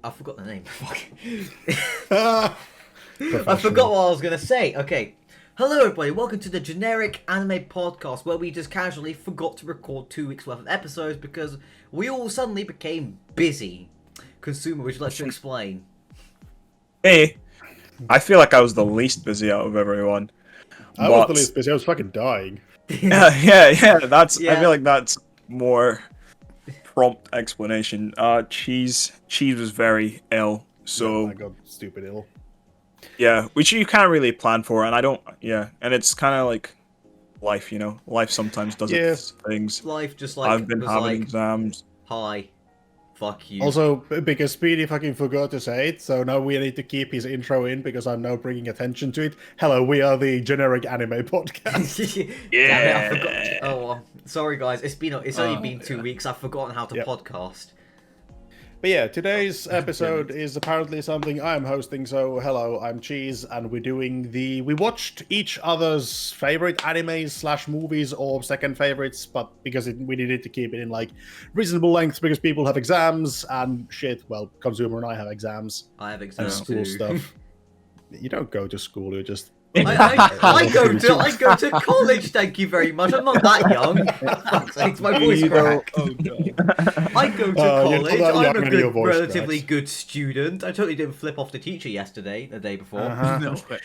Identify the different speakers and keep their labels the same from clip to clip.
Speaker 1: I forgot the name. Fuck.
Speaker 2: Ah,
Speaker 1: I forgot what I was gonna say. Okay. Hello, everybody. Welcome to the Generic Anime Podcast, where we just casually forgot to record 2 weeks worth of episodes because we all suddenly became busy. Consumer, would you like to explain?
Speaker 3: Hey, I feel like I was the least busy out of everyone.
Speaker 2: I was the least busy. I was fucking dying.
Speaker 3: Yeah. That's. I
Speaker 1: Yeah.
Speaker 3: feel like that's more prompt explanation. Cheese was very ill, so
Speaker 2: I got stupid ill.
Speaker 3: yeah, which you can't really plan for, and I don't. Yeah, and it's kind of like life, you know. Life sometimes does its things.
Speaker 1: Life just like
Speaker 3: I've been
Speaker 1: was
Speaker 3: having
Speaker 1: like,
Speaker 3: exams.
Speaker 1: hi, fuck you.
Speaker 2: Also, because Speedy fucking forgot to say it, so now we need to keep his intro in because I'm now bringing attention to it. Hello, we are the Generic Anime Podcast.
Speaker 1: Damn it, I
Speaker 3: Yeah.
Speaker 1: forgot. Oh, well. Sorry guys. It's only been 2 weeks. I've forgotten how to
Speaker 2: Yep.
Speaker 1: podcast.
Speaker 2: But yeah, today's episode is apparently something I am hosting. So hello, I'm Cheese, and we watched each other's favorite animes / movies or second favorites, but because we needed to keep it in like reasonable length because people have exams and shit. Well, Consumer and I have exams
Speaker 1: I have
Speaker 2: and
Speaker 1: exams
Speaker 2: school
Speaker 1: too.
Speaker 2: stuff. You don't go to school. You just
Speaker 1: I go to college. Thank you very much. I'm not that young. Fuck's sakes, my voice
Speaker 3: You
Speaker 1: crack.
Speaker 3: Oh god.
Speaker 1: I go to
Speaker 2: you're not
Speaker 1: college.
Speaker 2: that
Speaker 1: I'm
Speaker 2: young
Speaker 1: a
Speaker 2: and
Speaker 1: good,
Speaker 2: your voice
Speaker 1: relatively
Speaker 2: cracks.
Speaker 1: good student. I totally didn't flip off the teacher yesterday, the day before.
Speaker 2: Uh-huh.
Speaker 3: No way.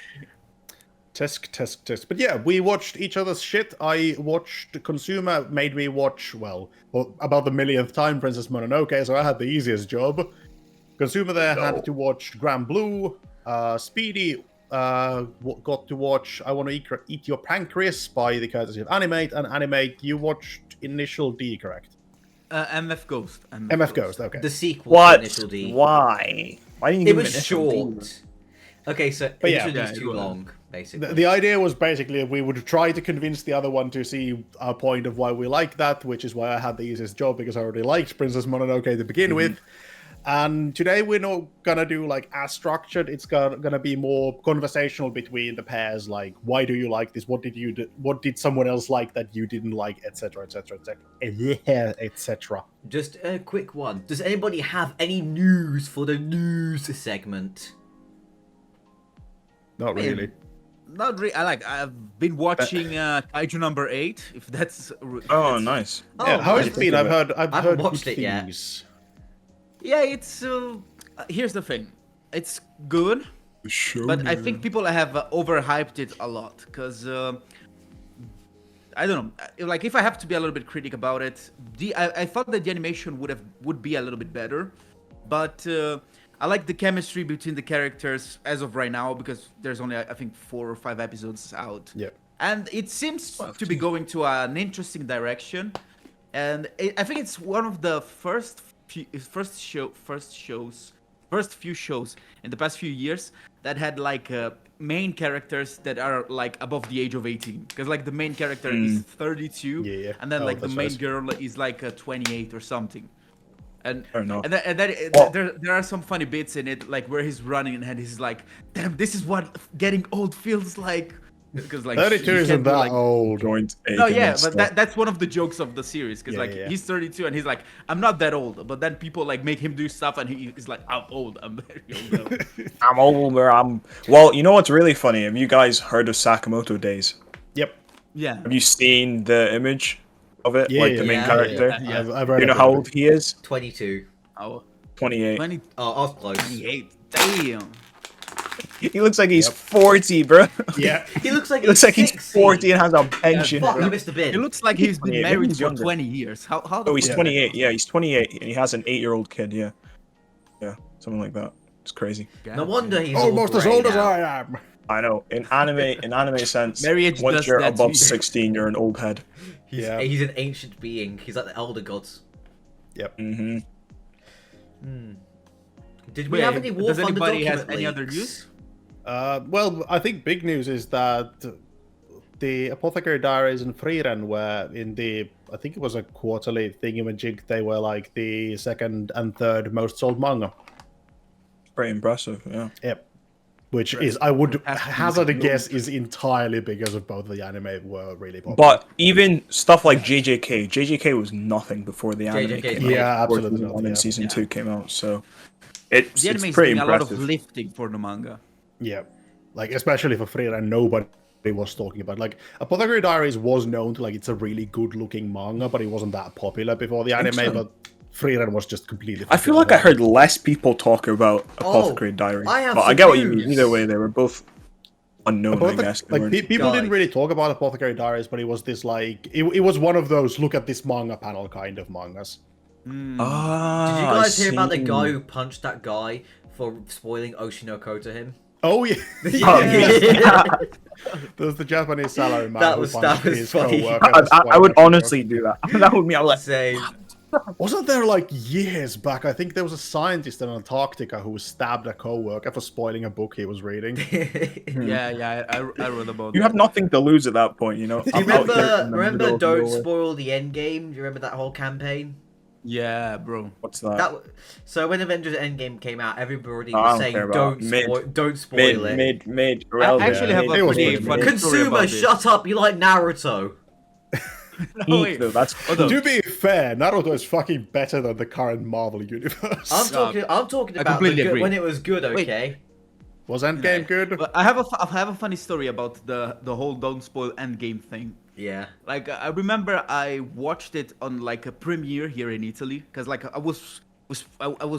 Speaker 2: Test. But yeah, we watched each other's shit. I watched Consumer made me watch, well, about the millionth time Princess Mononoke, so I had the easiest job. Consumer there had to watch Grand Blue. Speedy got to watch I Want to Eat Your Pancreas by the courtesy of Animate, and Animate, you watched Initial D, correct?
Speaker 4: MF Ghost.
Speaker 2: MF Ghost, okay.
Speaker 1: The sequel
Speaker 3: What?
Speaker 1: to Initial D.
Speaker 3: Why? Why didn't you
Speaker 1: It
Speaker 3: give
Speaker 1: was
Speaker 3: him Initial D?
Speaker 1: short. Okay, so
Speaker 2: But yeah.
Speaker 1: Initial D is
Speaker 4: Yeah,
Speaker 1: too
Speaker 4: go ahead.
Speaker 1: long, basically.
Speaker 2: The idea was basically we would try to convince the other one to see our point of why we like that, which is why I had the easiest job because I already liked Princess Mononoke to begin with. And today we're not gonna do like as structured. It's gonna be more conversational between the pairs. Like, why do you like this? What did you do? What did someone else like that you didn't like, etc., etc., etc., etc.
Speaker 1: Just a quick one. Does anybody have any news for the news segment?
Speaker 2: Not really.
Speaker 4: Not really. I've been watching Kaiju number 8. If that's.
Speaker 3: Oh, nice.
Speaker 2: Yeah, how has
Speaker 1: nice.
Speaker 2: it been? I've heard
Speaker 1: haven't watched
Speaker 2: good
Speaker 1: it yet.
Speaker 2: things.
Speaker 4: Yeah, it's. Here's the thing. It's good, but I think people have overhyped it a lot because. I don't know. Like, if I have to be a little bit critic about it, I thought that the animation would be a little bit better, but I like the chemistry between the characters as of right now because there's only I think 4 or 5 episodes out.
Speaker 2: Yeah.
Speaker 4: And it seems to be going to an interesting direction, and I think it's one of the first few shows in the past few years that had like main characters that are like above the age of 18, because like the main character is 32,
Speaker 2: Yeah.
Speaker 4: and then
Speaker 2: Oh,
Speaker 4: like the
Speaker 2: that's
Speaker 4: main
Speaker 2: right.
Speaker 4: girl is like 28 or something. And
Speaker 3: Fair enough.
Speaker 4: and there are some funny bits in it, like where he's running and he's like, "Damn, this is what getting old feels like." Because like
Speaker 2: 32
Speaker 4: you
Speaker 2: isn't
Speaker 4: can't do,
Speaker 2: that
Speaker 4: like,
Speaker 2: old.
Speaker 3: Joint
Speaker 4: No,
Speaker 3: aching
Speaker 4: yeah,
Speaker 3: and
Speaker 4: but
Speaker 3: stuff.
Speaker 4: that's one of the jokes of the series, because
Speaker 2: Yeah,
Speaker 4: like
Speaker 2: yeah.
Speaker 4: he's 32 and he's like, "I'm not that old," but then people like make him do stuff and he's like, "I'm old. I'm very old." now."
Speaker 3: I'm older. Well, you know what's really funny? Have you guys heard of Sakamoto Days?
Speaker 2: Yep.
Speaker 4: Yeah.
Speaker 3: Have you seen the image of it?
Speaker 2: Yeah,
Speaker 3: like
Speaker 2: yeah,
Speaker 3: the main
Speaker 1: yeah,
Speaker 3: character?
Speaker 4: yeah.
Speaker 2: I've read
Speaker 3: You know
Speaker 2: about
Speaker 3: how
Speaker 2: it.
Speaker 3: old he is?
Speaker 1: 22.
Speaker 4: Oh,
Speaker 3: 28.
Speaker 4: 20,
Speaker 1: Oh, I was close.
Speaker 4: 28. Damn.
Speaker 3: He looks like he's
Speaker 2: Yep.
Speaker 3: 40, bro.
Speaker 2: Yeah.
Speaker 1: He looks like
Speaker 3: He looks like he's
Speaker 1: 60.
Speaker 3: 40 and has a pension.
Speaker 1: Fuck,
Speaker 3: bro.
Speaker 1: you missed a bit.
Speaker 4: It looks like he's been
Speaker 3: 28, maybe
Speaker 4: married
Speaker 3: he's
Speaker 4: for
Speaker 3: younger.
Speaker 4: 20 years. How the
Speaker 3: Oh, he's
Speaker 4: fuck-
Speaker 3: 28. Yeah, he's 28, and he has an 8-year-old kid. Yeah, something like that. It's crazy.
Speaker 1: No wonder he's
Speaker 2: Almost
Speaker 1: all
Speaker 2: as
Speaker 1: grey
Speaker 2: old as
Speaker 1: now.
Speaker 2: I am.
Speaker 3: I know. In anime sense,
Speaker 4: Marriage
Speaker 3: once
Speaker 4: does
Speaker 3: you're
Speaker 4: that to
Speaker 3: above
Speaker 4: you.
Speaker 3: 16, you're an old head.
Speaker 1: He's,
Speaker 2: Yeah.
Speaker 1: he's an ancient being. He's like the elder gods.
Speaker 2: Yep.
Speaker 3: Mm-hmm.
Speaker 1: Did we
Speaker 4: Wait,
Speaker 1: have any war
Speaker 4: does
Speaker 1: funded
Speaker 4: anybody has
Speaker 1: document
Speaker 4: any other
Speaker 1: leaks?
Speaker 4: news?
Speaker 2: Well, I think big news is that the Apothecary Diaries and Frieren were in the, I think it was a quarterly thingamajig, they were like the second and third most sold manga.
Speaker 3: Pretty impressive. Yeah.
Speaker 2: Yep. Which is, I would
Speaker 4: Has to be
Speaker 2: hazard a
Speaker 4: the
Speaker 2: guess, is entirely because of both the anime were really popular.
Speaker 3: But even stuff like JJK was nothing before the anime
Speaker 1: JJK
Speaker 3: came
Speaker 1: is
Speaker 3: out.
Speaker 2: Yeah,
Speaker 3: before
Speaker 2: absolutely
Speaker 3: season
Speaker 2: not,
Speaker 3: 1
Speaker 2: yeah.
Speaker 3: and season 2 came out. So
Speaker 4: The anime
Speaker 3: it's
Speaker 4: is
Speaker 3: pretty
Speaker 4: doing a lot of
Speaker 3: impressive.
Speaker 4: lifting for the manga.
Speaker 2: Yeah, like especially for Frida, nobody was talking about. Like Apothecary Diaries was known to like it's a really good looking manga, but it wasn't that popular before the anime.
Speaker 3: so.
Speaker 2: But Frida was just completely.
Speaker 3: I feel like I heard less people talk about Apothecary Diaries.
Speaker 1: I have
Speaker 3: But I
Speaker 1: some
Speaker 3: get what you mean.
Speaker 1: news.
Speaker 3: Either way, they were both unknown, I guess. They
Speaker 2: Like
Speaker 3: weren't-
Speaker 2: people
Speaker 1: Guys.
Speaker 2: didn't really talk about Apothecary Diaries, but it was this like it was one of those look at this manga panel kind of mangas.
Speaker 3: Ah,
Speaker 1: Did you
Speaker 3: I
Speaker 1: guys hear about the
Speaker 3: see.
Speaker 1: guy who punched that guy for spoiling Oshinoko to him?
Speaker 2: Oh yeah,
Speaker 3: Oh, yeah.
Speaker 2: there's the Japanese salary man
Speaker 1: That
Speaker 2: who
Speaker 1: was-
Speaker 2: punched
Speaker 1: that was
Speaker 2: his
Speaker 1: funny.
Speaker 2: coworker.
Speaker 3: I would honestly do that. That would be like,
Speaker 1: Same.
Speaker 2: Wasn't there like years back? I think there was a scientist in Antarctica who stabbed a coworker for spoiling a book he was reading.
Speaker 4: Yeah, I read about
Speaker 3: you
Speaker 4: that.
Speaker 3: have nothing to lose at that point, you know.
Speaker 1: Do you
Speaker 3: I'm out here
Speaker 1: remember?
Speaker 3: in the
Speaker 1: Remember,
Speaker 3: middle of
Speaker 1: don't
Speaker 3: nowhere.
Speaker 1: spoil the end game. Do you remember that whole campaign?
Speaker 4: Yeah, bro.
Speaker 3: What's that?
Speaker 1: So when Avengers Endgame came out, everybody
Speaker 3: I
Speaker 1: was
Speaker 3: don't
Speaker 1: saying
Speaker 3: care about
Speaker 1: don't spoil it.
Speaker 3: Mid.
Speaker 4: I actually have
Speaker 2: it
Speaker 4: a
Speaker 2: was
Speaker 4: pretty
Speaker 2: pretty
Speaker 4: funny
Speaker 2: mid.
Speaker 4: story
Speaker 1: Consumer,
Speaker 4: about this.
Speaker 1: shut up! You like Naruto.
Speaker 4: No, wait.
Speaker 3: That's
Speaker 4: Hold on.
Speaker 2: To be fair, Naruto is fucking better than the current Marvel universe.
Speaker 1: I'm talking
Speaker 4: I
Speaker 1: about
Speaker 4: completely
Speaker 1: the
Speaker 4: agree.
Speaker 1: when it was good.
Speaker 4: Wait.
Speaker 1: Okay.
Speaker 2: Was Endgame good?
Speaker 4: But I have a funny story about the whole don't spoil endgame thing.
Speaker 1: Yeah.
Speaker 4: Like I remember I watched it on like a premiere here in Italy because like I was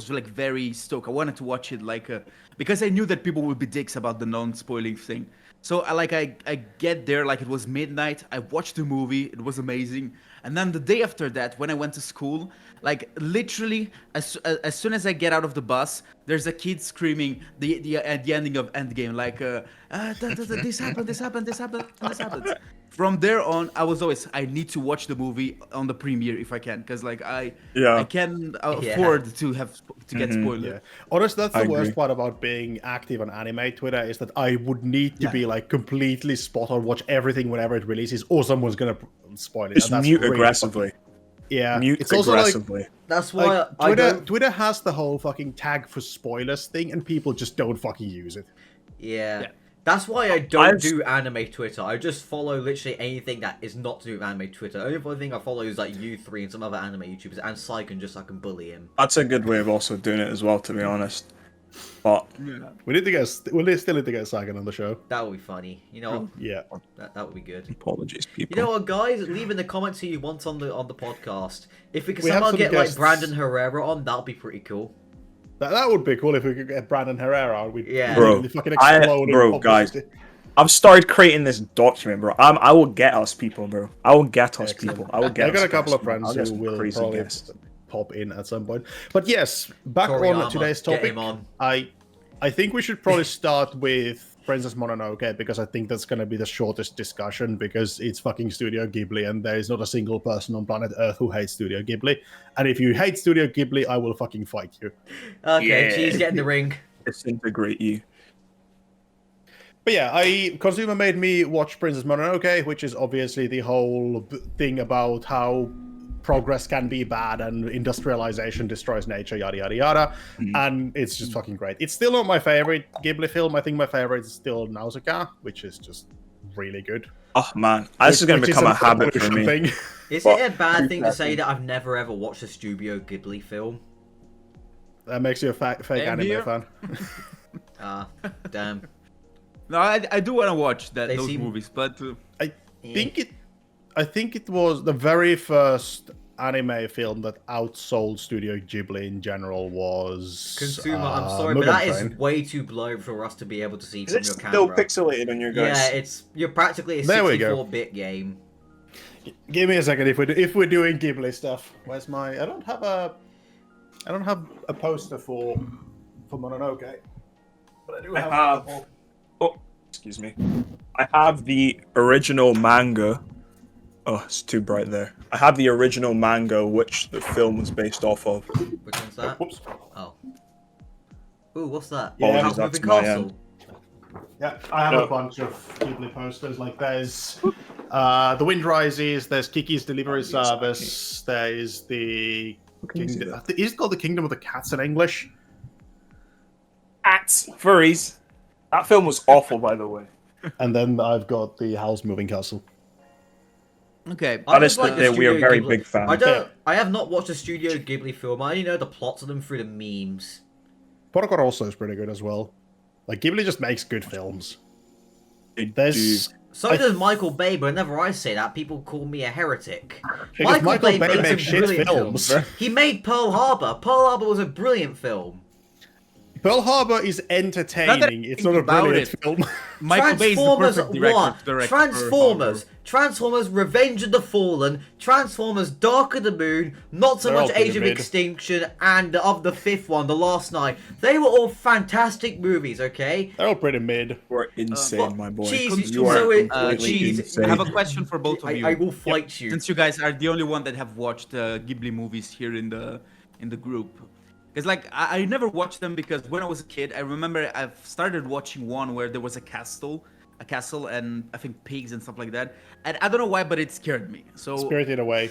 Speaker 4: like very stoked. I wanted to watch it like because I knew that people would be dicks about the non-spoiling thing. So I get there like it was midnight. I watched the movie. It was amazing. And then the day after that, when I went to school, like literally as soon as I get out of the bus, there's a kid screaming at the ending of Endgame like this happened. From there on, I was always I need to watch the movie on the premiere if I can, because like I can afford to get spoiled.
Speaker 2: Yeah, honestly, that's
Speaker 3: I
Speaker 2: the worst
Speaker 3: agree.
Speaker 2: part about being active on anime Twitter is that I would need to be like completely spot on, watch everything whenever it releases, or someone's gonna spoil it.
Speaker 3: just
Speaker 2: and that's
Speaker 3: mute
Speaker 2: really
Speaker 3: aggressively.
Speaker 2: Yeah,
Speaker 3: Mute
Speaker 2: it's also like
Speaker 3: aggressively.
Speaker 1: That's why
Speaker 2: like
Speaker 1: I don't.
Speaker 2: Twitter has the whole fucking tag for spoilers thing, and people just don't fucking use it.
Speaker 1: Yeah.
Speaker 4: Yeah.
Speaker 1: That's why I don't
Speaker 3: I've-
Speaker 1: do anime Twitter. I just follow literally anything that is not to do with anime Twitter. The only other thing I follow is like U3 and some other anime YouTubers and Psychon just so I can bully him.
Speaker 3: That's a good way of also doing it as well, to be honest. But
Speaker 2: We need to get we still need to get Sagan on the show.
Speaker 1: That would be funny. You know what?
Speaker 2: Yeah,
Speaker 1: That would be good.
Speaker 3: apologies, people.
Speaker 1: You know what, guys? Leave in the comments who you want on the podcast. If we could
Speaker 2: We have
Speaker 1: somehow
Speaker 2: some
Speaker 1: get like
Speaker 2: guests.
Speaker 1: Brandon Herrera on, that'd be pretty cool.
Speaker 2: that would be cool if we could get Brandon Herrera. We'd
Speaker 1: Yeah.
Speaker 3: Bro,
Speaker 2: really fucking explode. in
Speaker 3: bro, guys.
Speaker 2: publicity.
Speaker 3: I've started creating this document, bro. I will get us people, bro. I will get us people. I will get.
Speaker 2: I got
Speaker 3: us
Speaker 2: a couple of
Speaker 3: guests, man. I'll
Speaker 2: friends
Speaker 3: get
Speaker 2: who
Speaker 3: some
Speaker 2: will
Speaker 3: crazy
Speaker 2: probably
Speaker 3: guests.
Speaker 2: pop in at some point. But yes, back
Speaker 1: Toriyama,
Speaker 2: on today's
Speaker 1: get
Speaker 2: topic.
Speaker 1: him on.
Speaker 2: I think we should probably start with Princess Mononoke because I think that's going to be the shortest discussion because it's fucking Studio Ghibli and there is not a single person on planet Earth who hates Studio Ghibli. And if you hate Studio Ghibli, I will fucking fight you.
Speaker 1: Okay,
Speaker 3: Yeah.
Speaker 1: she's getting the ring.
Speaker 3: Disintegrate you.
Speaker 2: But yeah, Consumer made me watch Princess Mononoke, which is obviously the whole thing about how progress can be bad and industrialization destroys nature, yada yada yada. And it's just fucking great. It's still not my favorite Ghibli film. I think my favorite is still Nausicaa, which is just really good.
Speaker 3: Oh man, this is gonna
Speaker 2: Which
Speaker 3: become a
Speaker 2: an
Speaker 3: habit for
Speaker 2: evolution
Speaker 3: me.
Speaker 2: thing.
Speaker 1: Is
Speaker 3: But-
Speaker 1: it a bad thing to say that I've never ever watched a Studio Ghibli film?
Speaker 2: That makes you a fake
Speaker 4: Same
Speaker 2: anime
Speaker 4: here.
Speaker 2: fan.
Speaker 1: Ah, damn.
Speaker 4: No, I do want to watch
Speaker 1: They
Speaker 4: those
Speaker 1: seem-
Speaker 4: movies, but
Speaker 2: I think it was the very first anime film that outsold Studio Ghibli in general was
Speaker 1: Consumer, I'm sorry,
Speaker 2: Mugen
Speaker 1: but that
Speaker 2: Train.
Speaker 1: is way too blurry for us to be able to see
Speaker 3: Is
Speaker 1: from
Speaker 3: it
Speaker 1: your
Speaker 3: still
Speaker 1: camera.
Speaker 3: pixelated on your guys?
Speaker 1: Yeah, you're practically a
Speaker 2: There we go.
Speaker 1: 64-bit game.
Speaker 2: Give me a second if we're doing Ghibli stuff. Where's my? I don't have a poster for Mononoke, but I do
Speaker 3: I
Speaker 2: have.
Speaker 3: have. Oh, excuse me. I have the original manga. Oh, it's too bright there. I have the original manga, which the film was based off of.
Speaker 1: Which one's that?
Speaker 2: Whoops.
Speaker 1: Oh. Ooh, what's that?
Speaker 2: Yeah,
Speaker 1: House
Speaker 3: that's
Speaker 1: Moving
Speaker 3: my
Speaker 1: Castle.
Speaker 2: Yeah, I have
Speaker 3: No.
Speaker 2: a bunch of Ghibli posters. Like there's The Wind Rises. There's Kiki's Delivery
Speaker 3: Oh, yes,
Speaker 2: Service. There is the.
Speaker 3: Can you see
Speaker 2: Kingdom,
Speaker 3: that?
Speaker 2: is it called the Kingdom of the Cats in English?
Speaker 3: Cats, furries. That film was awful, by the way.
Speaker 2: And then I've got the House Moving Castle.
Speaker 4: okay.
Speaker 1: I
Speaker 3: That
Speaker 1: just
Speaker 3: is
Speaker 1: like the
Speaker 3: we are
Speaker 1: Studio
Speaker 3: very
Speaker 1: Ghibli-
Speaker 3: big fans.
Speaker 1: I have not watched a Studio Ghibli film. I only know the plots of them through the memes.
Speaker 2: Porco Rosso is pretty good as well. Like Ghibli just makes good films.
Speaker 3: They do.
Speaker 2: There's
Speaker 1: So does Michael Bay, but whenever I say that, people call me a heretic.
Speaker 2: Because Michael Bay
Speaker 1: made
Speaker 2: makes
Speaker 1: some
Speaker 2: shit
Speaker 1: brilliant
Speaker 2: films.
Speaker 1: He made Pearl Harbor. Pearl Harbor was a brilliant film.
Speaker 2: Pearl Harbor is entertaining. It's not a brilliant film.
Speaker 4: Michael Bay is the
Speaker 1: Transformers
Speaker 4: perfect director
Speaker 1: 1,
Speaker 4: to direct
Speaker 1: Transformers Revenge of the Fallen, Transformers Dark of the Moon, Not So
Speaker 2: They're all
Speaker 1: Much
Speaker 2: pretty
Speaker 1: Age of
Speaker 2: mid.
Speaker 1: Extinction, and of the fifth one, The Last Night. They were all fantastic movies, okay?
Speaker 2: They're all pretty mid.
Speaker 3: You're insane, my boy.
Speaker 1: Cheese,
Speaker 3: You are
Speaker 1: so
Speaker 3: completely
Speaker 1: cheese.
Speaker 3: insane.
Speaker 4: I have a question for both of you.
Speaker 1: I will fight you.
Speaker 4: Since you guys are the only one that have watched Ghibli movies here in the group. Because like I never watched them because when I was a kid, I remember I've started watching one where there was a castle and I think pigs and stuff like that. And I don't know why, but it scared me. So
Speaker 2: Spirited Away.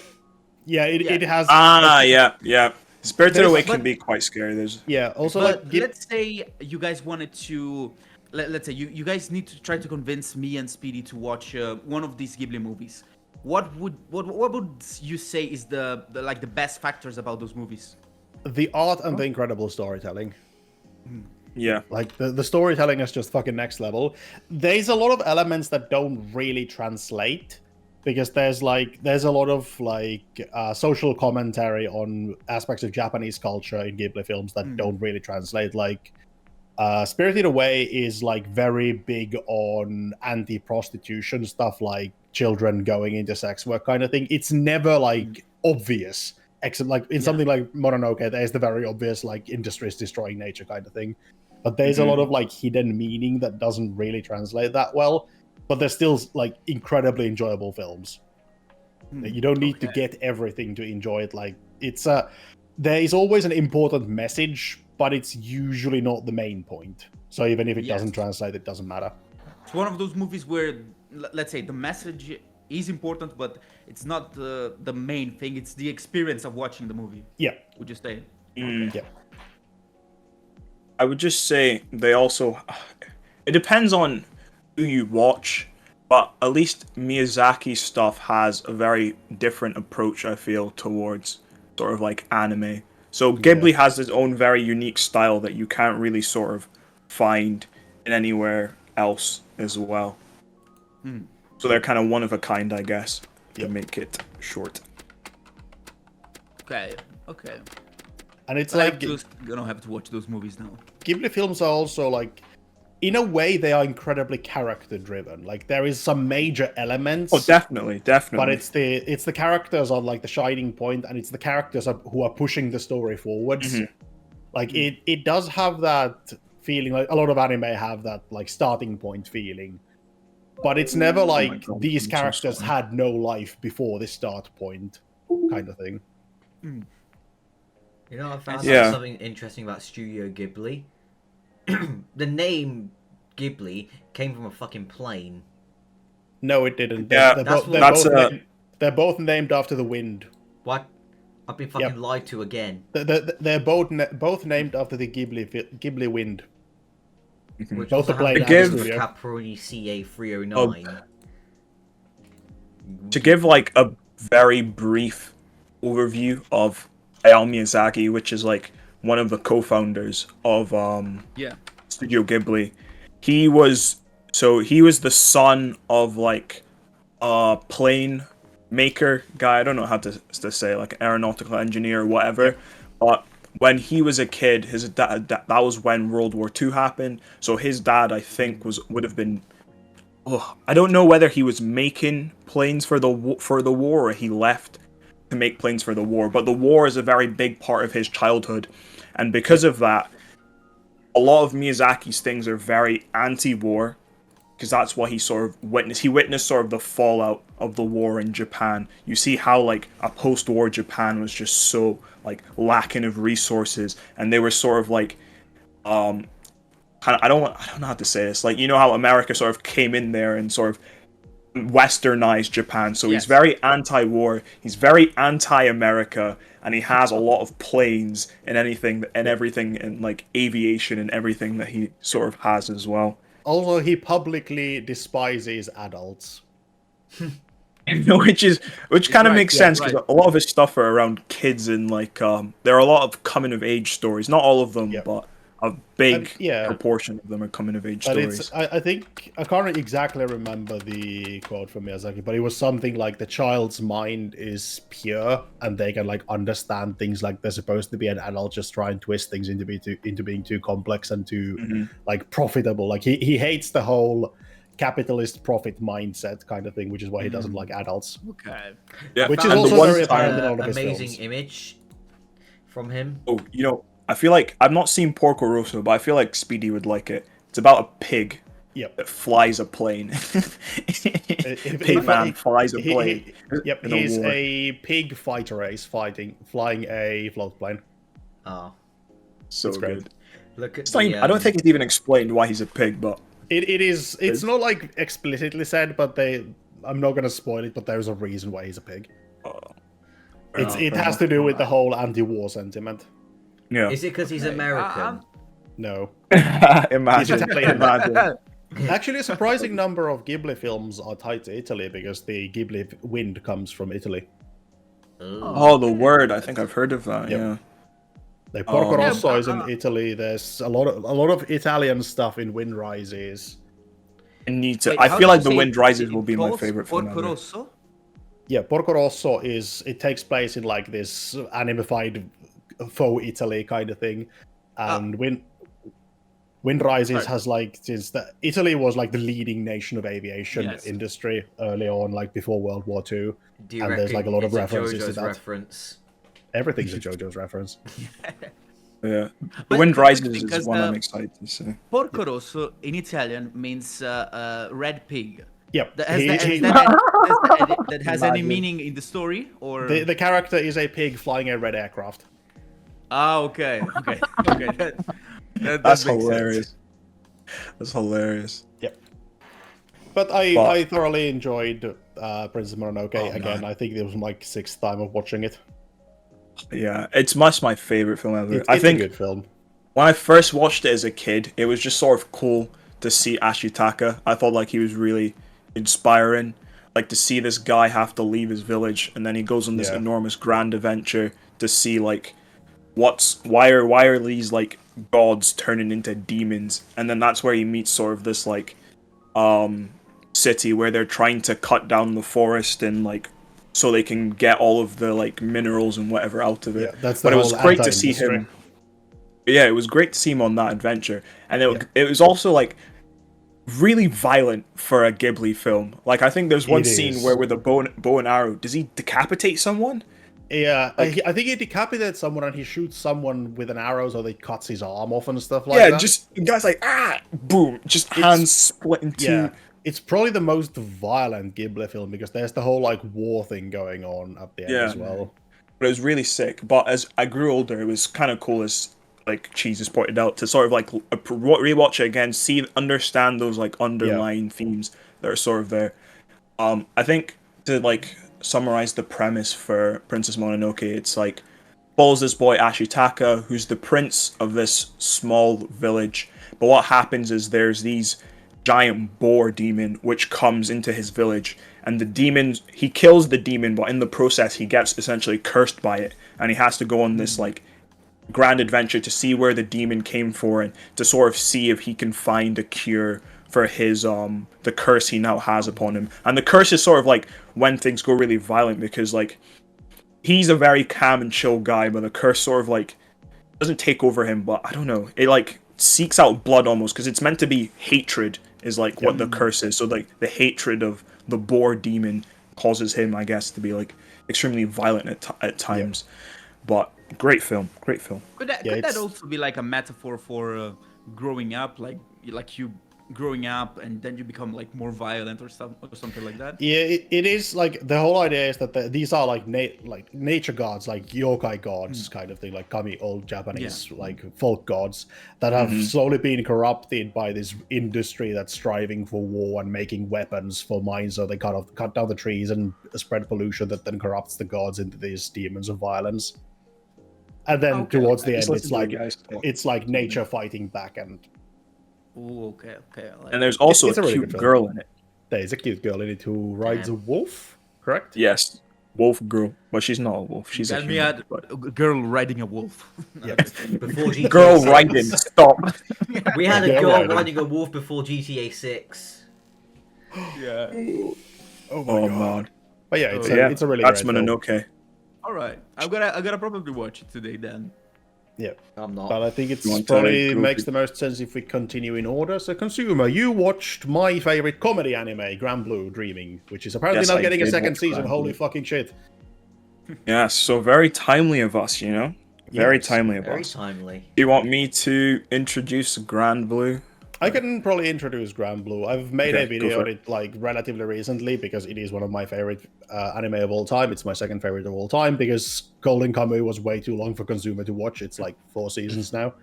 Speaker 2: Yeah, it has.
Speaker 3: Yeah. Spirited
Speaker 2: There's-
Speaker 3: Away can be quite scary. There's
Speaker 2: Yeah, also
Speaker 4: but
Speaker 2: like
Speaker 4: let's say you guys wanted to let's say you guys need to try to convince me and Speedy to watch one of these Ghibli movies. What would you say is the like the best factors about those movies?
Speaker 2: the art and the incredible storytelling.
Speaker 3: yeah.
Speaker 2: Like the storytelling is just fucking next level. There's a lot of elements that don't really translate because there's a lot of social commentary on aspects of Japanese culture in Ghibli films that don't really translate. Like Spirited Away is like very big on anti-prostitution stuff, like children going into sex work kind of thing. It's never like obvious. Except like in something like Mononoke, there's the very obvious like industry is destroying nature kind of thing. But there's a lot of like hidden meaning that doesn't really translate that well. But they're still like incredibly enjoyable films. You don't need to get everything to enjoy it. Like there is always an important message, but it's usually not the main point. So even if it doesn't translate, it doesn't matter.
Speaker 4: It's one of those movies where let's say the message is important, but it's not the main thing. It's the experience of watching the movie.
Speaker 2: Yeah.
Speaker 4: Would you say?
Speaker 2: Yeah.
Speaker 3: I would just say they also. It depends on who you watch, but at least Miyazaki's stuff has a very different approach, I feel, towards sort of like anime. So Ghibli has its own very unique style that you can't really sort of find in anywhere else as well. So they're kind of one of a kind, I guess, to make it short.
Speaker 4: Okay.
Speaker 2: And it's
Speaker 4: I
Speaker 2: like
Speaker 4: gonna have to watch those movies now.
Speaker 2: Ghibli films are also like, in a way, they are incredibly character driven. Like there is some major elements.
Speaker 3: Oh, definitely.
Speaker 2: But it's the characters are like the shining point, and it's the characters who are pushing the story forwards. Like it does have that feeling. Like a lot of anime have that like starting point feeling. But it's never like these characters had no life before this start point kind of thing.
Speaker 1: You know, I found out something interesting about Studio Ghibli. The name Ghibli came from a fucking plane.
Speaker 2: No, it didn't.
Speaker 3: Yeah,
Speaker 2: They're both named after the wind.
Speaker 1: What? I've been fucking lied to again.
Speaker 2: They're both named after the Ghibli wind.
Speaker 1: Which
Speaker 2: Both
Speaker 1: also
Speaker 2: the plane
Speaker 1: have
Speaker 2: and
Speaker 1: the
Speaker 2: the studio.
Speaker 1: Caproni CA309.
Speaker 3: To give like a very brief overview of Hayao Miyazaki, which is like one of the co-founders of Studio Ghibli. He was the son of like a plane maker guy. I don't know how to say, like an aeronautical engineer or whatever. But when he was a kid, his dad, that was when World War II happened. So his dad, I think, would have been. Oh, I don't know whether he was making planes for the war or he left to make planes for the war. But the war is a very big part of his childhood, and because of that, a lot of Miyazaki's things are very anti-war, because that's what he sort of witnessed. He witnessed sort of the fallout of the war in Japan. You see how like a post-war Japan was just so like lacking of resources, and they were sort of like I don't know how to say this. Like, you know how America sort of came in there and sort of westernized Japan. So he's very anti-war. He's very anti-America, and he has a lot of planes and everything and like aviation and everything that he sort of has as well.
Speaker 2: Also, he publicly despises adults.
Speaker 3: Which kind of makes sense, because a lot of his stuff are around kids, and like there are a lot of coming of age stories. Not all of them, but a big
Speaker 2: yeah.
Speaker 3: proportion of them are coming of age
Speaker 2: But
Speaker 3: stories.
Speaker 2: I think I can't exactly remember the quote from Miyazaki, but it was something like the child's mind is pure and they can like understand things like they're supposed to be, an adult just try and twist things into being too complex and too like profitable. Like he hates the whole capitalist profit mindset kind of thing, which is why he doesn't like adults.
Speaker 4: Okay.
Speaker 3: Yeah,
Speaker 2: Which is
Speaker 3: and
Speaker 2: also
Speaker 3: the one
Speaker 2: very apparent in
Speaker 3: time,
Speaker 2: all of his
Speaker 1: amazing
Speaker 2: films.
Speaker 1: image from him.
Speaker 3: oh, I feel like I've not seen Porco Rosso, but I feel like Speedy would like it. It's about a pig
Speaker 2: Yep.
Speaker 3: that flies a plane. Pigman flies a plane.
Speaker 2: Yep,
Speaker 3: in
Speaker 2: he's
Speaker 3: war.
Speaker 2: a pig fighter race flying a float plane.
Speaker 1: Oh,
Speaker 3: So
Speaker 2: it's great.
Speaker 3: good.
Speaker 1: look at
Speaker 3: It's not
Speaker 1: the,
Speaker 3: even, I don't think it's even explained why he's a pig, but
Speaker 2: It's not like explicitly said, but I'm not gonna spoil it, but there's a reason why he's a pig. It has to do with the whole anti-war sentiment.
Speaker 3: yeah.
Speaker 1: Is it because he's American?
Speaker 2: No.
Speaker 3: Imagine.
Speaker 2: He's Italian.
Speaker 3: Imagine.
Speaker 2: Actually, a surprising number of Ghibli films are tied to Italy because the Ghibli wind comes from Italy.
Speaker 3: Oh, the word. I think I've heard of that.
Speaker 2: Yep.
Speaker 3: Yeah.
Speaker 2: Like Porco
Speaker 3: Yeah,
Speaker 2: Rosso is in Italy. There's a lot of Italian stuff in Wind Rises.
Speaker 4: Wait,
Speaker 3: I
Speaker 4: how
Speaker 3: feel
Speaker 4: do
Speaker 3: like
Speaker 4: you
Speaker 3: The
Speaker 4: say
Speaker 3: Wind
Speaker 4: it?
Speaker 3: Rises
Speaker 4: It
Speaker 3: will be my
Speaker 4: calls
Speaker 3: favorite film
Speaker 4: Porco
Speaker 3: ever.
Speaker 4: Rosso?
Speaker 2: Yeah, Porco Rosso it takes place in like this animified faux Italy kind of thing, and Wind Rises has like Italy was like the leading nation of aviation industry early on, like before World War II.
Speaker 1: Do you
Speaker 2: And
Speaker 1: reckon
Speaker 2: there's like a lot of
Speaker 1: it's
Speaker 2: references to
Speaker 1: JoJo's
Speaker 2: that.
Speaker 1: reference?
Speaker 2: Everything's a JoJo's reference.
Speaker 3: Yeah. The
Speaker 4: But
Speaker 3: Wind Rises is
Speaker 4: because,
Speaker 3: one I'm excited to see.
Speaker 4: Porco Rosso in Italian means red pig.
Speaker 2: Yep.
Speaker 4: That has any
Speaker 3: Imagine.
Speaker 4: meaning in the story, or
Speaker 2: The character is a pig flying a red aircraft.
Speaker 4: okay. That
Speaker 3: That's
Speaker 4: makes
Speaker 3: hilarious.
Speaker 4: sense.
Speaker 3: That's hilarious.
Speaker 2: Yep. But I thoroughly enjoyed Princess Mononoke.
Speaker 3: Oh,
Speaker 2: Again,
Speaker 3: man.
Speaker 2: I think it was my 6th time of watching it.
Speaker 3: Yeah, it's much my favorite film ever.
Speaker 2: It's
Speaker 3: I think
Speaker 2: a good film.
Speaker 3: when I first watched it as a kid, it was just sort of cool to see Ashitaka. I thought like he was really inspiring. Like to see this guy have to leave his village and then he goes on this enormous grand adventure to see like why are these like gods turning into demons, and then that's where he meets sort of this like city where they're trying to cut down the forest and like so they can get all of the like minerals and whatever out of it.
Speaker 2: Yeah, that's the
Speaker 3: but it was
Speaker 2: whole
Speaker 3: great to see
Speaker 2: anti-industry.
Speaker 3: him. Yeah, it was great to see him on that adventure, and it was also like really violent for a Ghibli film. Like I think there's one scene
Speaker 2: is.
Speaker 3: where with a bow and arrow, does he decapitate someone?
Speaker 2: Yeah,
Speaker 3: Like-
Speaker 2: I think he decapitates someone and he shoots someone with an arrow so they cuts his arm off and stuff like that.
Speaker 3: Yeah, just the guy's like boom, just hands split in two.
Speaker 2: Yeah, it's probably the most violent Ghibli film because there's the whole like war thing going on at the end as well.
Speaker 3: But it was really sick. But as I grew older, it was kind of cool, as like Cheese has pointed out, to sort of like rewatch it again, understand those like underlying themes that are sort of there. I think to like summarize the premise for Princess Mononoke, it's like follows this boy Ashitaka, who's the prince of this small village. But what happens is there's these giant boar demon which comes into his village, and the demon, he kills the demon, but in the process he gets essentially cursed by it, and he has to go on this like grand adventure to see where the demon came from and to sort of see if he can find a cure for his the curse he now has upon him. And the curse is sort of like when things go really violent, because like he's a very calm and chill guy, but the curse sort of like doesn't take over him, but I don't know, it like seeks out blood almost, because it's meant to be hatred is like what the curse is. So like the hatred of the boar demon causes him, I guess, to be like extremely violent at times. But great film.
Speaker 4: Could that also be like a metaphor for growing up, like you growing up and then you become like more violent or something like that?
Speaker 2: Yeah, it is like the whole idea is that these are like nature gods, like yokai gods kind of thing, like kami, old Japanese like folk gods that have slowly been corrupted by this industry that's striving for war and making weapons for mines, so they cut down the trees and spread pollution that then corrupts the gods into these demons of violence. And then towards the end, it's like nature fighting back, and
Speaker 4: okay.
Speaker 3: And there's also
Speaker 2: it's
Speaker 3: a
Speaker 2: really
Speaker 3: cute
Speaker 2: good film.
Speaker 3: girl in it.
Speaker 2: There's a cute girl in it who rides a wolf, correct?
Speaker 3: Yes. wolf girl, but she's not a wolf. She's a
Speaker 4: Got me
Speaker 3: human.
Speaker 4: at
Speaker 3: But...
Speaker 4: a girl riding a wolf.
Speaker 2: Yeah.
Speaker 1: Before GTA
Speaker 3: Girl
Speaker 1: 6.
Speaker 3: riding, stop.
Speaker 1: We had a
Speaker 2: Girl
Speaker 1: girl
Speaker 2: riding.
Speaker 1: riding a wolf before GTA 6.
Speaker 4: Yeah.
Speaker 2: Oh my
Speaker 3: Oh
Speaker 2: god.
Speaker 3: man.
Speaker 2: But yeah,
Speaker 3: So, yeah,
Speaker 2: it's a really
Speaker 3: that's
Speaker 2: great film.
Speaker 3: Mononoke.
Speaker 4: All right. I'm gonna probably watch it today then.
Speaker 2: Yeah.
Speaker 1: I'm not.
Speaker 2: But I think it's
Speaker 3: You want to
Speaker 2: probably
Speaker 3: go
Speaker 2: makes
Speaker 3: to-
Speaker 2: the most sense if we continue in order. So, Consumer, you watched my favorite comedy anime, Grand Blue Dreaming, which is apparently
Speaker 3: Yes,
Speaker 2: now
Speaker 3: I
Speaker 2: getting a
Speaker 3: did
Speaker 2: second
Speaker 3: watch
Speaker 2: season.
Speaker 3: Grand
Speaker 2: Holy
Speaker 3: Blue.
Speaker 2: fucking shit.
Speaker 3: Yeah, so very timely of us, you know? Very
Speaker 2: Yes,
Speaker 3: timely of
Speaker 1: Very
Speaker 3: us.
Speaker 1: timely.
Speaker 3: Do you want me to introduce Grand Blue?
Speaker 2: I can probably introduce Grand Blue. I've made
Speaker 3: Okay,
Speaker 2: a
Speaker 3: go
Speaker 2: video
Speaker 3: for
Speaker 2: on it like relatively recently because it is one of my favorite anime of all time. It's my second favorite of all time because Golden Kamuy was way too long for Consumer to watch. It's like 4 seasons now.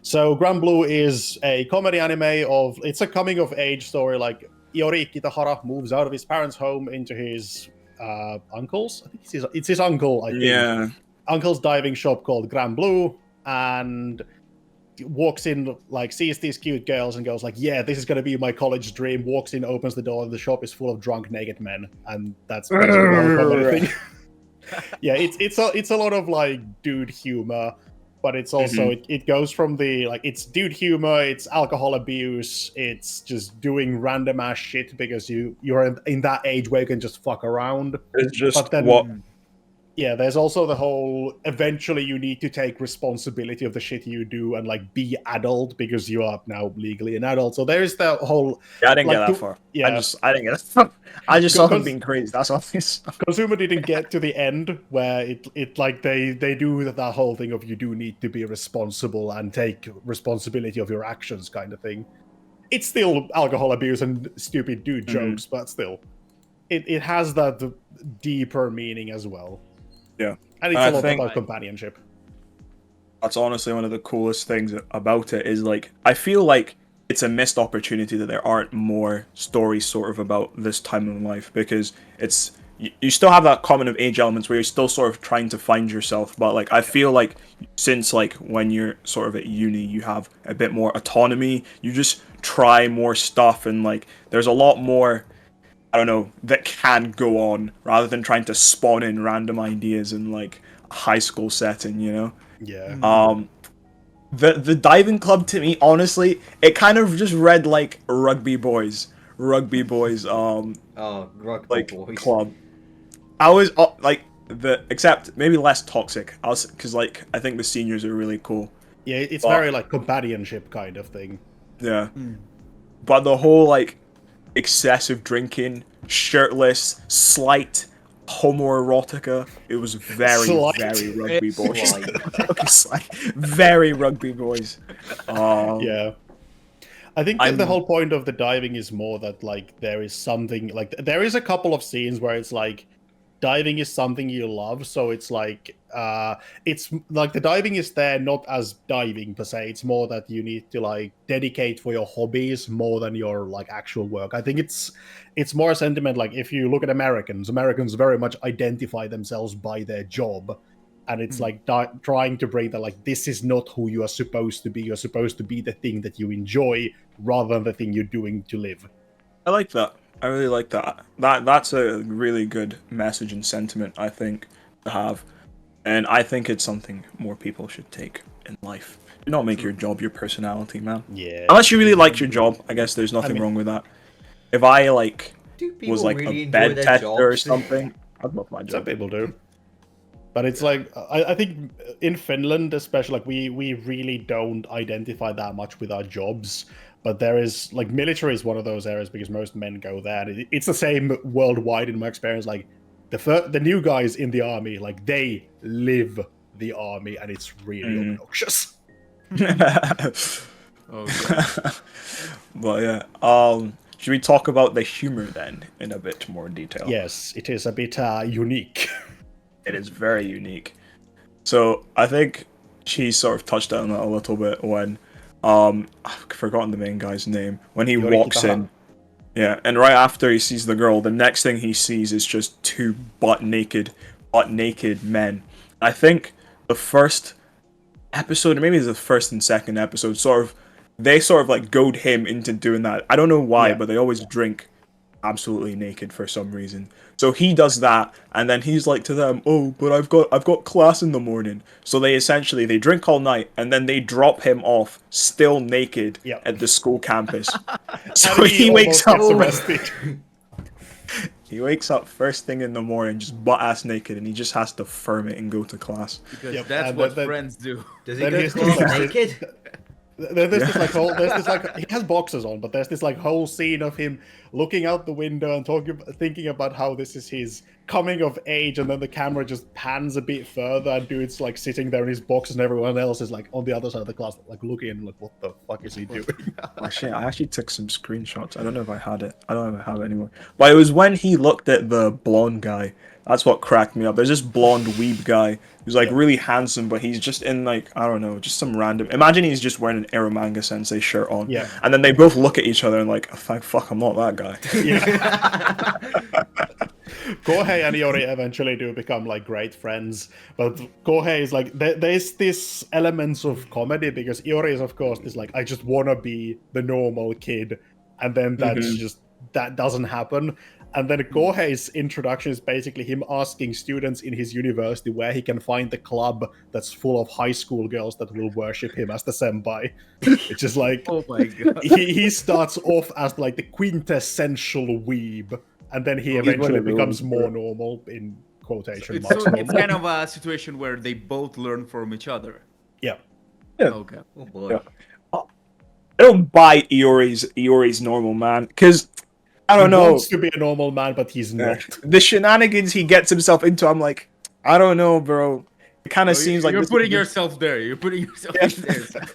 Speaker 2: So Grand Blue is a comedy anime of it's a coming of age story. Like Iori Kitahara moves out of his parents' home into his uncle's. I think it's his uncle. I think
Speaker 3: Yeah.
Speaker 2: uncle's diving shop called Grand Blue, and walks in, like sees these cute girls and goes like, yeah, this is going to be my college dream. Walks in, opens the door, and the shop is full of drunk naked men, and that's basically the whole comedy thing. Yeah, it's a lot of like dude humor, but it's also it goes from the like it's dude humor, it's alcohol abuse, it's just doing random ass shit because you're in that age where you can just fuck around.
Speaker 3: It's just
Speaker 2: But then-
Speaker 3: what
Speaker 2: Yeah, there's also the whole eventually you need to take responsibility of the shit you do and like be adult because you are now legally an adult. So there's the whole
Speaker 3: Yeah, I didn't
Speaker 2: like,
Speaker 3: get that
Speaker 2: do-
Speaker 3: far.
Speaker 2: yeah.
Speaker 3: I didn't get that far. I just saw them
Speaker 2: Because-
Speaker 3: being crazy. That's all.
Speaker 2: Consumer didn't get to the end where it like they do that whole thing of you do need to be responsible and take responsibility of your actions kind of thing. It's still alcohol abuse and stupid dude jokes, but still it has that deeper meaning as well.
Speaker 3: Yeah.
Speaker 2: And it's
Speaker 3: I
Speaker 2: a lot
Speaker 3: think-
Speaker 2: about companionship.
Speaker 3: That's honestly one of the coolest things about it is like I feel like it's a missed opportunity that there aren't more stories sort of about this time in life because it's you still have that common of age elements where you're still sort of trying to find yourself, but like I feel like since like when you're sort of at uni you have a bit more autonomy, you just try more stuff and like there's a lot more I don't know that can go on rather than trying to spawn in random ideas in like a high school setting, you know.
Speaker 2: Yeah.
Speaker 3: The diving club to me, honestly, it kind of just read like rugby boys,
Speaker 1: Rugby
Speaker 3: like
Speaker 1: boys.
Speaker 3: club. I was like except maybe less toxic. I was because like I think the seniors are really cool.
Speaker 2: Yeah, it's
Speaker 3: But-
Speaker 2: very like companionship kind of thing.
Speaker 3: Yeah, but the whole like excessive drinking, shirtless, slight homoerotica. It was very
Speaker 2: Slight.
Speaker 3: very rugby boys.
Speaker 1: Slight.
Speaker 3: Slight. Very rugby boys.
Speaker 2: Yeah. I think that
Speaker 3: I'm-
Speaker 2: the whole point of the diving is more that like there is something like there is a couple of scenes where it's like diving is something you love, so it's like the diving is there not as diving per se, it's more that you need to like dedicate for your hobbies more than your like actual work. I think it's more a sentiment like if you look at Americans very much identify themselves by their job, and it's like trying to bring that like this is not who you are supposed to be. You're supposed to be the thing that you enjoy rather than the thing you're doing to live.
Speaker 3: I like that. I really like that. That's a really good message and sentiment, I think, to have. And I think it's something more people should take in life. Do not make your job your personality, man.
Speaker 2: Yeah.
Speaker 3: Unless you really like your job, I guess there's nothing
Speaker 2: mean-
Speaker 3: wrong with that. If I like
Speaker 1: Do people
Speaker 3: was like
Speaker 1: really
Speaker 3: a
Speaker 1: enjoy
Speaker 3: bed
Speaker 1: their
Speaker 3: tester or
Speaker 1: jobs?
Speaker 3: something, I'd love my
Speaker 2: Some
Speaker 3: job.
Speaker 2: people do. But it's like I think in Finland especially like we really don't identify that much with our jobs. But there is like military is one of those areas because most men go there. And it's the same worldwide in my experience. Like the new guys in the army, like they live the army, and it's really obnoxious.
Speaker 3: But yeah, should we talk about the humor then in a bit more detail?
Speaker 2: Yes, it is a bit unique.
Speaker 3: It is very unique. So I think she sort of touched on that a little bit when I've forgotten the main guy's name. When he
Speaker 2: Yori
Speaker 3: walks
Speaker 2: Kitahara.
Speaker 3: in. Yeah, and right after he sees the girl, the next thing he sees is just two butt naked men. I think the first episode, or maybe it's the first and second episode, they sort of like goad him into doing that. I don't know why,
Speaker 2: Yeah.
Speaker 3: but they always drink absolutely naked for some reason. So he does that, and then he's like to them, "Oh, but I've got class in the morning." So they drink all night, and then they drop him off still naked
Speaker 2: Yep.
Speaker 3: at the school campus.
Speaker 2: And
Speaker 3: So he wakes up.
Speaker 2: almost gets arrested.
Speaker 3: He wakes up first thing in the morning, just butt ass naked, and he just has to firm it and go to class.
Speaker 4: Because
Speaker 2: Yep,
Speaker 4: that's
Speaker 2: and
Speaker 4: what
Speaker 2: then-
Speaker 4: friends do.
Speaker 1: Does he
Speaker 2: Then
Speaker 1: go to
Speaker 2: he's
Speaker 1: class
Speaker 2: just-
Speaker 1: naked?
Speaker 2: There's this like he has boxers on, but there's this like whole scene of him looking out the window and thinking about how this is his coming of age, and then the camera just pans a bit further, and dude's like sitting there in his boxers, and everyone else is like on the other side of the class, like looking and like, what the fuck is he doing?
Speaker 3: Actually, I actually took some screenshots. I don't know if I had it. I don't know if I have it anymore. But it was when he looked at the blonde guy. That's what cracked me up. There's this blonde weeb guy who's like really handsome, but he's just in like, I don't know, just some random. Imagine he's just wearing an Eromanga Sensei shirt on.
Speaker 2: Yeah.
Speaker 3: And then they both look at each other and like, fuck, I'm not that guy.
Speaker 2: Kohei and Iori eventually do become like great friends, but Kohei is like there's this elements of comedy because Iori is of course is like, I just wanna be the normal kid, and then that's just that doesn't happen. And then Kohei's introduction is basically him asking students in his university where he can find the club that's full of high school girls that will worship him as the senpai. It's just like,
Speaker 4: Oh my god.
Speaker 2: he starts off as like the quintessential weeb, and then he eventually becomes more normal in quotation marks.
Speaker 4: It's kind of a situation where they both learn from each other.
Speaker 2: Yeah.
Speaker 4: Okay.
Speaker 1: Oh boy.
Speaker 3: Yeah. I don't buy Iori's normal man, because I don't
Speaker 2: He
Speaker 3: know.
Speaker 2: wants to be a normal man, but he's not.
Speaker 3: The shenanigans he gets himself into, I'm like, I don't know, bro. It kind of seems like
Speaker 4: you're
Speaker 3: this-
Speaker 4: putting yourself there. You're putting yourself in there.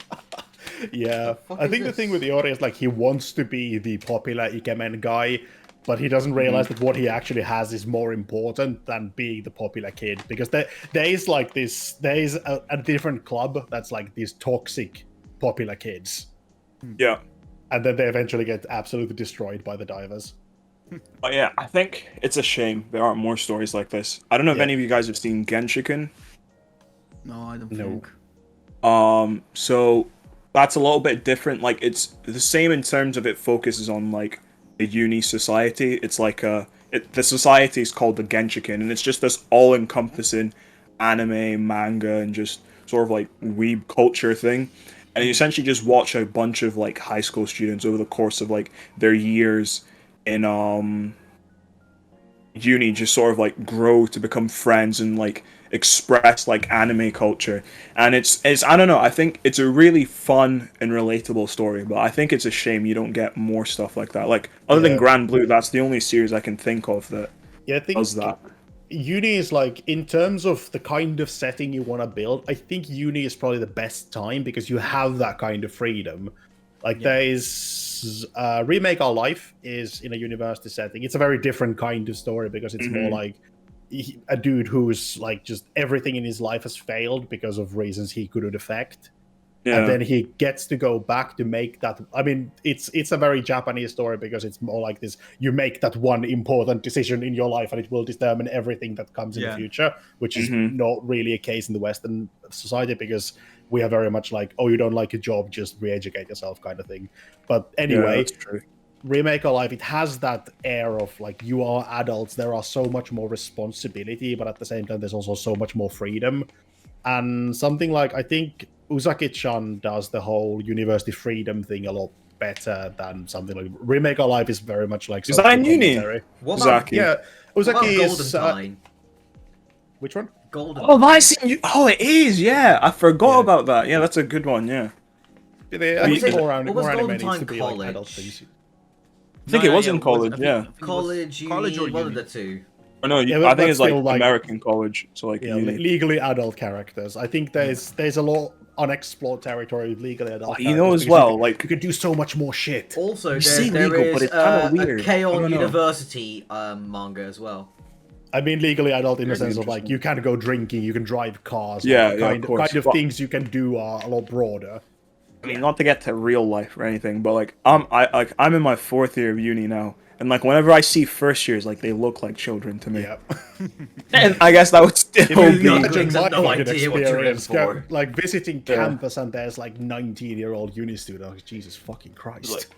Speaker 2: Yeah.
Speaker 1: fuck
Speaker 2: I
Speaker 1: is
Speaker 2: think the
Speaker 1: this?
Speaker 2: thing with Iori is like he wants to be the popular Ikemen guy, but he doesn't realize that what he actually has is more important than being the popular kid. Because there is like this, there is a different club that's like these toxic popular kids.
Speaker 3: Yeah.
Speaker 2: And then they eventually get absolutely destroyed by the divers.
Speaker 3: But yeah, I think it's a shame there aren't more stories like this. I don't know if any of you guys have seen Genshiken.
Speaker 4: No, I don't
Speaker 2: No.
Speaker 4: think.
Speaker 3: So that's a little bit different. Like it's the same in terms of it focuses on like a uni society. It's like the society is called the Genshiken, and it's just this all-encompassing anime, manga, and just sort of like weeb culture thing. And you essentially just watch a bunch of like high school students over the course of like their years in uni just sort of like grow to become friends and like express like anime culture. And it's I don't know, I think it's a really fun and relatable story, but I think it's a shame you don't get more stuff like that. Like other than Grand Blue, that's the only series I can think of that
Speaker 2: Yeah, I think
Speaker 3: does that.
Speaker 2: uni is like, in terms of the kind of setting you want to build, I think uni is probably the best time because you have that kind of freedom. Like there is Remake Our Life is in a university setting. It's a very different kind of story because it's more like a dude who's like just everything in his life has failed because of reasons he couldn't affect.
Speaker 3: Yeah.
Speaker 2: And then he gets to go back to make that. I mean, it's a very Japanese story because it's more like this: you make that one important decision in your life, and it will determine everything that comes in the future. Which is not really a case in the Western society because we are very much like, oh, you don't like a job, just re-educate yourself, kind of thing. But anyway,
Speaker 3: that's true.
Speaker 2: Remake Our Life, it has that air of like, you are adults. There are so much more responsibility, but at the same time, there's also so much more freedom. And something like, I think Uzaki-chan does the whole university freedom thing a lot better than something like Remake Our Life is very much like
Speaker 3: Is that in
Speaker 2: social
Speaker 3: uni?
Speaker 2: commentary.
Speaker 1: What about,
Speaker 3: Uzaki.
Speaker 2: Yeah,
Speaker 1: what about
Speaker 2: Uzaki
Speaker 1: Golden
Speaker 2: is
Speaker 1: Time?
Speaker 2: which one?
Speaker 1: Golden.
Speaker 3: Oh, that's in you. Oh, it is. Yeah, I forgot about that. Yeah, that's a good one. Yeah,
Speaker 2: I
Speaker 1: was
Speaker 2: think
Speaker 1: it-
Speaker 2: more
Speaker 1: what was
Speaker 2: anime
Speaker 1: Golden
Speaker 2: needs to
Speaker 1: Time
Speaker 2: be like adult
Speaker 1: College?
Speaker 2: things.
Speaker 3: I think it was in college. Yeah,
Speaker 1: College, uni,
Speaker 4: college or
Speaker 1: one of
Speaker 4: uni?
Speaker 1: the two.
Speaker 3: or no,
Speaker 2: Yeah,
Speaker 3: I
Speaker 2: but
Speaker 3: think it's like
Speaker 2: still, like-
Speaker 3: American college. So like,
Speaker 2: Yeah,
Speaker 3: uni.
Speaker 2: legally adult characters. I think there's a lot unexplored territory with legally adult.
Speaker 3: You know
Speaker 2: characters
Speaker 3: as
Speaker 2: because
Speaker 3: well,
Speaker 2: you
Speaker 3: like
Speaker 2: could do so much more shit.
Speaker 1: Also,
Speaker 3: say
Speaker 1: there
Speaker 3: legal,
Speaker 1: is
Speaker 3: but it's kinda weird.
Speaker 1: a
Speaker 3: I
Speaker 1: K-On!
Speaker 3: don't know.
Speaker 1: University manga as well.
Speaker 2: I mean, legally adult in the
Speaker 3: Very
Speaker 2: sense of like
Speaker 3: interesting.
Speaker 2: you can go drinking, you can drive cars.
Speaker 3: Yeah,
Speaker 2: like,
Speaker 3: yeah, of
Speaker 2: kind
Speaker 3: course.
Speaker 2: kind of
Speaker 3: Well-
Speaker 2: things you can do are a lot broader.
Speaker 3: I mean, not to get to real life or anything, but like I'm in my 4th year of uni now, and like whenever I see first years, like they look like children to me.
Speaker 2: Yeah.
Speaker 3: And I guess that would still
Speaker 1: you
Speaker 3: be.
Speaker 1: got-
Speaker 2: Imagine
Speaker 1: Younglings
Speaker 2: my
Speaker 1: have no
Speaker 2: fucking
Speaker 1: idea what you're in
Speaker 2: experience,
Speaker 1: for.
Speaker 2: like visiting
Speaker 3: Yeah.
Speaker 2: campus and there's like 19-year-old uni students. Jesus fucking Christ.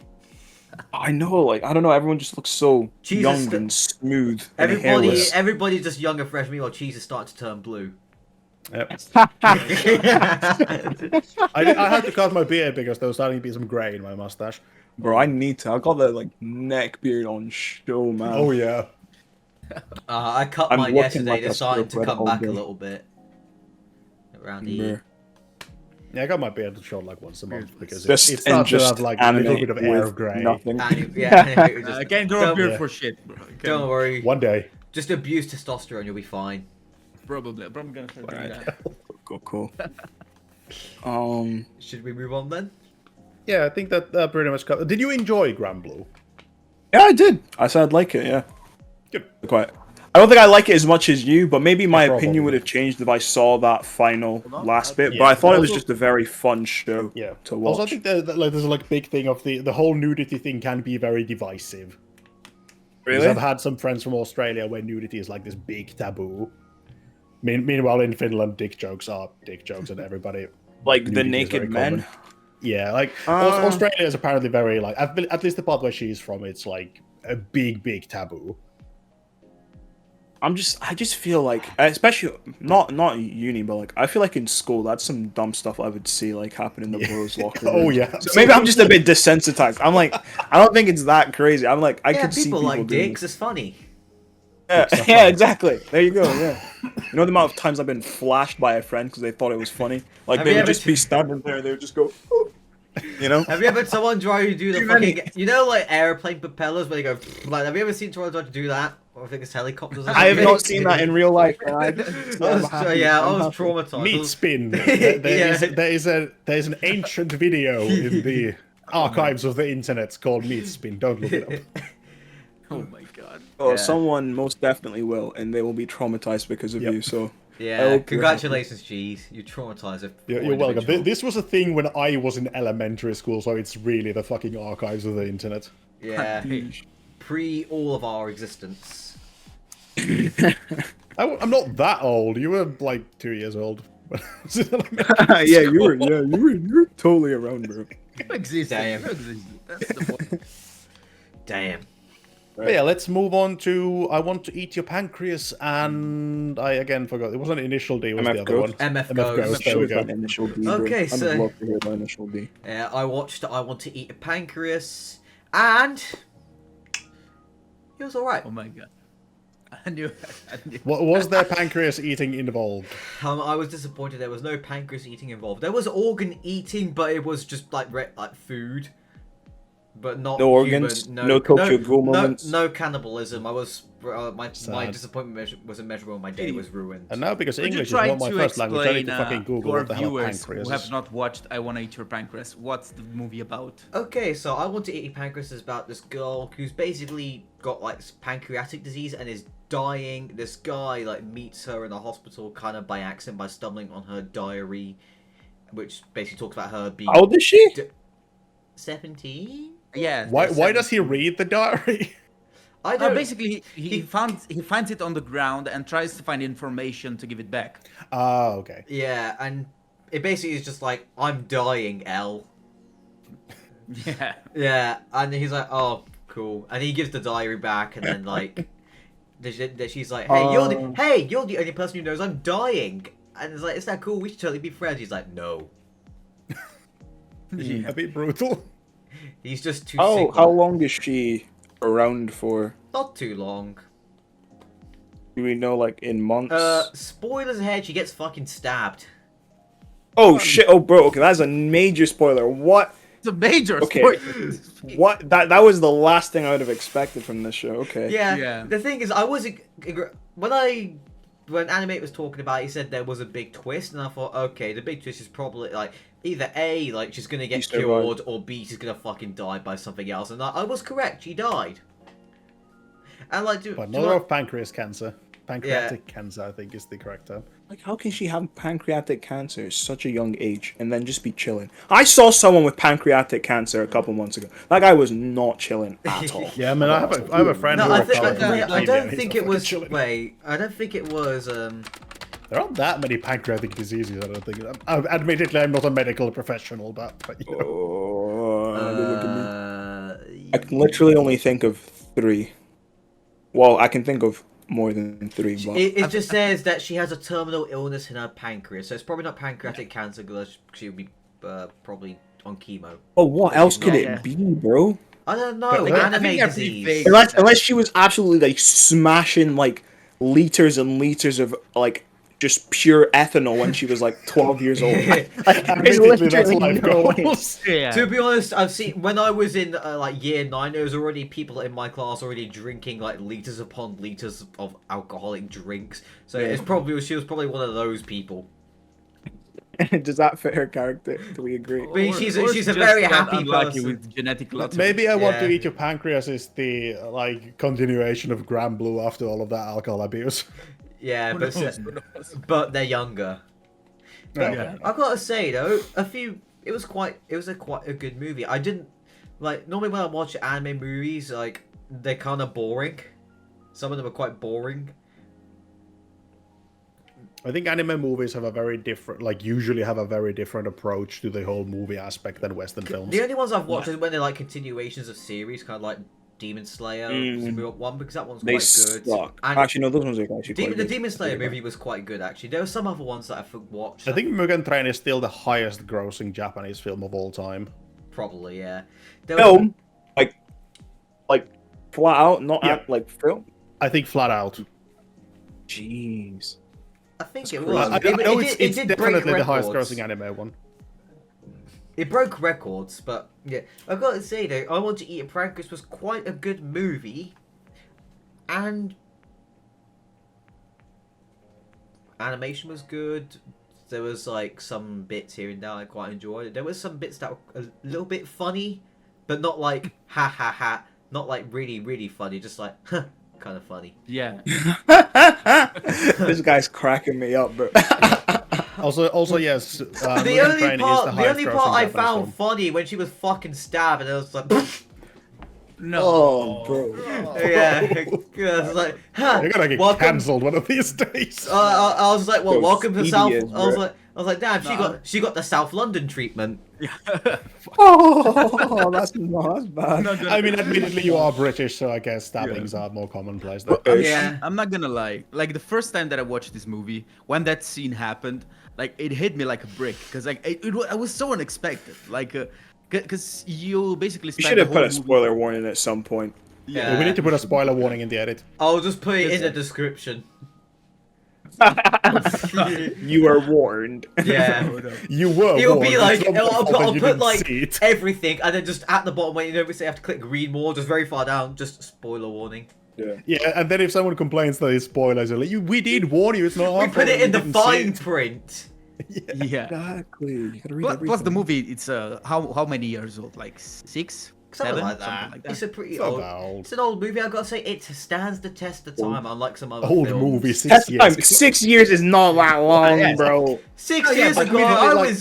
Speaker 3: I know, like I don't know. Everyone just looks so
Speaker 1: Jesus,
Speaker 3: young and smooth and hairless.
Speaker 1: Everybody's just young and fresh. Meanwhile, cheese is starting to turn blue.
Speaker 2: Yep.
Speaker 1: Yeah,
Speaker 2: I had to cut my beard because there was starting to be some grey in my mustache.
Speaker 3: Bro, I need to. I got that like neck beard on show, man.
Speaker 2: Oh yeah.
Speaker 1: I cut
Speaker 3: I'm
Speaker 1: mine
Speaker 3: looking
Speaker 1: yesterday.
Speaker 3: like
Speaker 1: They're
Speaker 3: a
Speaker 1: starting to
Speaker 3: square
Speaker 1: come
Speaker 3: all
Speaker 1: back
Speaker 3: day.
Speaker 1: a little bit around
Speaker 3: Bruh.
Speaker 1: here.
Speaker 2: Yeah, I got my beard short like once a month because
Speaker 3: Just
Speaker 2: it starts to have like a little
Speaker 3: animate
Speaker 2: bit of air
Speaker 3: with
Speaker 2: of grey.
Speaker 3: nothing.
Speaker 1: Yeah,
Speaker 4: I can't grow a
Speaker 1: don't-
Speaker 4: beard
Speaker 2: yeah.
Speaker 4: for shit, bro. I can't-
Speaker 1: Don't worry.
Speaker 2: One day.
Speaker 1: Just abuse testosterone, you'll be fine.
Speaker 4: Probably. I'm gonna start doing
Speaker 3: Alright.
Speaker 4: that.
Speaker 3: Cool.
Speaker 1: Should we move on then?
Speaker 2: Yeah, I think that pretty much covers. Did you enjoy Grand Blue?
Speaker 3: Yeah, I did. I said I'd like it. Yeah.
Speaker 2: Good.
Speaker 3: Quite. I don't think I like it as much as you, but maybe my
Speaker 2: Probably.
Speaker 3: opinion would have changed if I saw that final
Speaker 4: Hold on.
Speaker 3: last bit.
Speaker 2: Yeah,
Speaker 3: But I thought it was
Speaker 2: also-
Speaker 3: just a very fun show
Speaker 2: Yeah.
Speaker 3: to watch.
Speaker 2: Also, I think that like, there's a like big thing of the whole nudity thing can be very divisive. Because
Speaker 3: Really?
Speaker 2: I've had some friends from Australia where nudity is like this big taboo. Meanwhile, in Finland, dick jokes are dick jokes, and everybody.
Speaker 3: Like the
Speaker 2: nudity is very
Speaker 3: naked men.
Speaker 2: common. Yeah, like
Speaker 3: Uh.
Speaker 2: Australia is apparently very like at least the part where she's from, it's like a big taboo.
Speaker 3: I just feel like, especially not uni, but like I feel like in school that's some dumb stuff I would see like happen in the boys' locker room.
Speaker 2: Oh yeah.
Speaker 3: So maybe I'm just a bit desensitized. I'm like, I don't think it's that crazy. I'm like, I
Speaker 1: Yeah,
Speaker 3: could see
Speaker 1: people
Speaker 3: people
Speaker 1: like
Speaker 3: doing
Speaker 1: dicks. It's funny.
Speaker 3: Yeah, yeah, exactly. There you go. Yeah. You know the amount of times I've been flashed by a friend because they thought it was funny. Like
Speaker 1: Have
Speaker 3: they
Speaker 1: you
Speaker 3: would
Speaker 1: ever
Speaker 3: just be standing there, they would just go, "Ooh," you know.
Speaker 1: Have you ever had someone try to do the
Speaker 3: Too
Speaker 1: fucking,
Speaker 3: many.
Speaker 1: you know, like airplane propellers where they go, like, have you ever seen someone try to do that? Or I think it's helicopters. Or
Speaker 3: I have
Speaker 1: something?
Speaker 3: not seen that in real life. And
Speaker 1: I was traumatized.
Speaker 2: Meat spin.
Speaker 1: Yeah.
Speaker 2: There's an ancient video in the archives of the internet called Meat Spin. Don't look it up.
Speaker 4: Oh my god.
Speaker 3: Oh,
Speaker 1: Yeah.
Speaker 3: someone most definitely will, and they will be traumatized because of
Speaker 2: Yep.
Speaker 3: you. So
Speaker 1: Yeah,
Speaker 3: Oh,
Speaker 1: congratulations, Cheese. You traumatized a
Speaker 2: You're
Speaker 1: poor
Speaker 2: welcome.
Speaker 1: individual.
Speaker 2: This was a thing when I was in elementary school, so it's really the fucking archives of the internet.
Speaker 1: Yeah, pre all of our existence.
Speaker 2: I'm not that old. You were like 2 years old.
Speaker 3: yeah, you were totally around, bro.
Speaker 4: You existed.
Speaker 1: Damn.
Speaker 4: You existed. That's the point.
Speaker 1: Damn.
Speaker 2: But yeah, let's move on to I Want to Eat Your Pancreas, and I again forgot. It wasn't Initial D, it was
Speaker 3: MF
Speaker 2: the other
Speaker 3: Ghost?
Speaker 2: one.
Speaker 1: MF
Speaker 2: Ghost,
Speaker 1: Ghost.
Speaker 2: there we go.
Speaker 3: Initial D,
Speaker 1: Okay,
Speaker 3: bro.
Speaker 1: so-
Speaker 3: I'd love to hear the initial D.
Speaker 1: I watched I Want to Eat a Pancreas, and it was alright.
Speaker 4: Oh my god. I knew. I knew.
Speaker 2: What was there pancreas eating involved?
Speaker 1: I was disappointed there was no pancreas eating involved. There was organ eating, but it was just like food, but not
Speaker 3: No
Speaker 1: human-
Speaker 3: organs? No Tokyo Ghoul moments?
Speaker 1: No cannibalism. I was my
Speaker 2: Sad.
Speaker 1: disappointment was immeasurable. My day was ruined.
Speaker 2: And now, because
Speaker 4: Would you
Speaker 2: English is
Speaker 4: try
Speaker 2: not my
Speaker 4: to
Speaker 2: first language, I need
Speaker 4: explain
Speaker 2: to fucking Google
Speaker 4: to our
Speaker 2: what the hell
Speaker 4: viewers
Speaker 2: pancreas
Speaker 4: who have
Speaker 2: is.
Speaker 4: not watched I Wanna Eat Your Pancreas, what's the movie about?
Speaker 1: Okay, so I Want to Eat a Pancreas is about this girl who's basically got like pancreatic disease and is dying. This guy like meets her in the hospital kind of by accident by stumbling on her diary, which basically talks about her being
Speaker 3: How old is she?
Speaker 1: 17.
Speaker 4: Yeah.
Speaker 2: Why does he read the diary?
Speaker 1: I don't.
Speaker 4: Basically, he finds it on the ground and tries to find information to give it back.
Speaker 2: Ah, okay.
Speaker 1: Yeah, and it basically is just like, I'm dying, L.
Speaker 4: Yeah.
Speaker 1: Yeah, and he's like, oh, cool. And he gives the diary back, and then like, she's like, hey, you're the only person who knows I'm dying. And it's like, is that cool? We should totally be friends. He's like, no.
Speaker 2: A bit brutal.
Speaker 1: He's just too
Speaker 3: Oh,
Speaker 1: single.
Speaker 3: how long is she around for?
Speaker 1: Not too long.
Speaker 3: Do we know, like, in months?
Speaker 1: Spoilers ahead, she gets fucking stabbed.
Speaker 3: Oh, shit. Oh, bro. Okay, that's a major spoiler. What?
Speaker 4: It's a major
Speaker 3: Okay.
Speaker 4: spoiler.
Speaker 3: What? That was the last thing I would have expected from this show. Okay.
Speaker 1: Yeah,
Speaker 4: Yeah.
Speaker 1: the thing is, I was... When Animate was talking about it, he said there was a big twist, and I thought, okay, the big twist is probably, like, either A, like, she's gonna get
Speaker 3: She's survived.
Speaker 1: cured, or B, she's gonna fucking die by something else, and I was correct, she died. And, like,
Speaker 2: But not of pancreas cancer. Pancreatic cancer, I think, is the correct term.
Speaker 3: Like, how can she have pancreatic cancer at such a young age and then just be chilling? I saw someone with pancreatic cancer a couple months ago. That guy was not chilling at all.
Speaker 2: Yeah, I mean, I have a friend
Speaker 1: No,
Speaker 2: who
Speaker 1: I,
Speaker 2: recovered from
Speaker 1: I
Speaker 2: leukemia,
Speaker 1: don't
Speaker 2: and he's
Speaker 1: think
Speaker 2: not
Speaker 1: it was...
Speaker 2: fucking chilling.
Speaker 1: Wait, I don't think it was,
Speaker 2: There aren't that many pancreatic diseases, I don't think. Admittedly, I'm not a medical professional, but you know.
Speaker 3: Oh, look at me. I can literally only think of 3. Well, I can think of more than 3, but
Speaker 1: It just says that she has a terminal illness in her pancreas, so it's probably not pancreatic cancer because she would be probably on chemo.
Speaker 3: what else could
Speaker 4: Yeah.
Speaker 3: it be, bro?
Speaker 1: I don't know.
Speaker 2: But-
Speaker 1: Anime
Speaker 4: I think they're pretty
Speaker 1: disease.
Speaker 4: vague.
Speaker 3: Unless she was absolutely like smashing like liters and liters of like just pure ethanol when she was like 12 years old. There's
Speaker 2: Admittedly, that's
Speaker 3: literally
Speaker 2: life
Speaker 3: no way.
Speaker 2: goals.
Speaker 4: Yeah.
Speaker 1: To be honest, I've seen when I was in like year 9, there was already people in my class already drinking like liters upon liters of alcoholic drinks. So it's probably she was probably one of those people.
Speaker 3: Does that fit her character? Do we agree?
Speaker 1: I mean, she's a
Speaker 4: just
Speaker 1: very
Speaker 4: got
Speaker 1: happy
Speaker 4: unlucky
Speaker 1: person.
Speaker 4: with genetic lottery.
Speaker 2: Maybe I Want to
Speaker 1: Yeah.
Speaker 2: Eat Your Pancreas is the like continuation of Grand Blue after all of that alcohol abuse.
Speaker 1: Yeah,
Speaker 4: Who
Speaker 1: but
Speaker 4: knows? Who knows?
Speaker 1: but they're younger. But
Speaker 2: Yeah.
Speaker 1: I've got to say though, it was quite a good movie. I didn't like normally when I watch anime movies, like they're kind of boring. Some of them are quite boring.
Speaker 2: I think anime movies have a very different, like usually have a very different approach to the whole movie aspect than Western films.
Speaker 1: The only ones I've watched is when they're like continuations of series, kind of like Demon Slayer, one because that one's
Speaker 3: They
Speaker 1: quite good.
Speaker 3: suck.
Speaker 1: And
Speaker 3: Actually, no, those ones are actually quite
Speaker 1: the
Speaker 3: good.
Speaker 1: Demon Slayer movie was quite good actually. There were some other ones that I've watched.
Speaker 2: I think Mugen Train is still the highest grossing Japanese film of all time.
Speaker 1: probably yeah. There was-
Speaker 3: Film, like flat out, not
Speaker 2: Yeah.
Speaker 3: act like film.
Speaker 2: I think flat out.
Speaker 3: Jeez.
Speaker 1: I think
Speaker 3: That's
Speaker 1: it
Speaker 3: crazy.
Speaker 1: was.
Speaker 2: I
Speaker 1: It-
Speaker 2: know
Speaker 1: it
Speaker 2: it's,
Speaker 1: did- it
Speaker 2: it's
Speaker 1: did break
Speaker 2: definitely the highest
Speaker 1: records.
Speaker 2: grossing anime one.
Speaker 1: It broke records, but yeah, I've got to say though, I Want to Eat a Pancreas was quite a good movie, and animation was good. There was like some bits here and there I quite enjoyed. There was some bits that were a little bit funny, but not like ha ha ha, not like really really funny, just like kind of funny.
Speaker 4: Yeah.
Speaker 3: This guy's cracking me up, bro.
Speaker 2: Also, yes.
Speaker 1: The
Speaker 2: Mugen
Speaker 1: only
Speaker 2: Train
Speaker 1: part,
Speaker 2: is the
Speaker 1: the only
Speaker 2: highest
Speaker 1: part
Speaker 2: grossing
Speaker 1: I
Speaker 2: Japanese
Speaker 1: found
Speaker 2: film.
Speaker 1: funny when she was fucking stabbed, and I was like,
Speaker 4: No.
Speaker 3: Oh, bro.
Speaker 1: yeah, I was like, huh,
Speaker 2: You're gonna get
Speaker 1: welcome.
Speaker 2: cancelled one of these days.
Speaker 1: I was like, well,
Speaker 3: Yo,
Speaker 1: welcome to South.
Speaker 3: idiots,
Speaker 1: I was
Speaker 3: bro.
Speaker 1: like, damn, she got the South London treatment.
Speaker 3: Oh, that's bad.
Speaker 2: I mean, admittedly, you are British, so I guess stabbings are more commonplace. Though.
Speaker 1: Yeah.
Speaker 4: I'm not gonna lie. Like the first time that I watched this movie, when that scene happened, like it hit me like a brick because like it was so unexpected. Like, because you basically
Speaker 3: You
Speaker 4: spend
Speaker 3: should have
Speaker 4: the
Speaker 3: put
Speaker 4: whole
Speaker 3: a
Speaker 4: movie-
Speaker 3: spoiler warning at some point.
Speaker 2: Yeah, we need to put a spoiler warning in the edit.
Speaker 1: I'll just put it in the description.
Speaker 3: You are warned.
Speaker 1: Yeah.
Speaker 2: You were.
Speaker 1: It'll
Speaker 2: warned,
Speaker 1: be
Speaker 2: it's
Speaker 1: like
Speaker 2: not my
Speaker 1: I'll
Speaker 2: fault
Speaker 1: put,
Speaker 2: that
Speaker 1: I'll
Speaker 2: you
Speaker 1: put
Speaker 2: didn't
Speaker 1: like
Speaker 2: see it.
Speaker 1: everything, and then just at the bottom when you know, say you have to click read more, just very far down, just spoiler warning.
Speaker 3: Yeah.
Speaker 2: Yeah, and then if someone complains that it's spoilers, you're like, we did warn you. It's not our
Speaker 1: We
Speaker 2: fault
Speaker 1: put it
Speaker 2: that
Speaker 1: in
Speaker 2: you
Speaker 1: the
Speaker 2: didn't see
Speaker 1: fine
Speaker 2: it."
Speaker 1: print.
Speaker 4: Yeah.
Speaker 3: Exactly. You gotta read
Speaker 4: Plus the
Speaker 3: everything.
Speaker 4: movie, it's how many years old? Like 6,
Speaker 1: Something
Speaker 4: 7,
Speaker 1: like that.
Speaker 4: something like that.
Speaker 1: It's a pretty
Speaker 2: It's
Speaker 1: old.
Speaker 2: not old.
Speaker 1: It's an old movie. I gotta say, it stands the test of time, unlike some other
Speaker 2: Old
Speaker 1: films.
Speaker 2: movie,
Speaker 3: That's
Speaker 2: 6 years.
Speaker 3: time. 6 years is not that long,
Speaker 4: Yes.
Speaker 3: bro.
Speaker 1: 6
Speaker 4: Oh, yeah,
Speaker 1: years
Speaker 4: but
Speaker 1: ago,
Speaker 2: admittedly,
Speaker 1: I
Speaker 2: like,
Speaker 1: was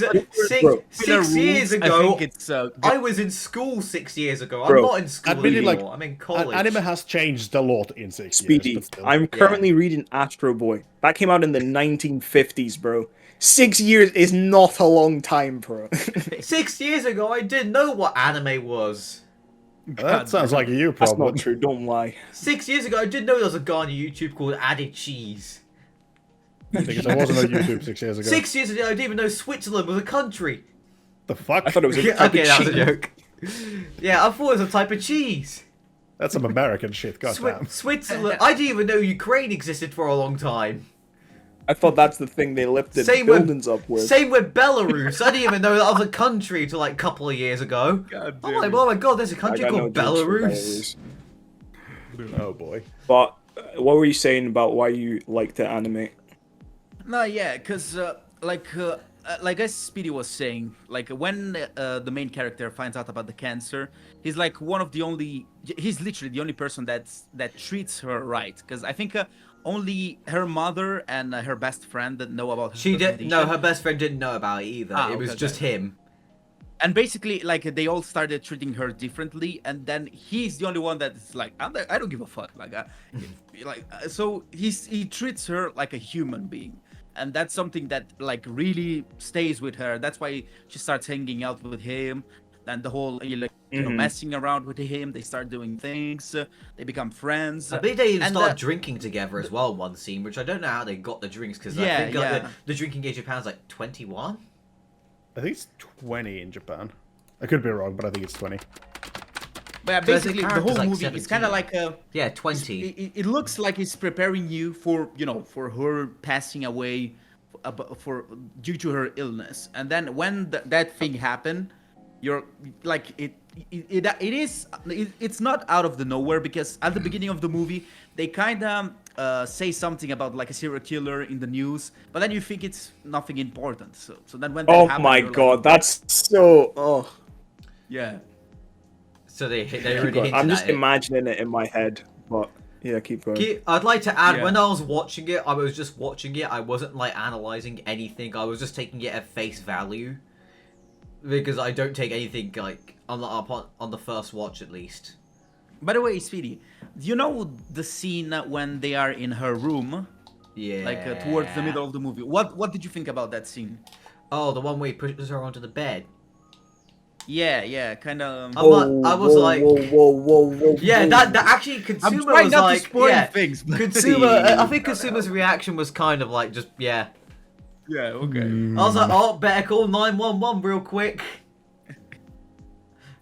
Speaker 3: bro.
Speaker 1: six years
Speaker 4: I
Speaker 1: ago.
Speaker 4: think it's
Speaker 1: I was in school 6 years ago. I'm
Speaker 3: Bro,
Speaker 1: not in school
Speaker 2: admittedly,
Speaker 1: anymore.
Speaker 2: like,
Speaker 1: I'm in college.
Speaker 2: Anime has changed a lot in 6
Speaker 3: Speedy.
Speaker 2: years. But still.
Speaker 3: I'm currently reading Astro Boy. That came out in the 1950s, bro. 6 years is not a long time, bro.
Speaker 1: 6 years ago, I didn't know what anime was.
Speaker 2: That sounds like a you
Speaker 3: That's
Speaker 2: problem.
Speaker 3: not true. Don't lie.
Speaker 1: 6 years ago, I didn't know there was a guy on YouTube called Added Cheese.
Speaker 2: Because I wasn't on YouTube 6 years ago.
Speaker 1: 6 years ago, I didn't even know Switzerland was a country.
Speaker 2: The fuck?
Speaker 3: I thought it was a
Speaker 1: Okay,
Speaker 3: type of
Speaker 1: that was a
Speaker 3: cheese.
Speaker 1: joke. Yeah, I thought it was a type of cheese.
Speaker 2: That's some American shit. Goddamn.
Speaker 1: Switzerland. I didn't even know Ukraine existed for a long time.
Speaker 3: I thought that's the thing they lifted
Speaker 1: Same with-
Speaker 3: buildings up with.
Speaker 1: Same with Belarus. I didn't even know that was a country till like a couple of years ago.
Speaker 4: God
Speaker 1: I'm
Speaker 4: damn
Speaker 1: like,
Speaker 4: it.
Speaker 1: oh my god, there's a
Speaker 3: I
Speaker 1: country
Speaker 3: got no
Speaker 1: called
Speaker 3: jokes for
Speaker 1: Belarus.
Speaker 2: Oh boy.
Speaker 3: But what were you saying about why you liked the anime?
Speaker 4: No, yeah, because like as Speedy was saying, like when the main character finds out about the cancer, he's like he's literally the only person that treats her right. Because I think only her mother and her best friend that know about her
Speaker 1: She did.
Speaker 4: condition.
Speaker 1: No, her best friend didn't know about it either.
Speaker 4: Ah,
Speaker 1: It was
Speaker 4: okay,
Speaker 1: just
Speaker 4: okay.
Speaker 1: him.
Speaker 4: And basically, like they all started treating her differently, and then he's the only one that's like, I don't give a fuck. So he treats her like a human being, and that's something that like really stays with her. That's why she starts hanging out with him. and the whole messing around with him. They start doing things. They become friends.
Speaker 1: I believe they even started drinking together as well. One scene, which I don't know how they got the drinks because I think like, the drinking age in Japan is like 21.
Speaker 2: I think it's 20 in Japan. I could be wrong, but I think it's 20.
Speaker 4: But yeah, basically, the whole
Speaker 1: like
Speaker 4: movie
Speaker 1: 17.
Speaker 4: is kind of like a
Speaker 1: 20.
Speaker 4: It looks like it's preparing you for for her passing away, due to her illness, and then when that thing happened, you're like it's not out of the nowhere, because at the beginning of the movie they kind of say something about like a serial killer in the news, but then you think it's nothing important. So then when that
Speaker 3: oh my god, that's so
Speaker 4: yeah.
Speaker 1: So they already hinted
Speaker 3: I'm just
Speaker 1: at it.
Speaker 3: imagining it in my head, but yeah, keep going.
Speaker 1: I'd like to add, when I was watching it, I was just watching it. I wasn't like analyzing anything. I was just taking it at face value, because I don't take anything like on the first watch at least.
Speaker 4: By the way, Speedy, do you know the scene when they are in her room?
Speaker 1: Yeah.
Speaker 4: Like towards the middle of the movie. What did you think about that scene?
Speaker 1: Oh, the one where he pushes her onto the bed.
Speaker 4: Yeah, kind of.
Speaker 1: I was like,
Speaker 3: whoa.
Speaker 1: Yeah, that actually,
Speaker 4: I'm
Speaker 1: Consumer
Speaker 4: trying
Speaker 1: was
Speaker 4: not
Speaker 1: like,
Speaker 4: to spoil
Speaker 1: yeah,
Speaker 4: things. But
Speaker 1: Consumer. I think Consumer's reaction was kind of like just yeah.
Speaker 4: Yeah, okay.
Speaker 1: I was like, oh, better call 911 real quick.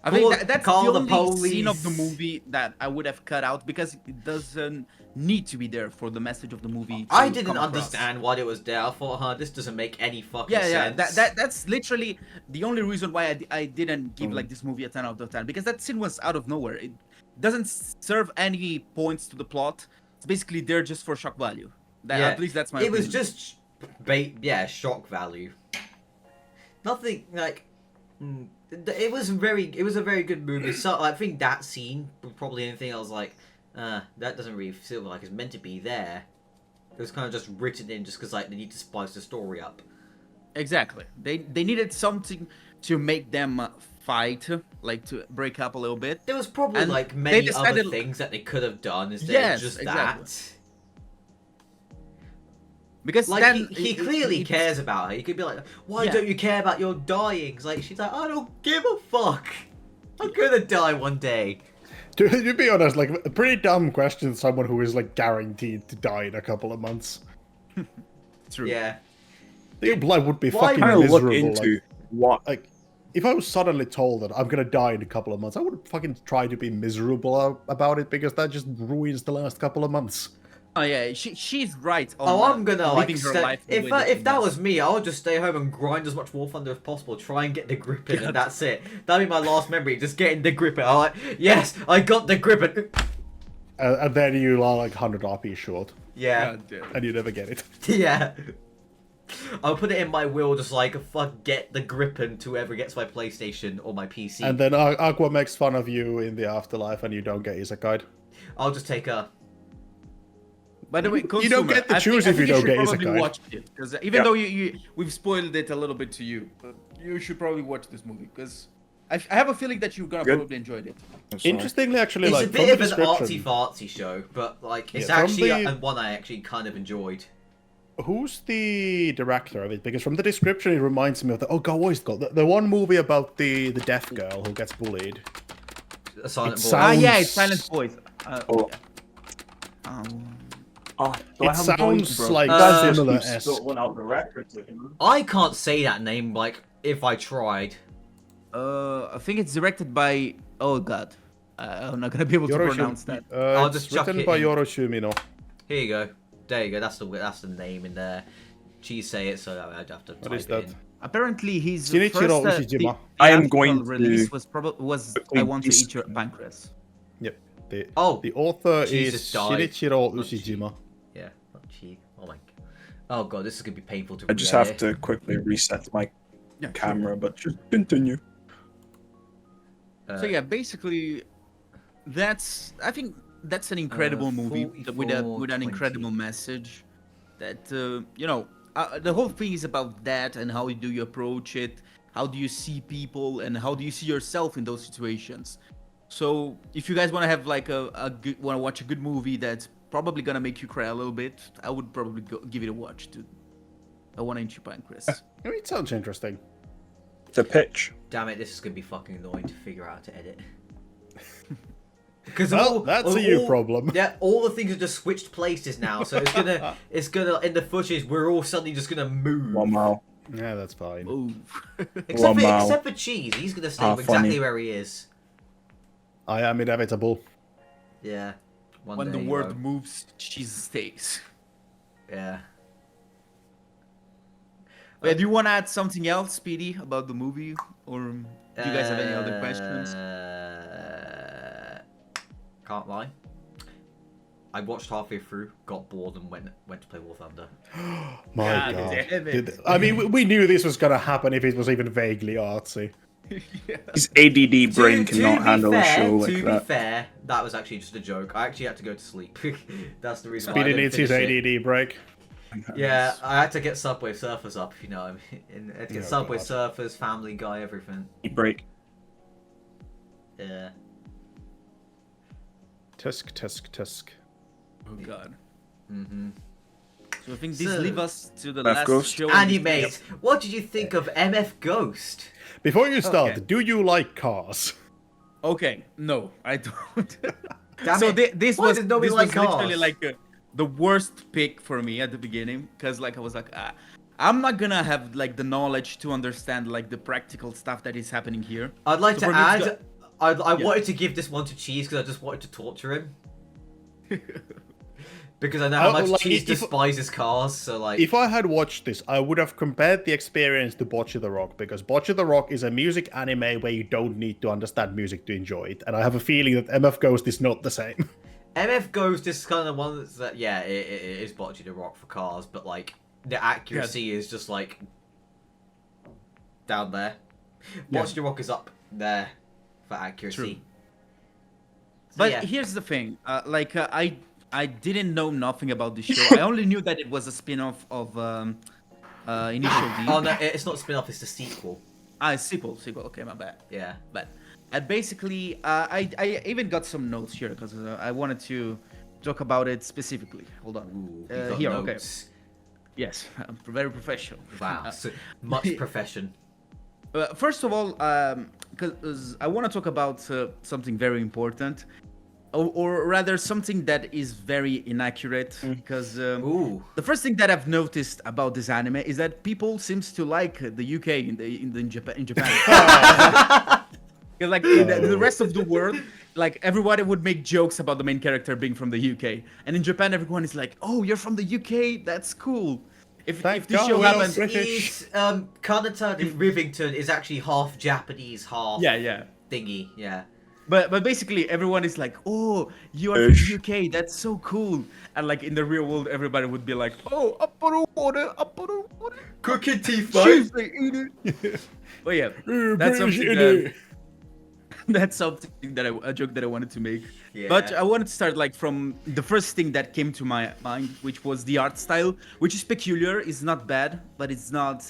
Speaker 4: I think that's
Speaker 1: call
Speaker 4: the
Speaker 1: the
Speaker 4: only scene of the
Speaker 1: police.
Speaker 4: movie that I would have cut out, because it doesn't need to be there for the message of the movie.
Speaker 1: I didn't understand why it was there. I thought, this doesn't make any fucking sense.
Speaker 4: That's literally the only reason why I didn't give like this movie a 10 out of 10, because that scene was out of nowhere. It doesn't serve any points to the plot. It's basically there just for shock value. At least that's my
Speaker 1: It
Speaker 4: opinion.
Speaker 1: was just shock value. Nothing like. It was a very good movie. So I think that scene, probably anything, I was like, that doesn't really feel like it's meant to be there. It was kind of just written in just because like they need to spice the story up.
Speaker 4: Exactly. They needed something to make them fight, like to break up a little bit.
Speaker 1: There was probably
Speaker 4: And
Speaker 1: like
Speaker 4: they
Speaker 1: many
Speaker 4: decided-
Speaker 1: other things that they could have done instead
Speaker 4: Yes,
Speaker 1: of just
Speaker 4: exactly.
Speaker 1: that.
Speaker 4: Because
Speaker 1: Like
Speaker 4: then
Speaker 1: he clearly cares about her. He could be like, "Why don't you care about your dying?" Like she's like, "I don't give a fuck. I'm gonna die one day."
Speaker 2: To be honest, like a pretty dumb question to someone who is like guaranteed to die in a couple of months.
Speaker 4: True.
Speaker 1: Yeah.
Speaker 2: Your life would be
Speaker 1: why
Speaker 2: fucking
Speaker 3: Kind of
Speaker 2: miserable.
Speaker 3: look into what
Speaker 2: Like, if I was suddenly told that I'm gonna die in a couple of months, I would fucking try to be miserable about it, because that just ruins the last couple of months.
Speaker 4: Oh yeah, she's right on.
Speaker 1: I'm gonna like
Speaker 4: living her life the way
Speaker 1: if that
Speaker 4: she
Speaker 1: was me, I would just stay home and grind as much War Thunder as possible, try and get the grip in, and that's it. That'd be my last memory, just getting the grip in. I'm like, yes, I got the grip in.
Speaker 2: And then you are like 100 RP short,
Speaker 1: Yeah,
Speaker 2: and you never get it.
Speaker 1: yeah. I'll put it in my will, just like fuck, get the grippin to whoever gets my PlayStation or my PC.
Speaker 2: And then Aqua makes fun of you in the afterlife, and you don't get Isekai.
Speaker 1: I'll just take a.
Speaker 4: By the way,
Speaker 2: You
Speaker 4: Consumer,
Speaker 2: don't get to
Speaker 4: I
Speaker 2: choose
Speaker 4: think
Speaker 2: if you don't get
Speaker 4: probably
Speaker 2: Isekai.
Speaker 4: watch it, because even though we've spoiled it a little bit to you, but you should probably watch this movie, because I have a feeling that you're gonna probably enjoy it.
Speaker 2: Interestingly, actually,
Speaker 1: It's
Speaker 2: like
Speaker 1: a bit of
Speaker 2: from
Speaker 1: an
Speaker 2: the
Speaker 1: artsy
Speaker 2: description,
Speaker 1: fartsy show, but like it's
Speaker 2: Yeah, from
Speaker 1: actually
Speaker 2: the-
Speaker 1: one I actually kind of enjoyed.
Speaker 2: who's the director of it? Because from the description, it reminds me of what is it called? The one movie about the deaf girl who gets bullied.
Speaker 1: A Silent
Speaker 2: It
Speaker 1: Voice.
Speaker 2: sounds-
Speaker 4: Yeah, it's Silent Voice.
Speaker 3: Oh.
Speaker 2: It sounds like similar-esque.
Speaker 3: out the records.
Speaker 1: I can't say that name like if I tried.
Speaker 4: I think it's directed by. Oh God, I'm not gonna be able to pronounce that.
Speaker 1: I'll
Speaker 2: It's
Speaker 1: just chuck
Speaker 2: written
Speaker 1: it
Speaker 2: by
Speaker 1: in.
Speaker 2: Yoro Shumino.
Speaker 1: Here you go. There you go. That's the name in there. Cheese say it, so I'd have to type
Speaker 2: What is
Speaker 1: it
Speaker 2: that?
Speaker 1: in.
Speaker 4: Apparently, his
Speaker 2: Shinichiro
Speaker 4: first
Speaker 2: Ushijima.
Speaker 3: I am
Speaker 4: theatrical
Speaker 3: going to
Speaker 4: release was
Speaker 3: quickly
Speaker 4: I Want to
Speaker 3: dis-
Speaker 4: Eat Your Pancreas.
Speaker 2: Yep.
Speaker 1: Oh,
Speaker 2: The author
Speaker 1: Jesus
Speaker 2: is
Speaker 1: died.
Speaker 2: Shinichiro
Speaker 1: Not
Speaker 2: Ushijima.
Speaker 1: yeah, not cheese. Oh my. Oh god, this is gonna be painful to.
Speaker 3: I just have to quickly reset my camera, but just continue.
Speaker 4: So yeah, basically, I think that's an incredible movie with an
Speaker 1: 44,
Speaker 4: incredible message. That the whole thing is about that, and how do you approach it, how do you see people, and how do you see yourself in those situations. So if you guys want to have like want to watch a good movie that's probably gonna make you cry a little bit, I would probably give it a watch. I Want to Eat Your Pancreas.
Speaker 2: It sounds interesting.
Speaker 3: the pitch.
Speaker 1: Damn it, this is gonna be fucking annoying to figure out to edit. Because
Speaker 2: that's a you problem.
Speaker 1: Yeah, all the things are just switched places now, so it's gonna in the footage we're all suddenly just gonna move.
Speaker 3: 1 mile.
Speaker 2: Yeah, that's fine.
Speaker 4: Move.
Speaker 1: Except for Cheese, he's gonna stay exactly
Speaker 3: funny.
Speaker 1: where he is.
Speaker 2: I am inevitable.
Speaker 1: Yeah.
Speaker 4: When the word moves, cheese stays.
Speaker 1: Yeah.
Speaker 4: Wait, do you want to add something else, Speedy, about the movie, or do you guys have any other questions?
Speaker 1: Can't lie. I watched halfway through, got bored, and went to play War Thunder.
Speaker 2: My
Speaker 4: God
Speaker 2: God.
Speaker 4: damn it.
Speaker 2: I mean, we knew this was gonna happen if it was even vaguely artsy.
Speaker 3: His ADD brain cannot handle a show like
Speaker 1: To be
Speaker 3: that.
Speaker 1: fair, that was actually just a joke. I actually had to go to sleep. That's the reason why I
Speaker 2: Speedy
Speaker 1: didn't
Speaker 2: needs his
Speaker 1: finish it.
Speaker 2: ADD break.
Speaker 1: Yeah, I had to get Subway Surfers up, if you know what I mean. I had to get
Speaker 2: Oh,
Speaker 1: Subway
Speaker 2: God.
Speaker 1: Surfers, Family Guy, everything.
Speaker 3: Break.
Speaker 1: Yeah.
Speaker 2: Tusk, tusk, tusk.
Speaker 4: Oh God.
Speaker 1: Mm-hmm.
Speaker 4: So I think this
Speaker 1: So-
Speaker 4: leaves us to the
Speaker 3: MF
Speaker 4: last
Speaker 3: Ghost?
Speaker 4: show.
Speaker 1: Animate, what did you think of MF Ghost?
Speaker 2: Before you start,
Speaker 4: Okay.
Speaker 2: do you like cars?
Speaker 4: Okay, no, I don't.
Speaker 1: Damn
Speaker 4: so
Speaker 1: it.
Speaker 4: this
Speaker 1: Why
Speaker 4: was
Speaker 1: did nobody
Speaker 4: this
Speaker 1: like
Speaker 4: was literally
Speaker 1: cars?
Speaker 4: like the worst pick for me at the beginning, because like I was like, I'm not gonna have like the knowledge to understand like the practical stuff that is happening here.
Speaker 1: I'd like
Speaker 4: So
Speaker 1: to
Speaker 4: for me to
Speaker 1: add,
Speaker 4: go-
Speaker 1: I
Speaker 4: Yeah.
Speaker 1: wanted to give this one to Cheese because I just wanted to torture him. Because I know how much
Speaker 2: like,
Speaker 1: Cheese
Speaker 2: if-
Speaker 1: despises cars, so like...
Speaker 2: If I had watched this, I would have compared the experience to Bocce the Rock, because Bocce the Rock is a music anime where you don't need to understand music to enjoy it, and I have a feeling that MF Ghost is not the same.
Speaker 1: MF Ghost is kind of one that's that, yeah, it is Bocce the Rock for cars, but like, the accuracy is just like... down there.
Speaker 4: Yeah.
Speaker 1: Bocce the Rock is up there for accuracy.
Speaker 4: True.
Speaker 1: So,
Speaker 4: But
Speaker 1: yeah.
Speaker 4: here's the thing, I didn't know nothing about the show. I only knew that it was a spin-off of Initial D.
Speaker 1: Oh no, it's not a spin-off, it's the sequel.
Speaker 4: Sequel. Okay, my bad.
Speaker 1: Yeah.
Speaker 4: But and basically, I even got some notes here because I wanted to talk about it specifically. Hold on.
Speaker 1: Ooh, you got
Speaker 4: Here,
Speaker 1: notes.
Speaker 4: okay. Yes, I'm very professional.
Speaker 1: Wow, so much profession.
Speaker 4: First of all, because I want to talk about something very important, or rather something that is very inaccurate. Because
Speaker 1: Ooh.
Speaker 4: the first thing that I've noticed about this anime is that people seems to like the UK in Japan. Because like in the rest of the world, like everybody would make jokes about the main character being from the UK, and in Japan everyone is like, "Oh, you're from the UK? That's cool." If
Speaker 2: Thank
Speaker 4: this
Speaker 2: God
Speaker 4: show
Speaker 2: we're not
Speaker 4: happens,
Speaker 2: British.
Speaker 1: Kanata Rivington is actually half Japanese, half
Speaker 4: yeah.
Speaker 1: thingy, yeah.
Speaker 4: But basically everyone is like, "Oh, you are from
Speaker 3: Ish.
Speaker 4: the UK. That's so cool." And like in the real world, everybody would be like, "Oh, up on the water, up on the water."
Speaker 1: Cooking teeth,
Speaker 4: Tuesday, eat it. But yeah, that's
Speaker 2: British
Speaker 4: something
Speaker 2: idiot.
Speaker 4: that's something that a joke that I wanted to make.
Speaker 1: Yeah.
Speaker 4: But I wanted to start like from the first thing that came to my mind, which was the art style, which is peculiar. It's not bad, but it's not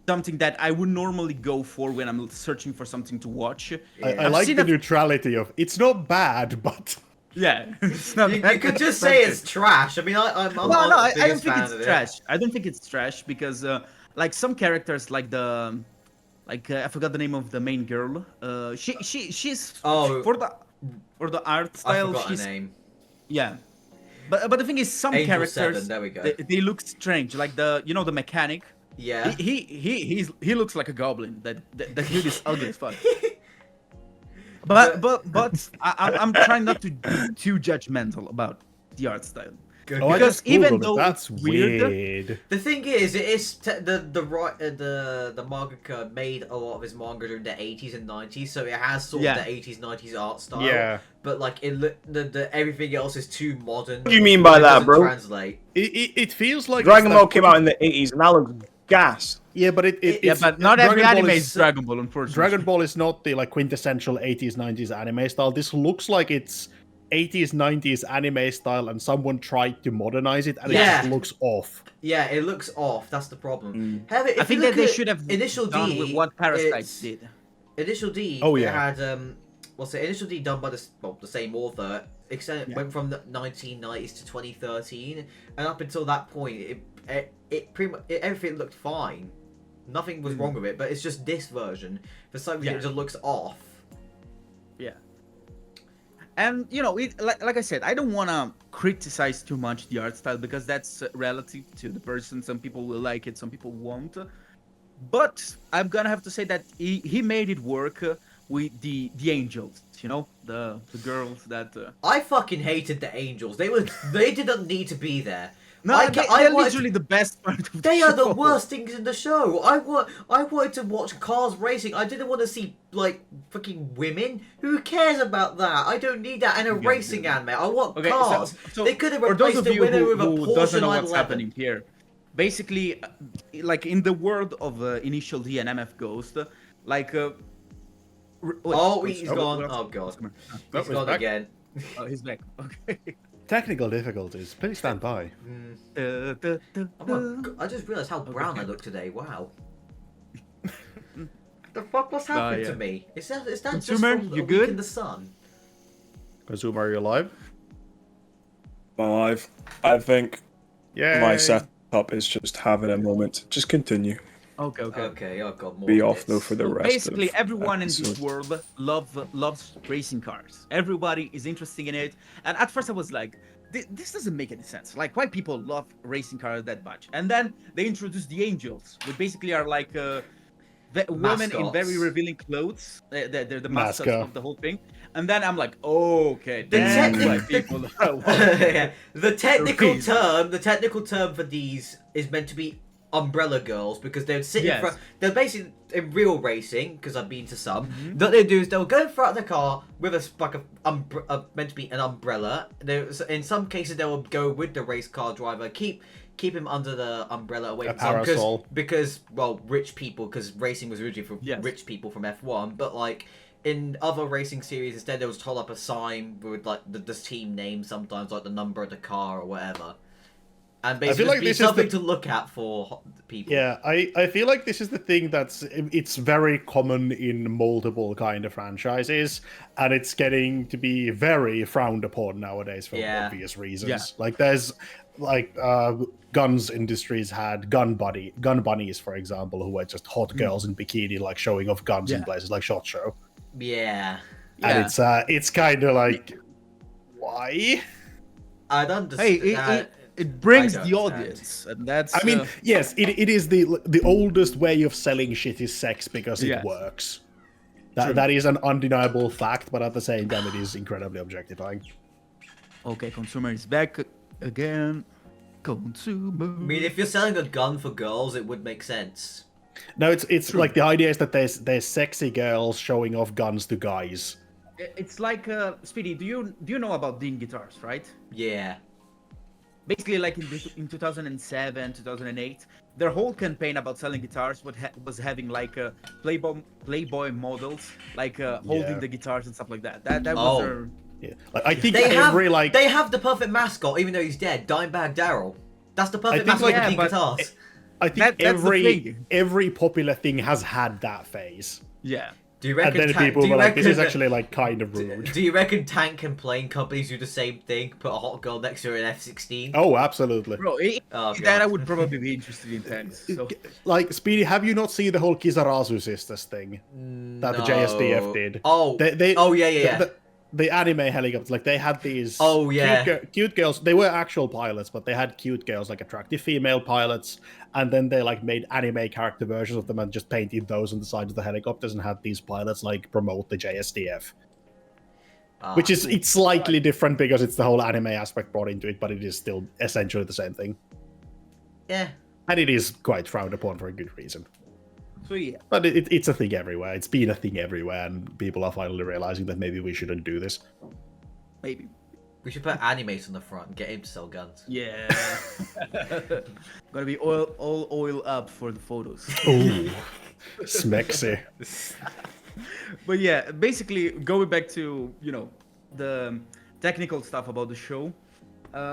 Speaker 4: something that I would normally go for when I'm searching for something to watch.
Speaker 2: I
Speaker 4: I've
Speaker 2: like
Speaker 4: seen
Speaker 2: the
Speaker 4: a-
Speaker 2: neutrality of it's not bad, but
Speaker 4: Yeah, it's not
Speaker 1: You
Speaker 4: bad,
Speaker 1: could
Speaker 4: but
Speaker 1: just
Speaker 4: not
Speaker 1: say
Speaker 4: good.
Speaker 1: it's trash. I mean, I'm
Speaker 4: No,
Speaker 1: not
Speaker 4: no,
Speaker 1: the
Speaker 4: I don't
Speaker 1: biggest
Speaker 4: think
Speaker 1: fan
Speaker 4: it's
Speaker 1: of it.
Speaker 4: trash. I don't think it's trash because, like some characters, like I forgot the name of the main girl. She's
Speaker 1: Oh.
Speaker 4: for the art
Speaker 1: I
Speaker 4: style.
Speaker 1: forgot her
Speaker 4: She's
Speaker 1: name.
Speaker 4: yeah, but the thing is, some
Speaker 1: Angel
Speaker 4: characters
Speaker 1: 7, there we go.
Speaker 4: they look strange. Like the mechanic.
Speaker 1: Yeah.
Speaker 4: He looks like a goblin. That dude is ugly as fuck. But I'm trying not to be too judgmental about the art style.
Speaker 2: oh, I
Speaker 4: Because
Speaker 2: just
Speaker 4: even
Speaker 2: Googled it.
Speaker 4: though
Speaker 2: That's
Speaker 4: it's weird-
Speaker 2: weird.
Speaker 1: The thing is, it is the mangaka made a lot of his manga during the 80s and 90s, so it has sort
Speaker 4: Yeah.
Speaker 1: of the 80s 90s art style.
Speaker 2: Yeah.
Speaker 1: But like the everything else is too modern.
Speaker 3: What do you mean by
Speaker 1: It
Speaker 3: that,
Speaker 1: doesn't
Speaker 3: bro?
Speaker 1: Translate.
Speaker 2: It feels like
Speaker 3: Dragon
Speaker 2: it's
Speaker 3: Ball
Speaker 2: like-
Speaker 3: came out in the 80s and that looks gas.
Speaker 2: Yeah, but
Speaker 4: Yeah,
Speaker 2: it's,
Speaker 4: but not every
Speaker 2: Dragon Ball
Speaker 4: anime
Speaker 2: is-
Speaker 4: is Dragon Ball, unfortunately.
Speaker 2: Dragon Ball is not the like quintessential 80s 90s anime style. This looks like it's 80s 90s anime style, and someone tried to modernize it, and it
Speaker 1: Yeah.
Speaker 2: just looks off.
Speaker 1: Yeah, it looks off. That's the problem. However, if
Speaker 4: I think
Speaker 1: you look
Speaker 4: that they
Speaker 1: at
Speaker 4: should have
Speaker 1: Initial
Speaker 4: done
Speaker 1: D
Speaker 4: with what Parasite
Speaker 1: it's-
Speaker 4: did.
Speaker 1: Initial D.
Speaker 2: Oh,
Speaker 1: it
Speaker 2: yeah.
Speaker 1: had what's it? Initial D done by the same author. Except
Speaker 4: Yeah.
Speaker 1: went from the 1990s to 2013, and up until that point, it pretty much everything looked fine. Nothing was wrong with it, but it's just this version. For some reason, it just looks off.
Speaker 4: Yeah. And like I said, I don't want to criticize too much the art style because that's relative to the person. Some people will like it, some people won't. But I'm gonna have to say that he made it work with the angels. The girls that.
Speaker 1: I fucking hated the angels. They didn't need to be there.
Speaker 4: No, they're literally the best part of the show.
Speaker 1: They are the worst things in the show. I wanted to watch cars racing. I didn't want to see, like, fucking women. Who cares about that? I don't need that in a racing anime. I want cars.
Speaker 4: So
Speaker 1: they could have
Speaker 4: for those
Speaker 1: replaced
Speaker 4: of
Speaker 1: the
Speaker 4: you
Speaker 1: winner with a
Speaker 4: who
Speaker 1: Porsche
Speaker 4: doesn't know
Speaker 1: 911.
Speaker 4: what's happening here, basically, like in the world of Initial D and MF Ghost, like...
Speaker 1: he's gone. Oh, God. He's gone again.
Speaker 4: Oh, he's back. Okay.
Speaker 2: Technical difficulties. Please stand by.
Speaker 1: I just realised how brown I look today. Wow. The fuck? What's happened to me? Is that just
Speaker 4: Consumer,
Speaker 1: from
Speaker 4: you
Speaker 1: a
Speaker 4: good?
Speaker 1: week in the sun?
Speaker 2: Consumer, are you alive?
Speaker 3: Alive. I think
Speaker 2: Yeah.
Speaker 3: my setup is just having a moment. Just continue.
Speaker 4: Okay.
Speaker 1: Okay, I've got more.
Speaker 3: Be off
Speaker 1: bits.
Speaker 3: though for the rest.
Speaker 4: Basically,
Speaker 3: of
Speaker 4: everyone in
Speaker 3: episode.
Speaker 4: this world loves racing cars. Everybody is interested in it. And at first I was like, this doesn't make any sense. Like, why people love racing cars that much? And then they introduced the angels, which basically are like women in very revealing clothes. They're the mascots of the whole thing. And then I'm like, okay, that's why people
Speaker 1: yeah. The technical term for these is meant to be umbrella girls, because they would sit in front. They're basically in real racing, because I've been to some. What they do is they'll go in front of the car with meant to be an umbrella. In some cases they will go with the race car driver, keep him under the umbrella away from sun, because rich people, because racing was originally for rich people from F1. But like in other racing series, instead there was hold up a sign with like the team name, sometimes like the number of the car or whatever. And basically be something to look at for people.
Speaker 2: Yeah, I feel like this is the thing it's very common in multiple kind of franchises, and it's getting to be very frowned upon nowadays for obvious reasons.
Speaker 4: Yeah.
Speaker 2: Like there's guns industries had gun bunnies, for example, who were just hot girls in bikini, like showing off guns in places like SHOT Show.
Speaker 1: Yeah.
Speaker 2: And it's kind of like, why?
Speaker 1: I'd understand.
Speaker 4: It brings the audience, and that's.
Speaker 2: I mean, yes, it is the oldest way of selling shit is sex, because it works. That is an undeniable fact, but at the same time, it is incredibly objectifying.
Speaker 4: Okay, Consumer is back again. Consumer.
Speaker 1: I mean, if you're selling a gun for girls, it would make sense.
Speaker 2: No, it's like the idea is that there's sexy girls showing off guns to guys.
Speaker 4: It's like Speedy. Do you know about Dean Guitars, right?
Speaker 1: Yeah.
Speaker 4: Basically, like in 2007, 2008, their whole campaign about selling guitars was having like Playboy models, like holding the guitars and stuff like that. That was their...
Speaker 2: Yeah, like, I think
Speaker 1: they have the perfect mascot, even though he's dead. Dimebag Daryl. That's the perfect mascot for Dean Guitars.
Speaker 2: I think every popular thing has had that phase.
Speaker 4: Yeah.
Speaker 1: Do you reckon?
Speaker 2: And then people were like, "This is actually like kind of rude."
Speaker 1: Do you reckon tank and plane companies do the same thing? Put a hot girl next to an F-16?
Speaker 2: Oh, absolutely.
Speaker 4: Bro, that I would probably be interested in tanks. So.
Speaker 2: Like, Speedy, have you not seen the whole Kizarazu Sisters thing that the JSDF did?
Speaker 1: Oh, yeah.
Speaker 2: The anime helicopters, like they had these cute girls. They were actual pilots, but they had cute girls, like attractive female pilots, and then they like made anime character versions of them and just painted those on the sides of the helicopters and had these pilots like promote the JSDF. Which is it's slightly different because it's the whole anime aspect brought into it, but it is still essentially the same thing.
Speaker 1: Yeah.
Speaker 2: And it is quite frowned upon for a good reason.
Speaker 4: So yeah.
Speaker 2: But it's a thing everywhere. It's been a thing everywhere, and people are finally realizing that maybe we shouldn't do this.
Speaker 4: Maybe.
Speaker 1: We should put Animate on the front and get him to sell guns.
Speaker 4: Yeah. Gotta be all oil up for the photos.
Speaker 2: Ooh. Smexy.
Speaker 4: But yeah, basically going back to, the technical stuff about the show.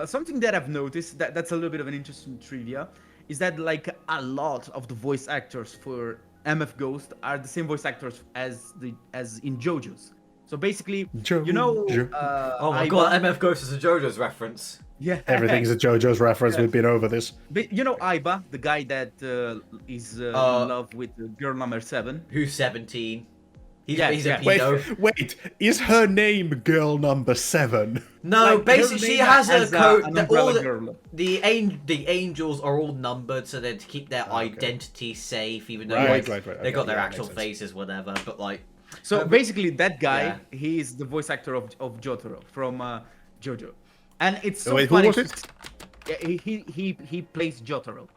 Speaker 4: Something that I've noticed that's a little bit of an interesting trivia is that like a lot of the voice actors for MF Ghost are the same voice actors as in JoJo's. So basically,
Speaker 1: oh my god, MF Ghost is a JoJo's reference.
Speaker 4: Yeah.
Speaker 2: Everything's a JoJo's reference. We've been over this.
Speaker 4: But you know Aiba, the guy that is in love with girl number 7.
Speaker 1: Who's 17? He's
Speaker 4: Yes,
Speaker 1: a
Speaker 4: yes.
Speaker 1: pedo.
Speaker 2: Wait, is her name girl number 7?
Speaker 1: No,
Speaker 4: Like,
Speaker 1: basically
Speaker 4: her
Speaker 1: she
Speaker 4: name
Speaker 1: has a
Speaker 4: as
Speaker 1: code.
Speaker 4: an
Speaker 1: All
Speaker 4: umbrella girl.
Speaker 1: the angels are all numbered so that to keep their identity safe, even though
Speaker 2: Right.
Speaker 1: they
Speaker 2: Okay,
Speaker 1: got their
Speaker 2: yeah,
Speaker 1: actual
Speaker 2: makes sense.
Speaker 1: faces, whatever. But like,
Speaker 4: So basically, that guy,
Speaker 1: Yeah.
Speaker 4: he is the voice actor of Jotaro from JoJo, and it's so
Speaker 2: Wait, who
Speaker 4: funny.
Speaker 2: was it?
Speaker 4: Yeah, he plays Jotaro,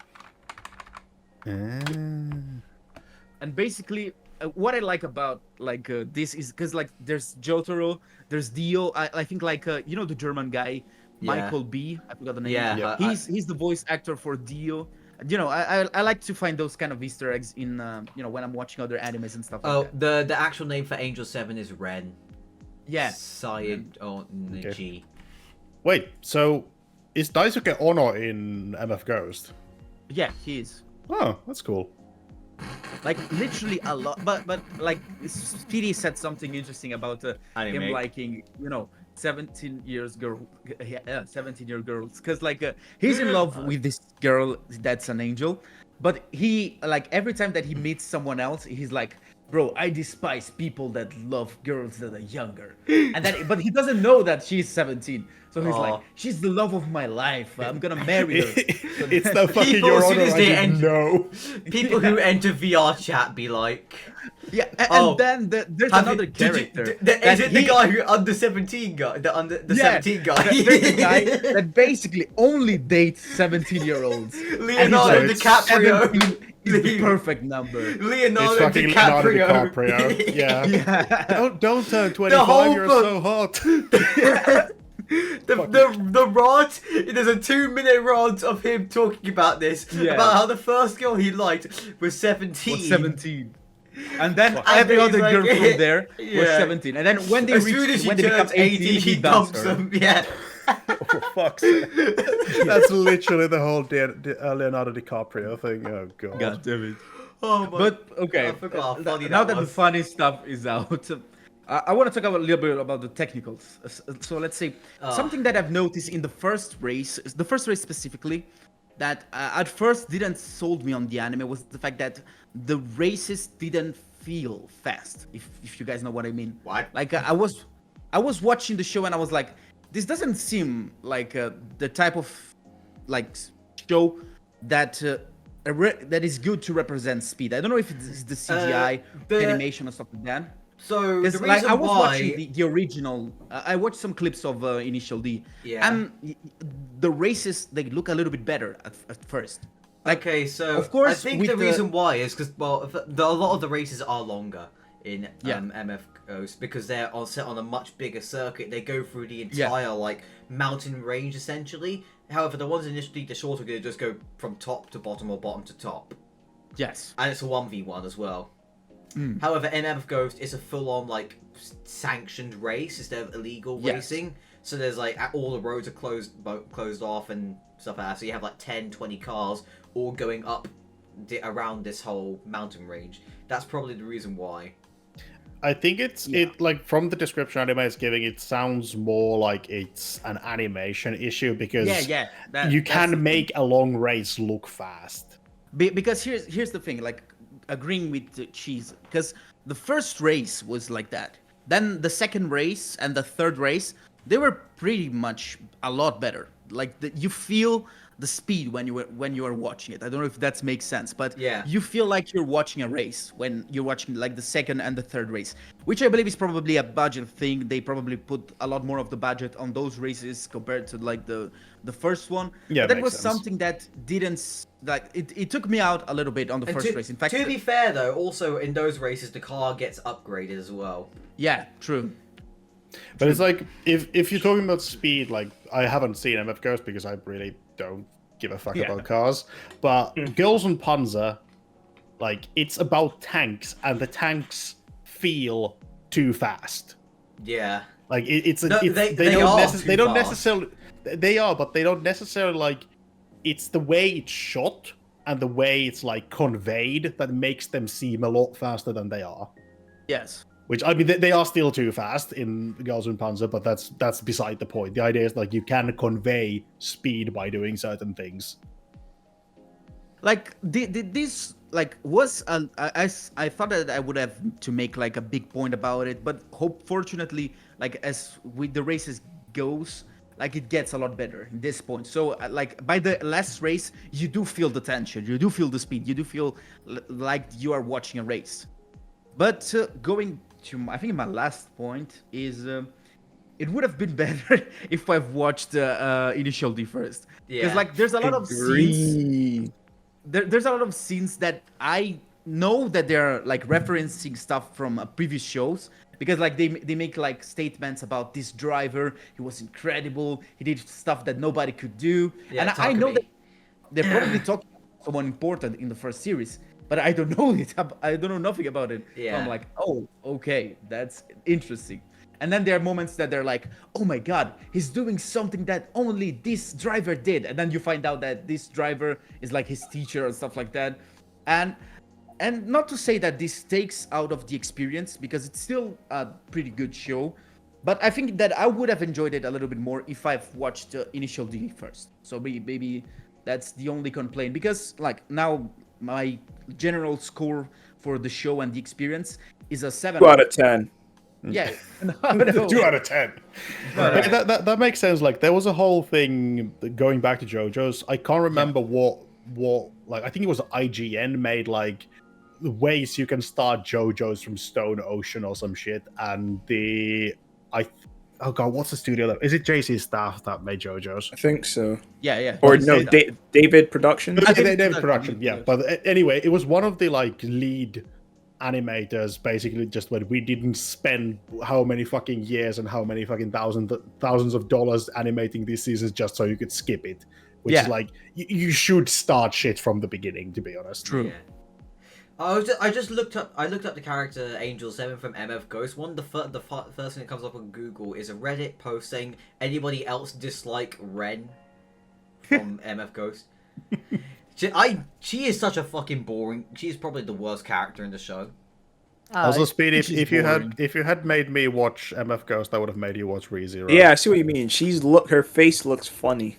Speaker 4: and basically, what I like about like this is because like there's Jotaro, there's Dio. I think like you know the German guy, Michael B. I forgot the name.
Speaker 1: Yeah,
Speaker 4: he's the voice actor for Dio. You know, I like to find those kind of Easter eggs in you know when I'm watching other animes and stuff like that.
Speaker 1: the actual name for Angel 7 is Ren.
Speaker 4: Yeah.
Speaker 1: Sayid G.
Speaker 2: Wait, so is Daisuke Ono in MF Ghost?
Speaker 4: Yeah, he is.
Speaker 2: Oh, that's cool.
Speaker 4: Like literally a lot, but like Speedy said something interesting about him
Speaker 1: Anime.
Speaker 4: liking 17-year girls, because like he's in love with this girl that's an angel, but he like every time that he meets someone else, he's like, bro, I despise people that love girls that are younger, and then but he doesn't know that she's 17. So he's like, she's the love of my life. I'm gonna marry her.
Speaker 2: It's the fucking
Speaker 1: People,
Speaker 2: Your
Speaker 1: as soon
Speaker 2: Honor,
Speaker 1: as
Speaker 2: I
Speaker 1: they
Speaker 2: didn't know.
Speaker 1: People who enter VR chat be like,
Speaker 4: Yeah, and then there's another character.
Speaker 1: Is it the guy who under 17 guy? The 17 guy?
Speaker 4: There's a guy that basically only dates 17-year-olds.
Speaker 1: Leonardo
Speaker 2: like,
Speaker 1: DiCaprio.
Speaker 4: 17 is the perfect number.
Speaker 1: Leonardo
Speaker 2: It's fucking
Speaker 1: DiCaprio.
Speaker 2: Leonardo DiCaprio. Yeah.
Speaker 4: Yeah.
Speaker 2: Don't turn
Speaker 1: whole
Speaker 2: 25. You're
Speaker 1: book-
Speaker 2: so hot.
Speaker 1: The rant, there's a 2-minute rant of him talking about this,
Speaker 4: Yeah.
Speaker 1: about how the first girl he liked was 17.
Speaker 4: Was 17. And then
Speaker 1: And
Speaker 4: every
Speaker 1: then
Speaker 4: other
Speaker 1: he's
Speaker 4: girl
Speaker 1: like,
Speaker 4: from there was
Speaker 1: yeah.
Speaker 4: 17. And then when they
Speaker 1: As
Speaker 4: reach,
Speaker 1: soon as she
Speaker 4: when they become
Speaker 1: turns 18, he
Speaker 4: dumps
Speaker 1: dumps
Speaker 4: her.
Speaker 1: them. Yeah.
Speaker 2: For fuck's sake. That's literally the whole Leonardo DiCaprio thing. Oh, God.
Speaker 4: God damn it.
Speaker 1: Oh my.
Speaker 4: But okay,
Speaker 1: I forgot how funny
Speaker 4: now
Speaker 1: that
Speaker 4: that the
Speaker 1: was.
Speaker 4: funny stuff is out, I want to talk a little bit about the technicals. So let's say something that I've noticed in the first race specifically, that at first didn't sold me on the anime was the fact that the races didn't feel fast. If you guys know what I mean.
Speaker 1: What?
Speaker 4: Like I was watching the show and I was like, this doesn't seem like the type of like show that. That is good to represent speed. I don't know if it's the CGI, animation, or stuff like that.
Speaker 1: So the
Speaker 4: Because
Speaker 1: reason
Speaker 4: like I was
Speaker 1: why,
Speaker 4: watching the original, I watched some clips of Initial D,
Speaker 1: Yeah.
Speaker 4: and the races they look a little bit better at first. Like,
Speaker 1: okay, so
Speaker 4: of course,
Speaker 1: I think
Speaker 4: with
Speaker 1: the
Speaker 4: the-
Speaker 1: reason why is because a lot of the races are longer in
Speaker 4: Yeah.
Speaker 1: MF Ghost because they're set on a much bigger circuit. They go through the
Speaker 4: Yeah.
Speaker 1: entire like mountain range essentially. However, the ones initially the shorter going to just go from top to bottom or bottom to top,
Speaker 4: yes,
Speaker 1: and it's a 1v1 as well.
Speaker 4: Mm.
Speaker 1: However, in MF Ghost, it's a full-on like sanctioned race instead of illegal
Speaker 4: Yes.
Speaker 1: racing. So there's like all the roads are closed off and stuff like that. So you have like 10, 20 cars all going up around this whole mountain range. That's probably the reason why.
Speaker 2: I think it like from the description anime is giving, it sounds more like it's an animation issue because
Speaker 4: yeah.
Speaker 2: you
Speaker 4: that's
Speaker 2: can
Speaker 4: the
Speaker 2: make a long race look fast.
Speaker 4: because here's the thing, like agreeing with the cheese, because the first race was like that. Then the second race and the third race, they were pretty much a lot better. Like you feel the speed when you are watching it. I don't know if that makes sense, but
Speaker 1: Yeah.
Speaker 4: you feel like you're watching a race when you're watching like the second and the third race, which I believe is probably a budget thing. They probably put a lot more of the budget on those races compared to like the first one.
Speaker 2: Yeah,
Speaker 4: that
Speaker 2: makes
Speaker 4: was
Speaker 2: sense.
Speaker 4: something that didn't like it took me out a little bit on the
Speaker 1: And
Speaker 4: first race. In fact,
Speaker 1: to be fair though, also in those races the car gets upgraded as well.
Speaker 4: yeah, true.
Speaker 2: But it's like if you're talking about speed, like I haven't seen MF Ghost because I really don't give a fuck
Speaker 4: Yeah.
Speaker 2: about cars. But Girls on Panzer, like it's about tanks, and the tanks feel too fast.
Speaker 1: Yeah.
Speaker 2: Like it's a
Speaker 1: No,
Speaker 2: it's,
Speaker 1: they
Speaker 2: don't
Speaker 1: are
Speaker 2: necess-
Speaker 1: too
Speaker 2: they don't
Speaker 1: fast.
Speaker 2: necessarily they are, but they don't necessarily like. It's the way it's shot and the way it's like conveyed that makes them seem a lot faster than they are.
Speaker 4: Yes.
Speaker 2: Which, I mean, they are still too fast in Girls und Panzer, but that's beside the point. The idea is like you can convey speed by doing certain things.
Speaker 4: Like this like was I thought that I would have to make like a big point about it, but fortunately, like as with the races goes, like it gets a lot better in this point. So like by the last race, you do feel the tension, you do feel the speed, you do feel like you are watching a race. But going to I think my last point is it would have been better if I've watched Initial D first, because like there's a lot of scenes. There's a lot of scenes that I know that they're like referencing stuff from previous shows, because like they make like statements about this driver. He was incredible. He did stuff that nobody could do.
Speaker 1: Yeah,
Speaker 4: And I know that they're probably talking about someone important in the first series, but I don't know it. I don't know nothing about it.
Speaker 1: Yeah.
Speaker 4: So I'm like, oh, okay, that's interesting. And then there are moments that they're like, oh my god, he's doing something that only this driver did. And then you find out that this driver is like his teacher and stuff like that. And not to say that this takes out of the experience, because it's still a pretty good show. But I think that I would have enjoyed it a little bit more if I've watched Initial D first. So maybe that's the only complaint. Because like now my general score for the show and the experience is a 7.
Speaker 3: 2 out of 10.
Speaker 4: Yeah,
Speaker 2: 2 out of 10. That makes sense. Like there was a whole thing going back to JoJo's. I can't remember what like I think it was IGN made like ways you can start JoJo's from Stone Ocean or some shit. And oh god, what's the studio that is it? JC's staff that made JoJo's.
Speaker 3: I think so.
Speaker 4: Yeah.
Speaker 3: Or no, David Productions.
Speaker 2: David Production. Yeah, but anyway, it was one of the like lead animators basically just when we didn't spend how many fucking years and how many fucking thousands of dollars animating these seasons just so you could skip it, which is like you should start shit from the beginning, to be honest.
Speaker 4: True.
Speaker 1: Yeah. I just looked up the character Angel 7 from MF Ghost. The first thing that comes up on Google is a Reddit post saying anybody else dislike Ren from MF Ghost. She is such a fucking boring. She is probably the worst character in the show.
Speaker 2: Also, Speedy, if you had made me watch MF Ghost, I would have made you watch ReZero.
Speaker 3: Yeah, I see what you mean. Her face looks funny.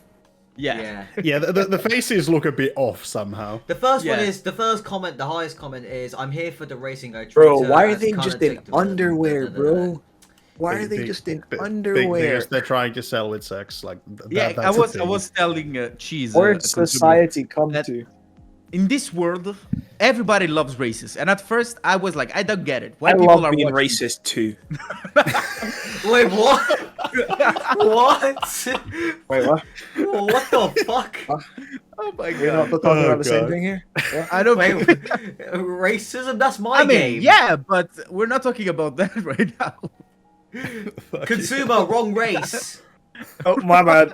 Speaker 4: Yeah.
Speaker 2: The faces look a bit off somehow.
Speaker 1: The first one is the highest comment is, "I'm here for the racing guy."
Speaker 3: Bro, why are they just in underwear, bro? Why are they just in underwear?
Speaker 2: Because they're trying to sell with sex. Like
Speaker 4: I was telling Cheese.
Speaker 3: Where society come to?
Speaker 4: In this world, everybody loves races, and at first I was like, I don't get it. Why
Speaker 3: I
Speaker 4: people
Speaker 3: love
Speaker 4: are
Speaker 3: being
Speaker 4: watching...
Speaker 3: racist too.
Speaker 1: Wait, what? What?
Speaker 3: Wait, what?
Speaker 1: What the fuck?
Speaker 4: Oh my god!
Speaker 3: We're not talking about the same thing here.
Speaker 4: I don't.
Speaker 1: Wait, racism? That's my game.
Speaker 4: Yeah, but we're not talking about that right now.
Speaker 1: Consumer, wrong race.
Speaker 3: Oh, my bad.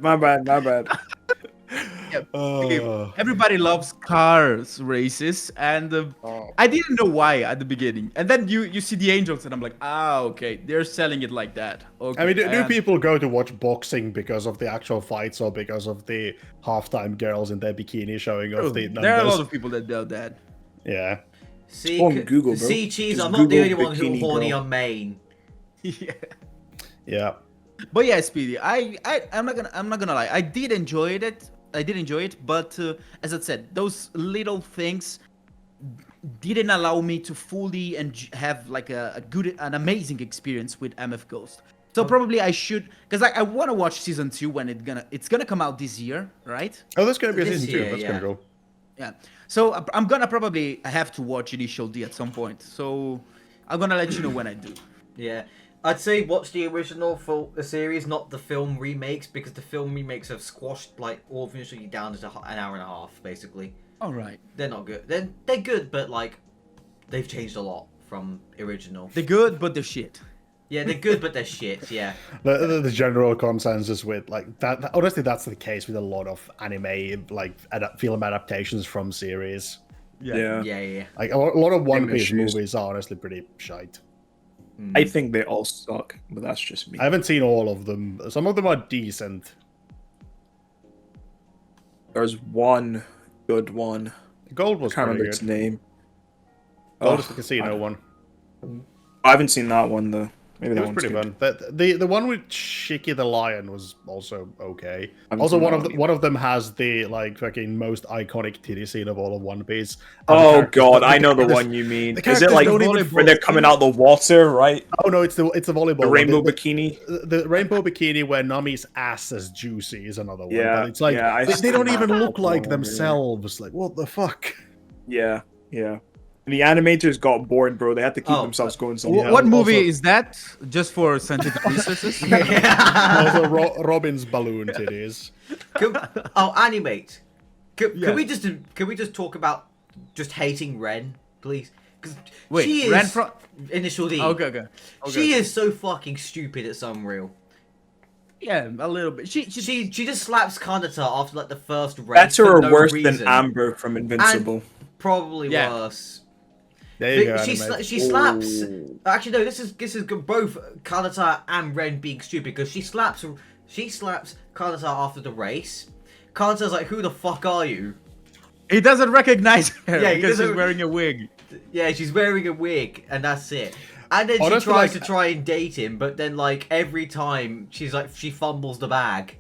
Speaker 4: Yeah, everybody loves cars races, and I didn't know why at the beginning. And then you see the Angels, and I'm like, okay, they're selling it like that. Okay.
Speaker 2: I mean, do people go to watch boxing because of the actual fights or because of the halftime girls in their bikini showing off the numbers?
Speaker 4: There are a lot of people that do that.
Speaker 2: Yeah.
Speaker 1: See,
Speaker 3: Google, bro.
Speaker 1: See, Cheese,
Speaker 3: Just
Speaker 1: I'm not the only
Speaker 3: Google
Speaker 1: one who's
Speaker 3: bikini
Speaker 1: horny
Speaker 3: girl.
Speaker 1: on Maine.
Speaker 2: Yeah.
Speaker 4: But yeah, Speedy, I'm not gonna lie. I did enjoy it, but as I said, those little things didn't allow me to fully have like an amazing experience with MF Ghost. So probably I should, because I want to watch season 2 when it's gonna come out this year, right?
Speaker 2: Oh, that's gonna be a
Speaker 1: This
Speaker 2: season 2.
Speaker 1: year,
Speaker 2: That's gonna go.
Speaker 4: Yeah. So I'm gonna probably have to watch Initial D at some point. So I'm gonna let you know when I do.
Speaker 1: Yeah. I'd say watch the original for the series, not the film remakes, because the film remakes have squashed like all of Initial D down to an hour and a half, basically.
Speaker 4: All right.
Speaker 1: They're not good. They're good, but like they've changed a lot from original.
Speaker 4: They're good, but they're shit.
Speaker 1: Yeah, they're good, but they're shit. Yeah.
Speaker 2: The general consensus with like that. Honestly, that's the case with a lot of anime, like film adaptations from series.
Speaker 3: Yeah.
Speaker 2: Like a lot of One Piece
Speaker 3: issues.
Speaker 2: movies are honestly pretty shite.
Speaker 3: I think they all suck, but that's just me.
Speaker 2: I haven't seen all of them. Some of them are decent.
Speaker 3: There's one good one.
Speaker 2: Gold was
Speaker 3: I can't
Speaker 2: pretty
Speaker 3: remember its
Speaker 2: good.
Speaker 3: name.
Speaker 2: Gold is the casino one.
Speaker 3: I haven't seen that one though. Maybe
Speaker 2: It
Speaker 3: that
Speaker 2: was
Speaker 3: one's
Speaker 2: pretty
Speaker 3: good.
Speaker 2: fun. The one with Shiki the Lion was also okay.
Speaker 3: haven't
Speaker 2: Also,
Speaker 3: seen that one
Speaker 2: one of them has the like fucking most iconic titty scene of all of One Piece. And the
Speaker 3: Oh
Speaker 2: characters-
Speaker 3: god,
Speaker 2: the
Speaker 3: I know the
Speaker 2: characters-
Speaker 3: one you mean.
Speaker 2: the
Speaker 3: Is it
Speaker 2: characters
Speaker 3: like
Speaker 2: don't even
Speaker 3: where they're coming out the water, right?
Speaker 2: Oh no, it's the volleyball.
Speaker 3: The
Speaker 2: one.
Speaker 3: rainbow bikini.
Speaker 2: The rainbow bikini where Nami's ass is juicy is another one.
Speaker 3: Yeah,
Speaker 2: But it's like
Speaker 3: yeah, I
Speaker 2: they don't
Speaker 3: seen
Speaker 2: even
Speaker 3: that
Speaker 2: look like
Speaker 3: one,
Speaker 2: themselves. Like what the fuck?
Speaker 3: Yeah, yeah. The animators got bored, bro. They had to keep themselves going.
Speaker 2: Yeah,
Speaker 4: What movie
Speaker 2: also-
Speaker 4: is that? Just for scientific researches?
Speaker 2: Also, Robin's balloon titties.
Speaker 1: Animate. Can
Speaker 4: Yeah.
Speaker 1: we just talk about just hating Ren, please? Because
Speaker 4: Wait,
Speaker 1: she is
Speaker 4: Ren from-
Speaker 1: Initial D.
Speaker 4: Okay.
Speaker 1: She is so fucking stupid. It's unreal.
Speaker 4: Yeah, a little bit. She
Speaker 1: She just slaps Kanata after like the first race.
Speaker 3: That's
Speaker 1: for
Speaker 3: her
Speaker 1: no
Speaker 3: worse
Speaker 1: reason.
Speaker 3: than Amber from Invincible.
Speaker 1: Probably
Speaker 4: Yeah.
Speaker 1: worse.
Speaker 2: There you go.
Speaker 1: She
Speaker 2: anime.
Speaker 1: slaps.
Speaker 3: Ooh.
Speaker 1: Actually, no. This is both Kanata and Ren being stupid because she slaps Kanata after the race. Kanata's like, "Who the fuck are you?"
Speaker 4: He doesn't recognize her
Speaker 1: Yeah, he
Speaker 4: because she's
Speaker 1: doesn't-
Speaker 4: wearing a wig.
Speaker 1: Yeah, she's wearing a wig, and that's it. And then
Speaker 2: Honestly,
Speaker 1: she tries
Speaker 2: like-
Speaker 1: to try and date him, but then like every time she fumbles the bag.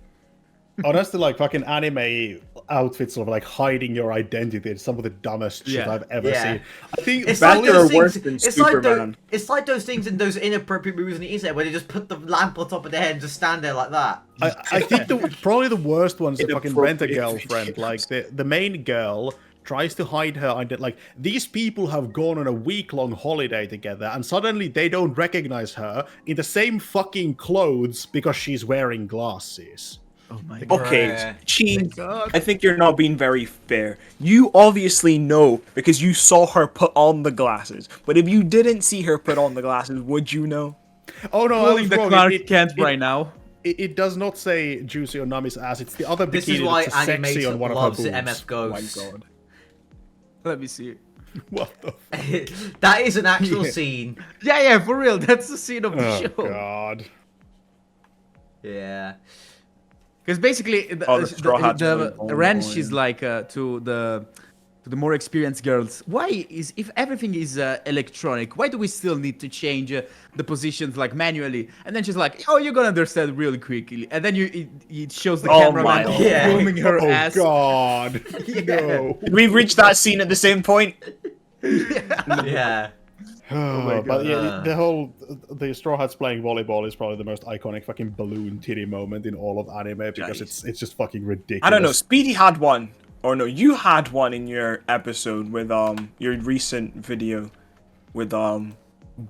Speaker 2: Honestly, like fucking anime outfits of like hiding your identity is some of the dumbest shit
Speaker 4: Yeah.
Speaker 2: I've ever
Speaker 1: Yeah.
Speaker 2: seen. I think
Speaker 1: It's
Speaker 3: Better
Speaker 1: like those
Speaker 3: or worse
Speaker 1: things.
Speaker 3: than
Speaker 1: It's like
Speaker 3: Superman?
Speaker 1: it's like those things in those inappropriate movies on the internet where they just put the lamp on top of their head and just stand there like that.
Speaker 2: I think probably the worst one's the fucking Rent a
Speaker 3: Inappropriate
Speaker 2: Girlfriend.
Speaker 3: videos.
Speaker 2: Like the main girl tries to hide her identity. Like these people have gone on a week-long holiday together, and suddenly they don't recognize her in the same fucking clothes because she's wearing glasses.
Speaker 4: Oh my
Speaker 3: Okay,
Speaker 1: Bruh.
Speaker 3: Cheese,
Speaker 4: God.
Speaker 3: I think you're not being very fair. You obviously know because you saw her put on the glasses. But if you didn't see her put on the glasses, would you know?
Speaker 2: Oh no, I
Speaker 4: Pulling
Speaker 2: was
Speaker 4: the
Speaker 2: wrong.
Speaker 4: Clark Kent right now.
Speaker 2: It does not say juicy on Nami's ass. It's the other
Speaker 1: This is
Speaker 2: bikini
Speaker 1: why
Speaker 2: that's sexy on
Speaker 1: Animator
Speaker 2: one of her
Speaker 1: loves
Speaker 2: boobs.
Speaker 1: MF
Speaker 3: Oh my
Speaker 1: Ghost.
Speaker 3: god.
Speaker 4: Let me see.
Speaker 2: What the?
Speaker 1: That is an actual
Speaker 2: Yeah.
Speaker 1: scene.
Speaker 4: Yeah, for real. That's the scene of the
Speaker 2: Oh
Speaker 4: show.
Speaker 2: god.
Speaker 1: Yeah.
Speaker 4: Because basically,
Speaker 3: the Straw Hats really
Speaker 4: the Ren,
Speaker 3: boring.
Speaker 4: she's like to the more experienced girls. Why is if everything is electronic? Why do we still need to change the positions like manually? And then she's like, "Oh, you're gonna understand really quickly." And then it shows the
Speaker 3: Oh
Speaker 4: cameraman
Speaker 3: my God.
Speaker 1: Yeah.
Speaker 4: filming her
Speaker 2: Oh
Speaker 4: ass.
Speaker 2: god. No.
Speaker 3: Did we reach that scene at the same point?
Speaker 1: Yeah.
Speaker 2: Oh, but yeah,
Speaker 1: God.
Speaker 2: the Straw Hats playing volleyball is probably the most iconic fucking balloon titty moment in all of anime because
Speaker 3: Nice.
Speaker 2: it's just fucking ridiculous.
Speaker 3: I don't know. Speedy had one, or no, you had one in your episode with your recent video with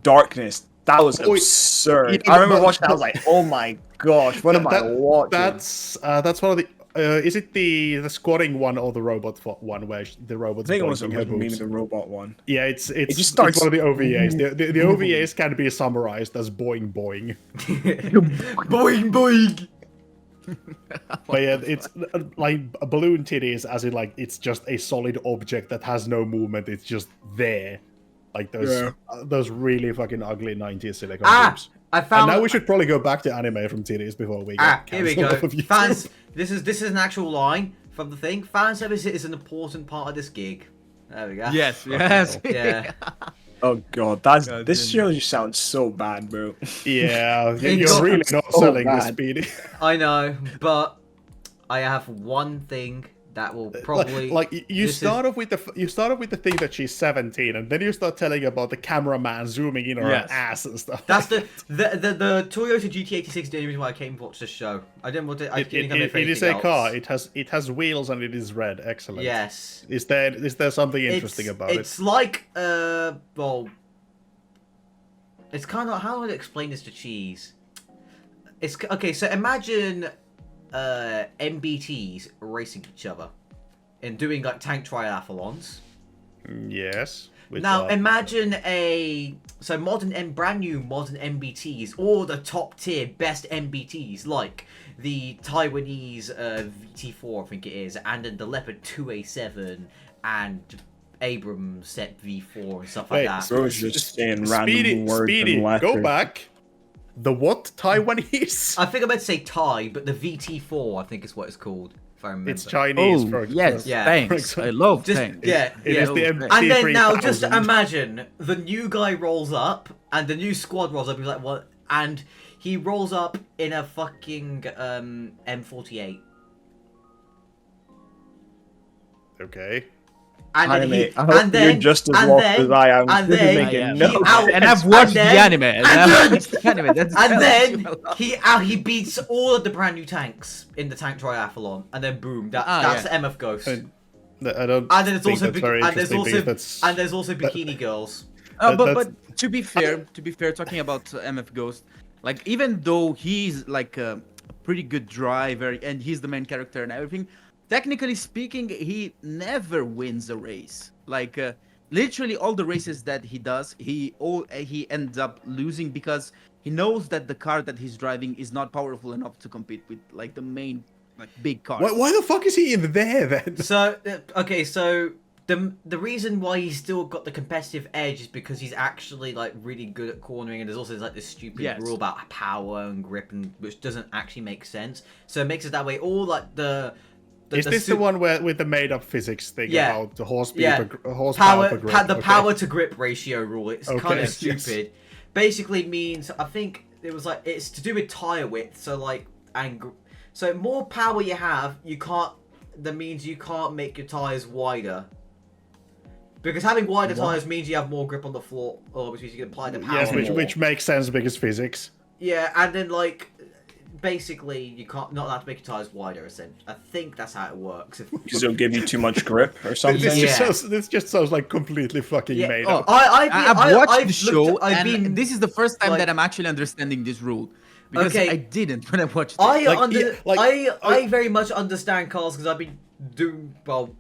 Speaker 3: Darkness. That was
Speaker 2: Oh,
Speaker 3: absurd.
Speaker 2: yeah,
Speaker 3: I remember
Speaker 2: but-
Speaker 3: watching. That, I was like, oh my gosh, what am I watching?
Speaker 2: That's one of the. Is it the squatting one or the robot one where the robot's
Speaker 3: I think it was
Speaker 2: boinking her
Speaker 3: maybe
Speaker 2: boobs?
Speaker 3: the robot one.
Speaker 2: Yeah, it's
Speaker 3: just starts-
Speaker 2: one of the OVAs. The OVAs can be summarized as boing boing.
Speaker 1: Boing boing.
Speaker 2: But yeah, it's like a balloon titties, as in like it's just a solid object that has no movement. It's just there, like those really fucking ugly 90s silicone boobs.
Speaker 1: I
Speaker 2: And
Speaker 1: found.
Speaker 2: now we should probably go back to anime from titties before we get
Speaker 1: Here we
Speaker 2: cancelled
Speaker 1: go.
Speaker 2: off of YouTube.
Speaker 1: Fans, this is an actual line from the thing. Fan service is an important part of this gig. There we go.
Speaker 4: Yes, yes.
Speaker 1: Yeah.
Speaker 3: Oh god,
Speaker 4: God
Speaker 3: this
Speaker 4: damn
Speaker 3: show just sounds so bad, bro.
Speaker 2: Yeah,
Speaker 1: It
Speaker 2: you're
Speaker 1: got-
Speaker 2: really not
Speaker 3: so
Speaker 2: selling this
Speaker 3: bad.
Speaker 2: speedy.
Speaker 1: I know, but I have one thing that will probably
Speaker 2: you
Speaker 1: this
Speaker 2: start off with the thing that she's 17, and then you start telling about the cameraman zooming in on
Speaker 4: Yes.
Speaker 2: her ass and stuff.
Speaker 1: That's the Toyota GT86 is the only reason why I came to watch this show. I didn't want to. I didn't come here for
Speaker 2: it is
Speaker 1: anything
Speaker 2: a car.
Speaker 1: else.
Speaker 2: It has wheels and it is red. Excellent.
Speaker 1: Yes.
Speaker 2: Is there something interesting about it?
Speaker 1: It's like well, it's kind of how would I explain this to Cheese? It's okay. So imagine MBTs racing each other and doing like tank triathlons.
Speaker 2: Yes. which
Speaker 1: Now
Speaker 2: are-
Speaker 1: imagine brand new modern MBTs, or the top tier best MBTs, like the Taiwanese VT4, I think it is, and then the Leopard 2A7 and Abrams Set V4 and stuff like
Speaker 2: Wait,
Speaker 1: that.
Speaker 3: Bro's just saying random
Speaker 2: Speedy,
Speaker 3: words
Speaker 2: Speedy,
Speaker 3: and
Speaker 2: go
Speaker 3: letters.
Speaker 2: back. The what? Taiwanese?
Speaker 1: I think I meant to say Thai, but the VT4 I think is what it's called, if I remember.
Speaker 2: It's Chinese.
Speaker 4: Oh,
Speaker 2: for,
Speaker 4: yes,
Speaker 1: Yeah.
Speaker 4: thanks. I love
Speaker 1: Just
Speaker 4: tanks.
Speaker 1: yeah,
Speaker 2: It
Speaker 1: yeah.
Speaker 2: is the
Speaker 4: Oh,
Speaker 2: MT
Speaker 1: And then now just
Speaker 2: 3000.
Speaker 1: imagine the new guy rolls up and the new squad rolls up. He's like, what? And he rolls up in a fucking M48.
Speaker 2: Okay.
Speaker 1: And then
Speaker 3: Anime, I hope you're just as lost as I am.
Speaker 1: And
Speaker 3: This is
Speaker 1: then
Speaker 3: making
Speaker 1: he
Speaker 3: no
Speaker 1: out-
Speaker 4: And I've watched
Speaker 1: then-
Speaker 4: the anime. And
Speaker 1: and
Speaker 4: I've
Speaker 1: then-
Speaker 4: watched the anime. That's
Speaker 1: And
Speaker 4: tells you
Speaker 1: then
Speaker 4: a lot.
Speaker 1: he beats all of the brand new tanks in the tank triathlon, and then boom, that's
Speaker 4: yeah.
Speaker 1: MF Ghost.
Speaker 2: I don't
Speaker 1: And then it's
Speaker 2: think
Speaker 1: also
Speaker 2: that's very interesting because that's...
Speaker 1: and there's also bikini girls.
Speaker 4: But to be fair, talking about MF Ghost, like even though he's like a pretty good driver and he's the main character and everything, technically speaking, he never wins a race. Like literally all the races that he does, he ends up losing because he knows that the car that he's driving is not powerful enough to compete with like the main like big cars.
Speaker 2: Why the fuck is he in there then?
Speaker 1: So okay, so the reason why he's still got the competitive edge is because he's actually like really good at cornering, and there's also like this stupid rule about power and grip, and which doesn't actually make sense. So it makes it that way. All like
Speaker 2: Is this the one where with the made-up physics thing about the horsepower per grip?
Speaker 1: The power to grip ratio rule. It's kind of
Speaker 2: yes.
Speaker 1: stupid. Basically means I think it was like it's to do with tire width. So like so more power you have, that means you can't make your tires wider. Because having wider tires means you have more grip on the floor, which means you can apply the power.
Speaker 2: Yes,
Speaker 1: more.
Speaker 2: which makes sense because physics.
Speaker 1: Yeah, and then like basically you not allowed to make your tires wider. I think that's how it works.
Speaker 3: Because it'll give you too much grip or something.
Speaker 2: This just sounds like completely fucking made up.
Speaker 4: I've watched the show,
Speaker 1: I've
Speaker 4: and
Speaker 1: been,
Speaker 4: this is the first time
Speaker 1: like,
Speaker 4: that I'm actually understanding this rule. Because I didn't when I watched it.
Speaker 1: I very much understand cars because I've been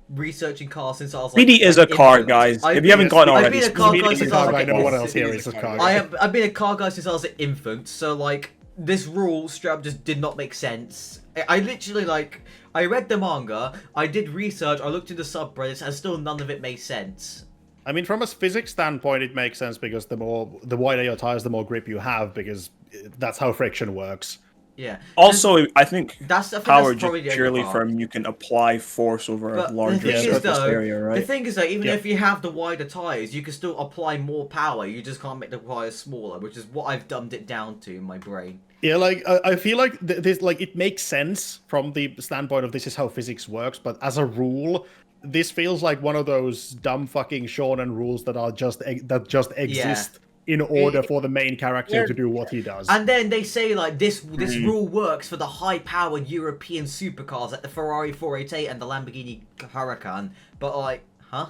Speaker 1: researching cars since I was like...
Speaker 3: Speedy is a car, guys. If you haven't gotten already,
Speaker 1: I've been a car guy since I was like...
Speaker 2: No one else here is a car guy.
Speaker 1: I've been a car guy since I was an infant, so like this rule straight up just did not make sense. I literally like I read the manga, I did research, I looked into subreddits, and still none of it made sense.
Speaker 2: I mean, from a physics standpoint, it makes sense because the wider your tires, the more grip you have, because that's how friction works.
Speaker 1: Yeah.
Speaker 3: Also, I think power
Speaker 1: probably
Speaker 3: just purely from you can apply force over a larger surface area, right?
Speaker 1: The thing is that even if you have the wider tires, you can still apply more power. You just can't make the tires smaller, which is what I've dumbed it down to in my brain.
Speaker 2: Yeah, like I feel like this, like it makes sense from the standpoint of this is how physics works, but as a rule, this feels like one of those dumb fucking shonen rules that just exist. In order for the main character to do what he does.
Speaker 1: And then they say like this rule works for the high-powered European supercars like the Ferrari 488 and the Lamborghini Huracan. But like, huh?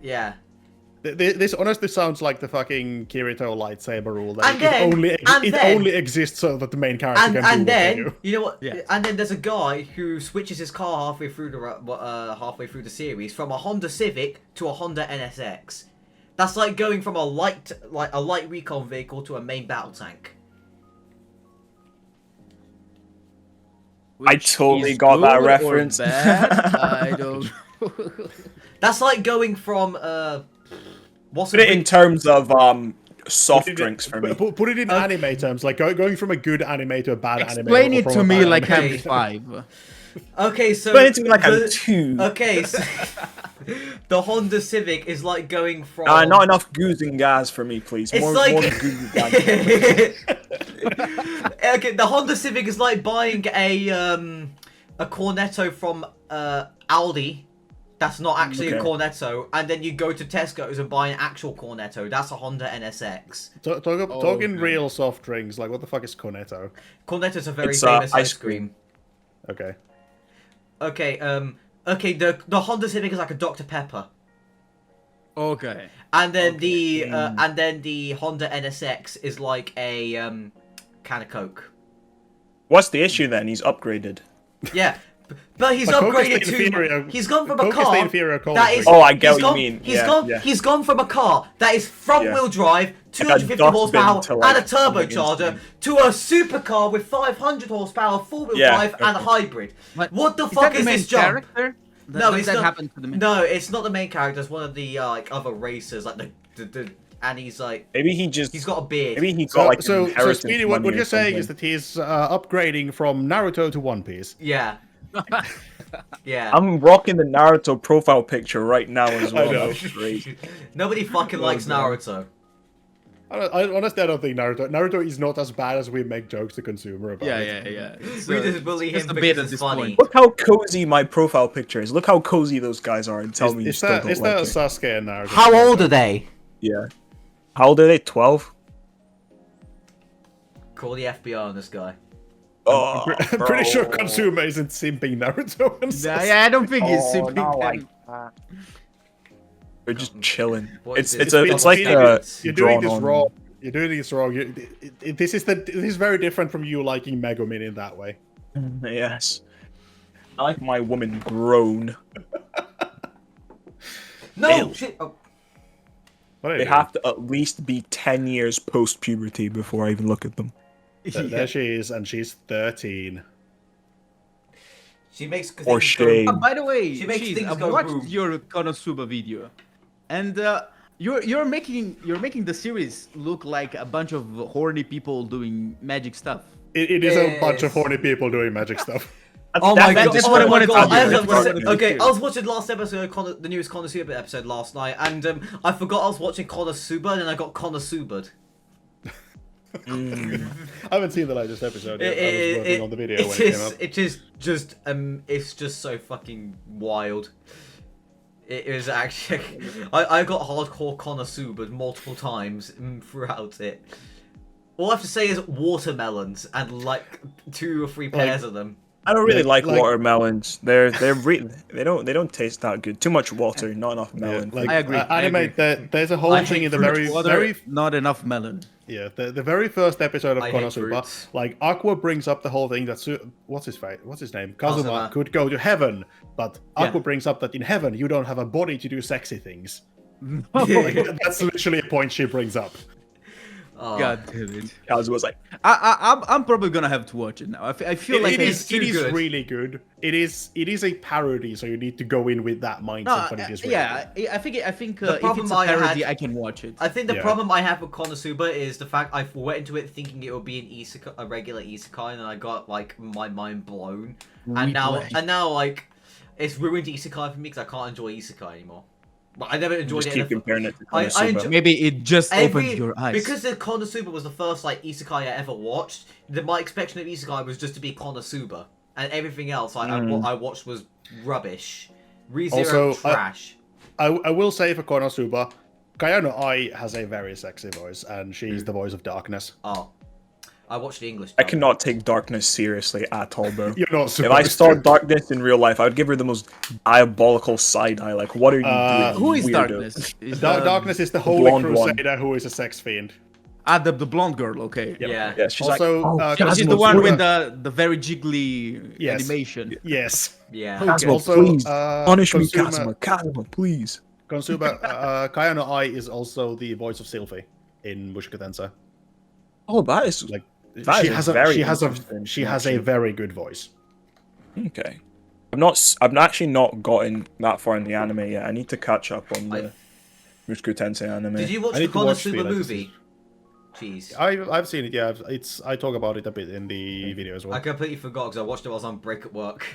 Speaker 1: Yeah.
Speaker 2: This honestly sounds like the fucking Kirito lightsaber rule. That
Speaker 1: it
Speaker 2: only exists so that the main character can do what they do.
Speaker 1: You know what? Yeah. And then there's a guy who switches his car halfway through the series from a Honda Civic to a Honda NSX. That's like going from a light recon vehicle to a main battle tank.
Speaker 3: I totally got that reference.
Speaker 4: I don't.
Speaker 1: That's like going from
Speaker 3: Put it in terms of soft drinks for me.
Speaker 2: Put it in anime terms, like going from a good anime to a bad anime.
Speaker 4: Explain it to me like I'm 5.
Speaker 1: Okay, so
Speaker 3: but it's like I'm 2.
Speaker 1: Okay, so the Honda Civic is like going from
Speaker 3: not enough goose and gas for me, please.
Speaker 1: It's
Speaker 3: more goose and gas.
Speaker 1: Okay, the Honda Civic is like buying a Cornetto from Aldi. That's not actually a Cornetto, and then you go to Tesco's and buy an actual Cornetto. That's a Honda NSX.
Speaker 2: Talk in real soft drinks. Like, what the fuck is Cornetto?
Speaker 1: Cornetto's a very famous ice cream.
Speaker 2: Okay.
Speaker 1: Okay. The Honda Civic is like a Dr. Pepper.
Speaker 4: Okay.
Speaker 1: And then the Honda NSX is like a can of Coke.
Speaker 3: What's the issue then? He's upgraded.
Speaker 1: Yeah. But he's upgraded to. He's gone from a car that is.
Speaker 3: Oh, I get what you mean.
Speaker 1: He's gone from a car that is front-wheel drive, 250 horsepower, and a turbocharger, to a supercar with 500 horsepower, four-wheel drive, and a hybrid. What the fuck is this jump? No, it's not. No, it's not the main character. It's one of the like other racers, like the and he's like
Speaker 3: maybe he's
Speaker 1: got a beard.
Speaker 3: Maybe he got
Speaker 2: so Speedy, what you're saying is that he's upgrading from Naruto to One Piece.
Speaker 1: Yeah. Yeah.
Speaker 3: I'm rocking the Naruto profile picture right now as well. That's great.
Speaker 1: Nobody fucking likes Naruto.
Speaker 2: Honestly, I don't think Naruto is not as bad as we make jokes to consumer about it.
Speaker 4: Yeah. It's,
Speaker 1: We just bully him
Speaker 4: just a bit
Speaker 1: because
Speaker 4: at
Speaker 1: it's
Speaker 4: this
Speaker 1: funny.
Speaker 4: point.
Speaker 3: Look how cozy my profile picture is. Look how cozy those guys are, and tell me you
Speaker 2: Is
Speaker 3: still
Speaker 2: that
Speaker 3: don't
Speaker 2: is
Speaker 3: like
Speaker 2: that
Speaker 3: it.
Speaker 2: Sasuke and Naruto?
Speaker 1: How old are they?
Speaker 3: Yeah. How old are they? 12?
Speaker 1: Call the FBI on this guy.
Speaker 3: Oh,
Speaker 2: I'm pretty sure
Speaker 3: bro.
Speaker 2: Consumer isn't simping Naruto and Sasuke.
Speaker 4: Yeah, I don't think he's
Speaker 3: Oh,
Speaker 4: simping
Speaker 3: not
Speaker 4: them.
Speaker 3: like that. They're just chilling.
Speaker 1: What is
Speaker 3: It's
Speaker 1: this?
Speaker 3: it's like
Speaker 2: You're doing this
Speaker 3: drawn-on-
Speaker 2: wrong. You're doing this wrong. This is very different from you liking Megumin in that way.
Speaker 3: Yes. I like my woman grown.
Speaker 1: No
Speaker 3: Ew.
Speaker 1: shit. Oh.
Speaker 2: What are you
Speaker 3: They
Speaker 2: doing?
Speaker 3: have to at least be 10 years post-puberty before I even look at them.
Speaker 2: There she is, and she's 13.
Speaker 1: She makes
Speaker 3: Or
Speaker 1: things go-
Speaker 3: shade.
Speaker 4: By the way,
Speaker 1: She makes
Speaker 4: Cheese,
Speaker 1: things
Speaker 4: I've
Speaker 1: go
Speaker 4: watched
Speaker 1: boom.
Speaker 4: your Konosuba video, and you're making the series look like a bunch of horny people doing magic stuff.
Speaker 2: It is a bunch of
Speaker 1: Yes.
Speaker 2: horny people doing magic stuff.
Speaker 1: Oh my god!
Speaker 4: that's
Speaker 1: oh
Speaker 4: what I
Speaker 1: my
Speaker 4: wanted to
Speaker 1: god!
Speaker 4: do.
Speaker 1: I have
Speaker 4: That's
Speaker 1: to
Speaker 4: what I
Speaker 1: say-
Speaker 4: wanted to
Speaker 1: okay,
Speaker 4: do.
Speaker 1: I was watching the last episode of the newest Konosuba episode last night, and I forgot I was watching Konosuba, and then I got Konosuba'd.
Speaker 2: I haven't seen the latest episode yet. I was working on the video when it came up.
Speaker 1: It is just it's just so fucking wild. It is actually I got hardcore Konosuba multiple times throughout it. All I have to say is watermelons and like 2 or 3 pairs of them.
Speaker 3: I don't really like
Speaker 2: Like-
Speaker 3: watermelons. They don't taste that good. Too much water, not enough melon.
Speaker 2: Like,
Speaker 4: I agree, I
Speaker 2: anime,
Speaker 4: agree.
Speaker 2: there's a whole
Speaker 1: I
Speaker 2: thing
Speaker 1: hate
Speaker 2: in the
Speaker 1: fruit
Speaker 2: very
Speaker 4: Not enough melon.
Speaker 2: yeah the very first episode of
Speaker 1: I hate
Speaker 2: Konosuba.
Speaker 1: fruits.
Speaker 2: Like Aqua brings up the whole thing that what's his name Kazuma
Speaker 1: Kazuma.
Speaker 2: could go to heaven, but Aqua
Speaker 4: Yeah.
Speaker 2: brings up that in heaven you don't have a body to do sexy things. Like, that's literally a point she brings up.
Speaker 1: Oh.
Speaker 4: God damn it!
Speaker 3: Kaz was like,
Speaker 4: I'm probably gonna have to watch it now. I feel like
Speaker 2: it
Speaker 1: it's
Speaker 2: is
Speaker 1: too
Speaker 2: it is
Speaker 1: good.
Speaker 2: really good. It is a parody, so you need to go in with that mindset.
Speaker 4: no,
Speaker 2: But it is really
Speaker 4: yeah. I think
Speaker 1: The
Speaker 4: if
Speaker 1: problem
Speaker 4: it's a
Speaker 1: I had-
Speaker 4: parody, I can watch it.
Speaker 1: I think the
Speaker 2: Yeah.
Speaker 1: problem I have with Konosuba is the fact I went into it thinking it would be an isekai, a regular isekai, and I got like my mind blown. And now like it's ruined isekai for me because I can't enjoy isekai anymore. But I never enjoyed
Speaker 3: just
Speaker 1: it.
Speaker 3: keep
Speaker 1: in the-
Speaker 3: comparing it to
Speaker 1: I
Speaker 3: Konosuba.
Speaker 1: enjoy-
Speaker 4: Maybe it just
Speaker 1: Every-
Speaker 4: opened your eyes.
Speaker 1: Because the Konosuba was the first like isekai I ever watched. My expectation of isekai was just to be Konosuba, and everything else I watched was rubbish. ReZero
Speaker 2: Also,
Speaker 1: trash.
Speaker 2: I will say for Konosuba, Kayano Ai has a very sexy voice, and she's the voice of darkness.
Speaker 1: Oh, I watched the English.
Speaker 3: I
Speaker 1: dub.
Speaker 3: cannot take darkness seriously at all, bro.
Speaker 2: You're not
Speaker 3: If
Speaker 2: supposed
Speaker 3: I saw
Speaker 2: to.
Speaker 3: darkness in real life, I would give her the most diabolical side eye. Like, what are you doing?
Speaker 4: Who is
Speaker 3: weirdo?
Speaker 4: Darkness? Is
Speaker 2: Darkness is the holy
Speaker 3: blonde one.
Speaker 2: crusader who is a sex fiend.
Speaker 4: the blonde girl. Okay.
Speaker 1: Yeah.
Speaker 3: Yeah, she's
Speaker 2: Also,
Speaker 3: like,
Speaker 4: She's the
Speaker 2: Cosmo's
Speaker 4: one
Speaker 2: Ruler-
Speaker 4: with the very jiggly
Speaker 2: Yes.
Speaker 4: animation.
Speaker 2: Yes.
Speaker 1: Yeah.
Speaker 3: Kazuma,
Speaker 2: Also,
Speaker 3: please punish me,
Speaker 2: Kazuma-
Speaker 3: Kazuma. Kazuma, please.
Speaker 2: Konosuba, Kayano Ai is also the voice of Sylphie in Mushoku Tensei.
Speaker 3: Oh, that is
Speaker 2: Like
Speaker 3: That
Speaker 2: she
Speaker 3: is
Speaker 2: has
Speaker 3: a very
Speaker 2: she has
Speaker 3: interesting
Speaker 2: a
Speaker 3: connection.
Speaker 2: very good voice.
Speaker 3: okay. I've actually not gotten that far in the anime yet. I need to catch up on the Mushoku Tensei anime.
Speaker 1: Did you watch
Speaker 2: I
Speaker 1: the
Speaker 2: need to watch the
Speaker 1: Konosuba
Speaker 2: latest
Speaker 1: movie? Jeez.
Speaker 2: I've seen it. Yeah, I talk about it a bit in the video as well.
Speaker 1: I completely forgot because I watched it while I was on break at work.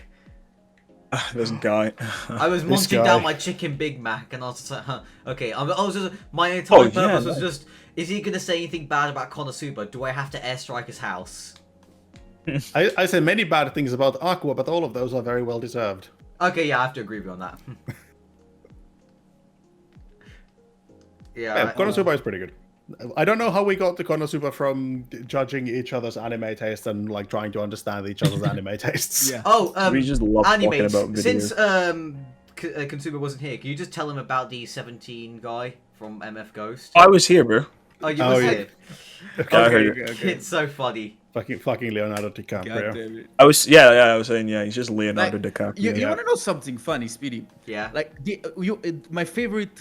Speaker 3: This guy.
Speaker 1: I was
Speaker 2: This
Speaker 1: munching
Speaker 2: guy.
Speaker 1: down my chicken Big Mac, and I was just like, huh, okay. I was just, my entire
Speaker 3: Oh, yeah,
Speaker 1: purpose was
Speaker 3: no.
Speaker 1: just, is he gonna say anything bad about Konosuba? Do I have to airstrike his house?
Speaker 2: I say many bad things about Aqua, but all of those are very well deserved.
Speaker 1: Okay, yeah, I have to agree with you on that.
Speaker 2: Yeah, Konosuba is pretty good. I don't know how we got to Konosuba from judging each other's anime taste and like trying to understand each other's anime tastes.
Speaker 4: Yeah.
Speaker 1: Oh,
Speaker 3: We just love talking
Speaker 1: animes.
Speaker 3: about videos.
Speaker 1: Since Consumer wasn't here, can you just tell him about the 17 guy from MF Ghost?
Speaker 3: I was here, bro.
Speaker 1: Oh, you
Speaker 2: Oh,
Speaker 1: was
Speaker 2: yeah.
Speaker 1: here.
Speaker 3: I heard it.
Speaker 1: It's so funny.
Speaker 2: Fucking Leonardo
Speaker 4: God
Speaker 2: DiCaprio.
Speaker 4: damn it.
Speaker 3: I was I was saying he's just Leonardo
Speaker 4: Like,
Speaker 3: DiCaprio.
Speaker 4: You
Speaker 2: Yeah.
Speaker 4: want to know something funny, Speedy?
Speaker 1: Yeah.
Speaker 4: Like my favorite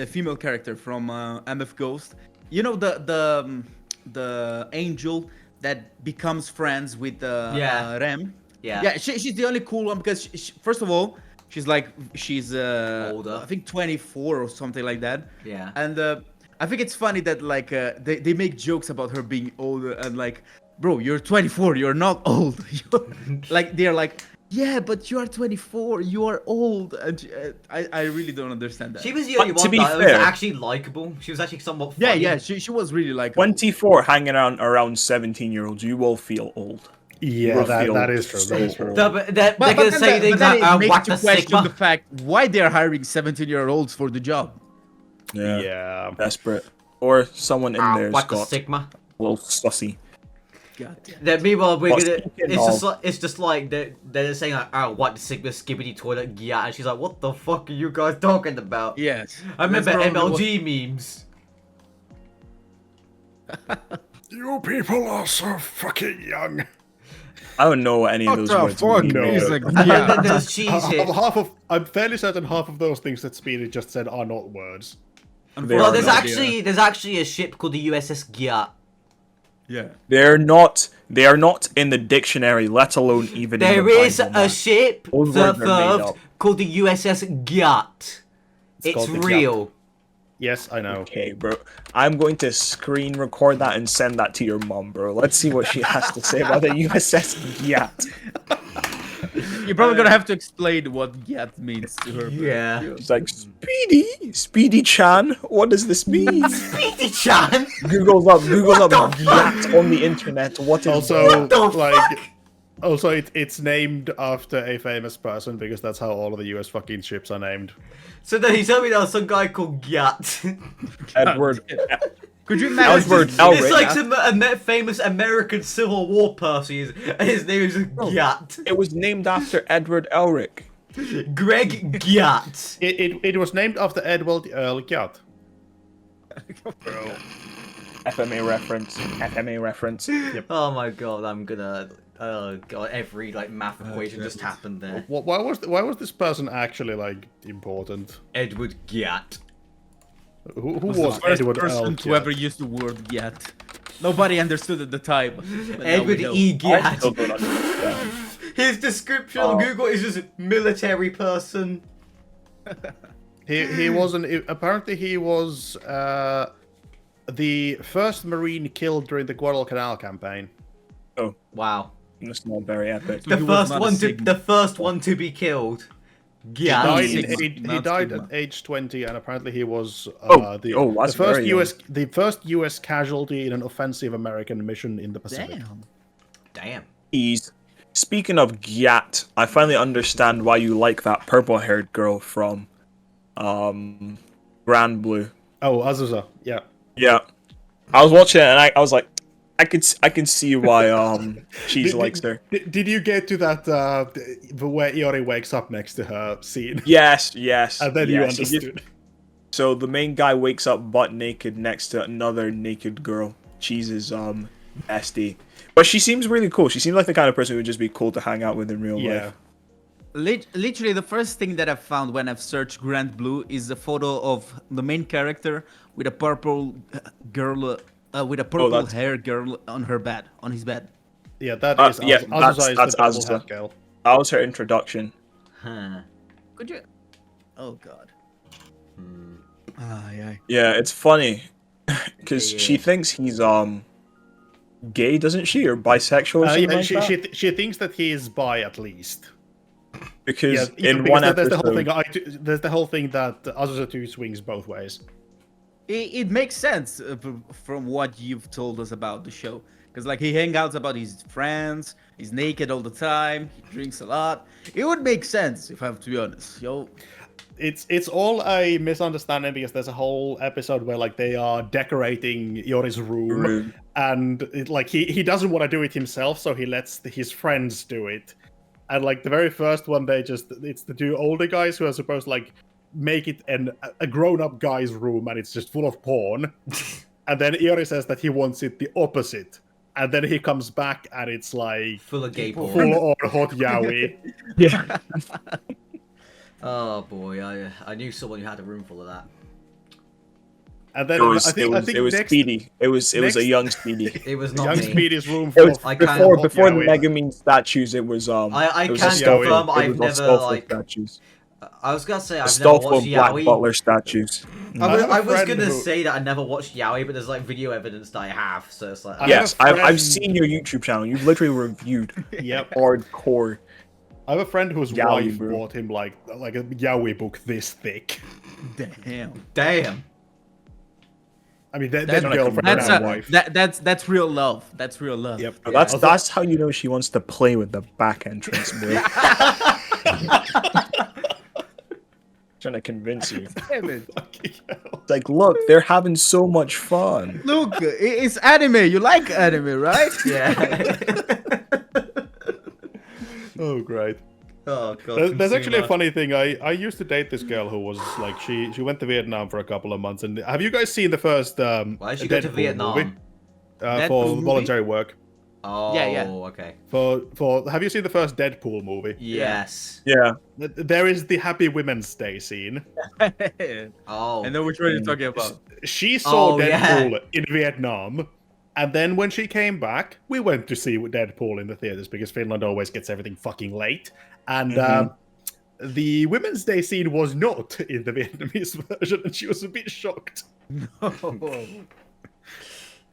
Speaker 4: female character from MF Ghost. You know the angel that becomes friends with
Speaker 1: Yeah.
Speaker 4: Rem.
Speaker 1: Yeah.
Speaker 4: Yeah, she's the only cool one because first of all, she's
Speaker 1: Older.
Speaker 4: I think 24 or something like that.
Speaker 1: Yeah.
Speaker 4: And I think it's funny that like they make jokes about her being older and like, bro, you're 24, you're not old. Like they're like, yeah, but you are 24. You are old, and I really don't understand that.
Speaker 1: She was the only
Speaker 3: But to
Speaker 1: one
Speaker 3: be
Speaker 1: that was
Speaker 3: fair-
Speaker 1: actually likable. She was actually somewhat
Speaker 4: Yeah,
Speaker 1: funny.
Speaker 4: yeah, she was really like
Speaker 3: 24 hanging around 17-year-olds, you will feel old.
Speaker 2: Yeah, that is true. That is true.
Speaker 1: No, but they're
Speaker 4: But
Speaker 1: gonna
Speaker 4: then,
Speaker 1: say things like,
Speaker 4: it makes
Speaker 1: whack
Speaker 4: you
Speaker 1: the
Speaker 4: question
Speaker 1: Sigma.
Speaker 4: the fact why they're hiring 17-year-olds for the job.
Speaker 2: Yeah.
Speaker 3: Desperate. Or someone in there's
Speaker 1: Whack the
Speaker 3: got
Speaker 1: Sigma.
Speaker 3: a little sussy.
Speaker 4: God damn.
Speaker 1: Then meanwhile, we're
Speaker 3: But
Speaker 1: gonna.
Speaker 3: speaking
Speaker 1: It's just like they're saying like, "Oh, what the Sigma skibbity toilet?" Yeah, and she's like, "What the fuck are you guys talking about?"
Speaker 4: Yes.
Speaker 1: I remember
Speaker 4: That's probably
Speaker 1: MLG memes.
Speaker 2: You people are so fucking young.
Speaker 3: I don't know what any of those words mean.
Speaker 2: No.
Speaker 4: music?
Speaker 1: And then
Speaker 4: Yeah.
Speaker 1: there's cheese hit.
Speaker 2: I'm fairly certain half of those things that Speedy just said are not words.
Speaker 3: They
Speaker 1: Well,
Speaker 3: are
Speaker 1: there's
Speaker 3: not.
Speaker 1: actually a ship called the USS Gyat.
Speaker 4: Yeah.
Speaker 3: They are not in the dictionary, let alone even in
Speaker 1: There
Speaker 3: the
Speaker 1: is
Speaker 3: Bible,
Speaker 1: a
Speaker 3: man.
Speaker 1: ship
Speaker 3: Those words are made
Speaker 1: served
Speaker 3: up.
Speaker 1: called the USS Gyat. It's
Speaker 2: called the
Speaker 1: real.
Speaker 2: Yes, I know.
Speaker 3: Okay, bro. I'm going to screen record that and send that to your mom, bro. Let's see what she has to say about the USS Gyat.
Speaker 4: You're probably gonna have to explain what "gyat" means to her.
Speaker 1: Yeah.
Speaker 3: It's like, Speedy Chan, what does this mean?
Speaker 1: Speedy-chan!
Speaker 3: Google's up
Speaker 1: the
Speaker 3: Gyat on the internet. What is
Speaker 2: Also,
Speaker 1: the
Speaker 2: like, also it's named after a famous person because that's how all of the US fucking ships are named.
Speaker 1: So then he told me there was some guy called Gyat.
Speaker 3: Edward?
Speaker 4: Could you imagine?
Speaker 3: Edward
Speaker 1: It's
Speaker 3: Elric.
Speaker 1: like some famous American Civil War person, and his name is Gyat.
Speaker 3: It was named after Edward Elric.
Speaker 1: Greg Gyat.
Speaker 2: It was named after Edward Earl Gyat.
Speaker 3: FMA reference. FMA reference.
Speaker 1: Oh my god, I'm gonna. Oh god, every like math equation just happened there.
Speaker 2: Why was this person actually like important?
Speaker 1: Edward Gyat.
Speaker 2: Who
Speaker 4: Was
Speaker 2: was
Speaker 4: the first
Speaker 2: Edward Earl
Speaker 4: person to
Speaker 2: Gyat?
Speaker 4: ever use the word "gyat"? Nobody understood at the time. but now
Speaker 1: Edward
Speaker 4: we know.
Speaker 1: E.
Speaker 3: I still
Speaker 1: Gyat.
Speaker 3: don't understand.
Speaker 1: His description on Google is just military person.
Speaker 2: He wasn't. Apparently, he was the first Marine killed during the Guadalcanal campaign.
Speaker 3: Oh,
Speaker 1: Wow.
Speaker 3: that's not very epic.
Speaker 1: The
Speaker 4: He was
Speaker 1: first
Speaker 4: not a
Speaker 1: one to
Speaker 4: Sigma.
Speaker 1: the first one to be killed.
Speaker 2: He died,
Speaker 1: Gyat.
Speaker 4: Sigma,
Speaker 2: he
Speaker 4: not
Speaker 2: died
Speaker 4: Sigma.
Speaker 2: at age 20, and apparently he was
Speaker 3: Oh,
Speaker 2: the
Speaker 3: that's
Speaker 2: first
Speaker 3: very young.
Speaker 2: US US casualty in an offensive American mission in the Pacific.
Speaker 4: Damn.
Speaker 1: Damn.
Speaker 3: Ease. Speaking of Gyat, I finally understand why you like that purple-haired girl from Grand Blue.
Speaker 2: Oh, Azusa, yeah.
Speaker 3: Yeah, I was watching it and I was like, I can see why Cheese likes her.
Speaker 2: Did you get to that where Iori wakes up next to her scene?
Speaker 3: Yes,
Speaker 2: And then you
Speaker 3: yes.
Speaker 2: understood.
Speaker 3: So the main guy wakes up butt naked next to another naked girl. Cheese's bestie. But she seems really cool. She seems like the kind of person who would just be cool to hang out with in real
Speaker 2: Yeah.
Speaker 3: life.
Speaker 4: Literally, the first thing that I've found when I've searched Grand Blue is a photo of the main character with a purple girl, with a purple
Speaker 3: that's-
Speaker 4: hair girl on his bed.
Speaker 2: Yeah, that is
Speaker 3: yeah,
Speaker 2: Azusa is
Speaker 3: that's
Speaker 2: the double
Speaker 3: Azusa.
Speaker 2: head girl.
Speaker 3: That was her introduction.
Speaker 1: Huh.
Speaker 4: Could you? Oh God. Ah, yeah.
Speaker 3: Yeah, it's funny because
Speaker 1: Yeah.
Speaker 3: she thinks he's gay, doesn't she, or bisexual or something
Speaker 2: Yeah,
Speaker 3: like that?
Speaker 2: she thinks that he is bi at least.
Speaker 3: Because
Speaker 2: Yeah,
Speaker 3: in
Speaker 2: because
Speaker 3: one
Speaker 2: there's the whole
Speaker 3: episode,
Speaker 2: thing. There's the whole thing that Azusa 2 swings both ways.
Speaker 4: It makes sense from what you've told us about the show. Because, like, he hangs out about his friends, he's naked all the time, he drinks a lot. It would make sense, if I have to be honest. Yo,
Speaker 2: It's all a misunderstanding because there's a whole episode where like they are decorating Yori's room, and like he doesn't want to do it himself, so he lets his friends do it. And like the very first one, it's the two older guys who are supposed to like make it a grown-up guy's room, and it's just full of porn. And then Iori says that he wants it the opposite. And then he comes back and it's like
Speaker 1: Full of gay porn.
Speaker 2: full on hot yaoi.
Speaker 3: yeah,
Speaker 1: Oh boy, I knew someone who had a room full of that.
Speaker 2: And then
Speaker 3: it was
Speaker 2: I think
Speaker 3: it was
Speaker 2: next,
Speaker 3: Speedy. It was
Speaker 2: next-
Speaker 3: a young Speedy.
Speaker 1: It was not
Speaker 2: young
Speaker 1: me.
Speaker 2: Speedy's room
Speaker 3: It
Speaker 2: full
Speaker 3: was
Speaker 2: of
Speaker 1: I can't-
Speaker 3: before the
Speaker 2: hot yaoi.
Speaker 3: Megamine statues. It was
Speaker 1: I
Speaker 3: it was
Speaker 1: can't
Speaker 3: Astolfo-
Speaker 1: confirm
Speaker 3: it
Speaker 1: I've
Speaker 3: was
Speaker 1: never
Speaker 3: Astolfo
Speaker 1: like.
Speaker 3: statues.
Speaker 1: I was gonna say I've never
Speaker 3: Astolfo
Speaker 1: watched
Speaker 3: Black
Speaker 1: Yaoi.
Speaker 3: Butler statues.
Speaker 1: I
Speaker 2: have a
Speaker 1: was
Speaker 2: friend
Speaker 1: gonna
Speaker 2: who-
Speaker 1: say that I never watched Yaoi, but there's like video evidence that I have, so it's like.
Speaker 2: I have
Speaker 3: Yes,
Speaker 2: a
Speaker 3: I've
Speaker 2: friend-
Speaker 3: seen your YouTube channel. You've literally reviewed
Speaker 2: Yep.
Speaker 3: hardcore.
Speaker 2: I have a friend whose
Speaker 3: Yaoi,
Speaker 2: wife
Speaker 3: bro.
Speaker 2: bought him like a yaoi book this thick.
Speaker 4: Damn.
Speaker 2: I mean, that
Speaker 3: That's
Speaker 2: girlfriend
Speaker 3: That's
Speaker 2: and
Speaker 3: a-
Speaker 2: wife.
Speaker 4: That's real love. That's real love.
Speaker 2: Yep.
Speaker 3: So
Speaker 4: Yeah.
Speaker 3: that's how you know she wants to play with the back entrance, bro. Trying to convince you.
Speaker 4: Damn it.
Speaker 2: Fucking hell.
Speaker 3: It's like, look, they're having so much fun.
Speaker 4: Look, it's anime. You like anime, right?
Speaker 1: Yeah.
Speaker 2: Oh, great.
Speaker 1: Oh god.
Speaker 2: There's actually a
Speaker 1: consumer.
Speaker 2: funny thing. I used to date this girl who was like she went to Vietnam for a couple of months. And have you guys seen the first
Speaker 1: Why did you go to
Speaker 2: Deadpool
Speaker 1: Vietnam?
Speaker 2: movie?
Speaker 4: Deadpool
Speaker 2: For
Speaker 4: movie?
Speaker 2: voluntary work?
Speaker 1: Oh,
Speaker 4: Yeah.
Speaker 1: okay.
Speaker 2: For have you seen the first Deadpool movie?
Speaker 1: Yes.
Speaker 3: Yeah.
Speaker 2: There is the Happy Women's Day scene.
Speaker 1: Oh.
Speaker 4: I know which one you're talking about.
Speaker 2: She saw
Speaker 1: Oh, yeah.
Speaker 2: Deadpool in Vietnam, and then when she came back, we went to see Deadpool in the theaters because Finland always gets everything fucking late. And the Women's Day scene was not in the Vietnamese version, and she was a bit shocked.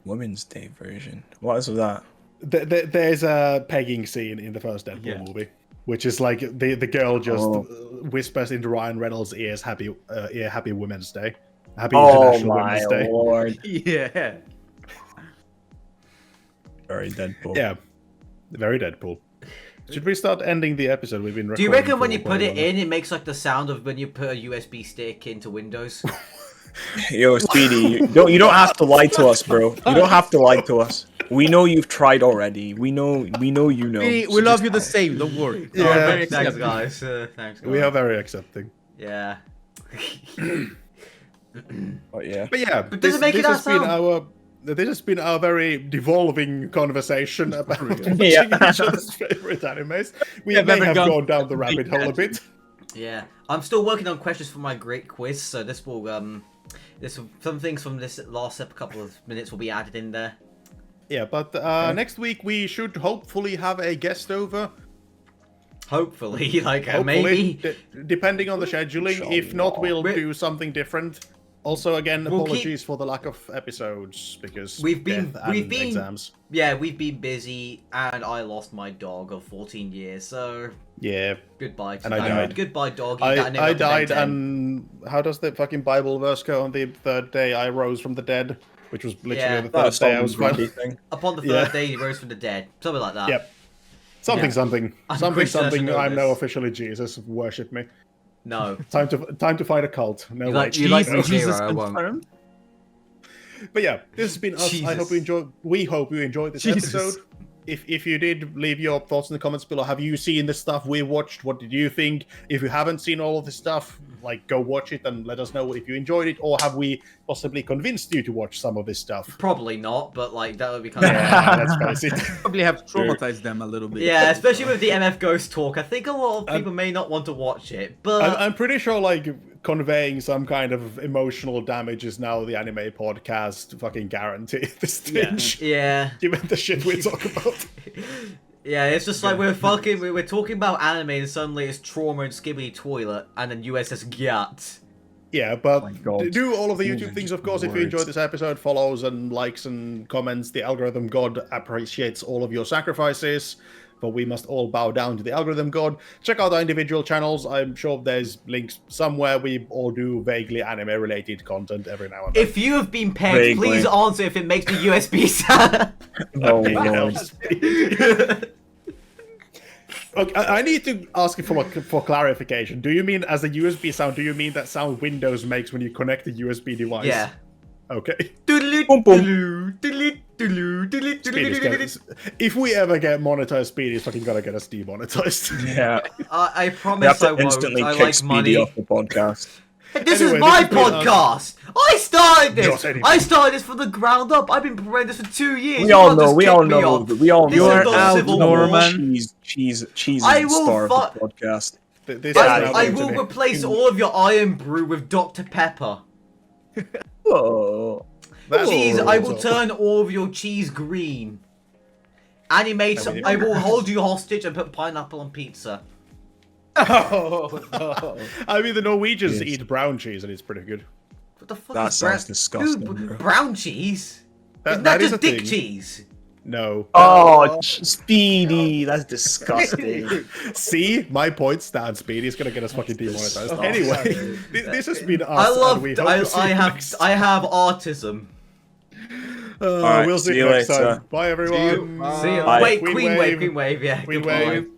Speaker 3: Women's Day version. What is that?
Speaker 2: There's a pegging scene in the first Deadpool movie, which is like the girl just whispers into Ryan Reynolds' ears, "Happy Women's Day, Happy International Women's Day."
Speaker 3: lord.
Speaker 4: Yeah.
Speaker 3: Very Deadpool.
Speaker 2: Yeah, very Deadpool. Should we start ending the episode? We've been.
Speaker 1: Do you
Speaker 2: recording
Speaker 1: reckon when
Speaker 2: for
Speaker 1: you put
Speaker 2: way
Speaker 1: it
Speaker 2: longer.
Speaker 1: in, it makes like the sound of when you put a USB stick into Windows?
Speaker 3: Yo, Speedy, you don't have to lie to us, bro. You don't have to lie to us. We know you've tried already. We know you know.
Speaker 4: We
Speaker 3: So
Speaker 4: love
Speaker 3: just-
Speaker 4: you the same. Don't worry.
Speaker 2: Yeah.
Speaker 4: We're very
Speaker 1: Thanks,
Speaker 4: accepting.
Speaker 1: guys. Thanks, guys.
Speaker 2: We are very accepting.
Speaker 1: Yeah.
Speaker 3: But yeah.
Speaker 2: But yeah,
Speaker 1: But does it make it
Speaker 2: has been
Speaker 1: sound?
Speaker 2: this has been our very devolving conversation about watching
Speaker 3: Yeah.
Speaker 2: each other's favorite animes. We
Speaker 4: Have
Speaker 2: may
Speaker 4: ever
Speaker 2: have
Speaker 4: gone-
Speaker 2: gone down the rabbit hole a bit.
Speaker 1: Yeah. I'm still working on questions for my great quiz, so this will some things from this last couple of minutes will be added in there.
Speaker 2: Yeah, but next week we should hopefully have a guest over.
Speaker 1: Hopefully, like
Speaker 2: Hopefully,
Speaker 1: maybe.
Speaker 2: depending on the scheduling. If not, we'll do something different. Also, again,
Speaker 1: We'll
Speaker 2: apologies for the lack of episodes because
Speaker 1: We've been-
Speaker 2: death and exams.
Speaker 1: Yeah, we've been busy, and I lost my dog of 14 years, so
Speaker 2: Yeah,
Speaker 1: goodbye to
Speaker 2: And I
Speaker 1: that.
Speaker 2: died.
Speaker 1: Goodbye, dog. You got named
Speaker 2: I
Speaker 1: after Ben
Speaker 2: died,
Speaker 1: 10.
Speaker 2: and how does the fucking Bible verse go? On the third day, I rose from the dead, which was literally
Speaker 1: Yeah.
Speaker 2: the
Speaker 3: That's
Speaker 2: third day I was
Speaker 3: some
Speaker 2: fine.
Speaker 3: thing.
Speaker 1: Upon the third
Speaker 2: Yeah.
Speaker 1: day, he rose from the dead. Something like that.
Speaker 2: Yep. Something,
Speaker 1: Yeah.
Speaker 2: something,
Speaker 1: I'm
Speaker 2: something,
Speaker 1: Christian, I should
Speaker 2: something.
Speaker 1: know
Speaker 2: I'm now
Speaker 1: this.
Speaker 2: officially Jesus. Worship me.
Speaker 1: No.
Speaker 2: Time to find a cult. No
Speaker 1: You
Speaker 2: way.
Speaker 1: like- you like
Speaker 2: No.
Speaker 1: me,
Speaker 4: Jesus
Speaker 1: Zero, I won't.
Speaker 4: confirmed.
Speaker 2: But yeah, this has been us. I
Speaker 1: Jesus.
Speaker 2: hope you enjoy. We hope you enjoyed this
Speaker 4: Jesus.
Speaker 2: episode. If you did, leave your thoughts in the comments below. Have you seen the stuff we watched? What did you think? If you haven't seen all of this stuff, like go watch it and let us know if you enjoyed it, or have we possibly convinced you to watch some of this stuff?
Speaker 1: Probably not, but like that would be kind of.
Speaker 2: Yeah, let's face it.
Speaker 4: Probably have traumatized them a little bit.
Speaker 1: Yeah, especially with the MF Ghost talk. I think a lot of people may not want to watch it, but
Speaker 2: I'm pretty sure like conveying some kind of emotional damage is now the anime podcast fucking guarantee at this stage.
Speaker 1: yeah.
Speaker 2: Given the shit we talk about.
Speaker 1: Yeah, it's just like we're talking about anime and suddenly it's trauma and skibbity toilet and then USS Gyat.
Speaker 2: Yeah, but
Speaker 3: my God.
Speaker 2: do all of the
Speaker 3: Those
Speaker 2: YouTube
Speaker 3: are
Speaker 2: things,
Speaker 3: just
Speaker 2: of course. If you
Speaker 3: words.
Speaker 2: enjoyed this episode, follows and likes and comments. The algorithm god appreciates all of your sacrifices, but we must all bow down to the algorithm god. Check out our individual channels. I'm sure there's links somewhere. We all do vaguely anime-related content every now and then.
Speaker 1: If you have been pegged,
Speaker 3: Vaguely.
Speaker 1: please answer if it makes the USB sound.
Speaker 3: Oh
Speaker 2: Anything
Speaker 3: lord.
Speaker 2: else? Okay, I need to ask you for clarification. Do you mean as a USB sound? Do you mean that sound Windows makes when you connect a USB device?
Speaker 1: Yeah.
Speaker 2: Okay.
Speaker 3: Boom, boom.
Speaker 2: Speedy's gonna- if we ever get monetized, Speedy's fucking gonna get us demonetized.
Speaker 3: Yeah.
Speaker 1: I
Speaker 3: We
Speaker 1: promise
Speaker 3: have
Speaker 1: I
Speaker 3: to
Speaker 1: won't.
Speaker 3: instantly
Speaker 1: I
Speaker 3: kick
Speaker 1: like
Speaker 3: Speedy
Speaker 1: money.
Speaker 3: off the podcast.
Speaker 1: This
Speaker 2: Anyway,
Speaker 1: is my
Speaker 2: this has been
Speaker 1: podcast. I started
Speaker 2: Not
Speaker 1: this.
Speaker 2: anymore.
Speaker 1: I started this from the ground up. I've been preparing this for 2 years.
Speaker 3: We
Speaker 1: You
Speaker 3: all
Speaker 1: can't
Speaker 3: know.
Speaker 1: just
Speaker 3: We
Speaker 1: kick
Speaker 3: all
Speaker 1: me
Speaker 3: know.
Speaker 1: off.
Speaker 3: We all
Speaker 1: This
Speaker 3: know.
Speaker 1: is
Speaker 4: You're
Speaker 1: not
Speaker 4: out,
Speaker 1: Civil
Speaker 4: Norman.
Speaker 1: War.
Speaker 3: Cheese is
Speaker 1: I
Speaker 3: the
Speaker 1: will
Speaker 3: star of
Speaker 1: fu-
Speaker 3: the podcast.
Speaker 2: This
Speaker 3: Yeah,
Speaker 2: is now
Speaker 1: I
Speaker 2: going to
Speaker 1: will
Speaker 2: be-
Speaker 1: replace all of your iron brew with Dr. Pepper.
Speaker 3: Oh.
Speaker 2: That's
Speaker 1: Cheese, I will
Speaker 2: brutal.
Speaker 1: turn all of your cheese green. Animate,
Speaker 2: I mean,
Speaker 1: I will hold you hostage and put pineapple on pizza.
Speaker 4: Oh, no.
Speaker 2: I mean, the Norwegians
Speaker 3: Yes.
Speaker 2: eat brown cheese and it's pretty good.
Speaker 1: What the fuck
Speaker 3: That
Speaker 1: is brown?
Speaker 3: sounds disgusting,
Speaker 1: Dude,
Speaker 3: bro.
Speaker 1: brown cheese?
Speaker 2: That
Speaker 1: Isn't that
Speaker 2: is
Speaker 1: just
Speaker 2: a
Speaker 1: dick
Speaker 2: thing.
Speaker 1: cheese?
Speaker 2: No.
Speaker 3: Oh, Speedy, that's disgusting.
Speaker 2: See, my point stands. Speedy's gonna get us fucking demonetized.
Speaker 3: Oh,
Speaker 2: Anyway, this has been us.
Speaker 1: I love.
Speaker 2: and we hope to see
Speaker 1: I
Speaker 2: you
Speaker 1: have.
Speaker 2: next
Speaker 1: I have autism.
Speaker 2: We'll see
Speaker 3: see
Speaker 2: you
Speaker 3: you
Speaker 2: next
Speaker 3: later.
Speaker 2: time. Bye, everyone.
Speaker 1: See you.
Speaker 3: Bye.
Speaker 1: Wait,
Speaker 2: Queen
Speaker 1: Queen
Speaker 2: wave.
Speaker 1: Wave. Queen Wave. Yeah.
Speaker 2: Queen
Speaker 1: Goodbye.
Speaker 2: wave.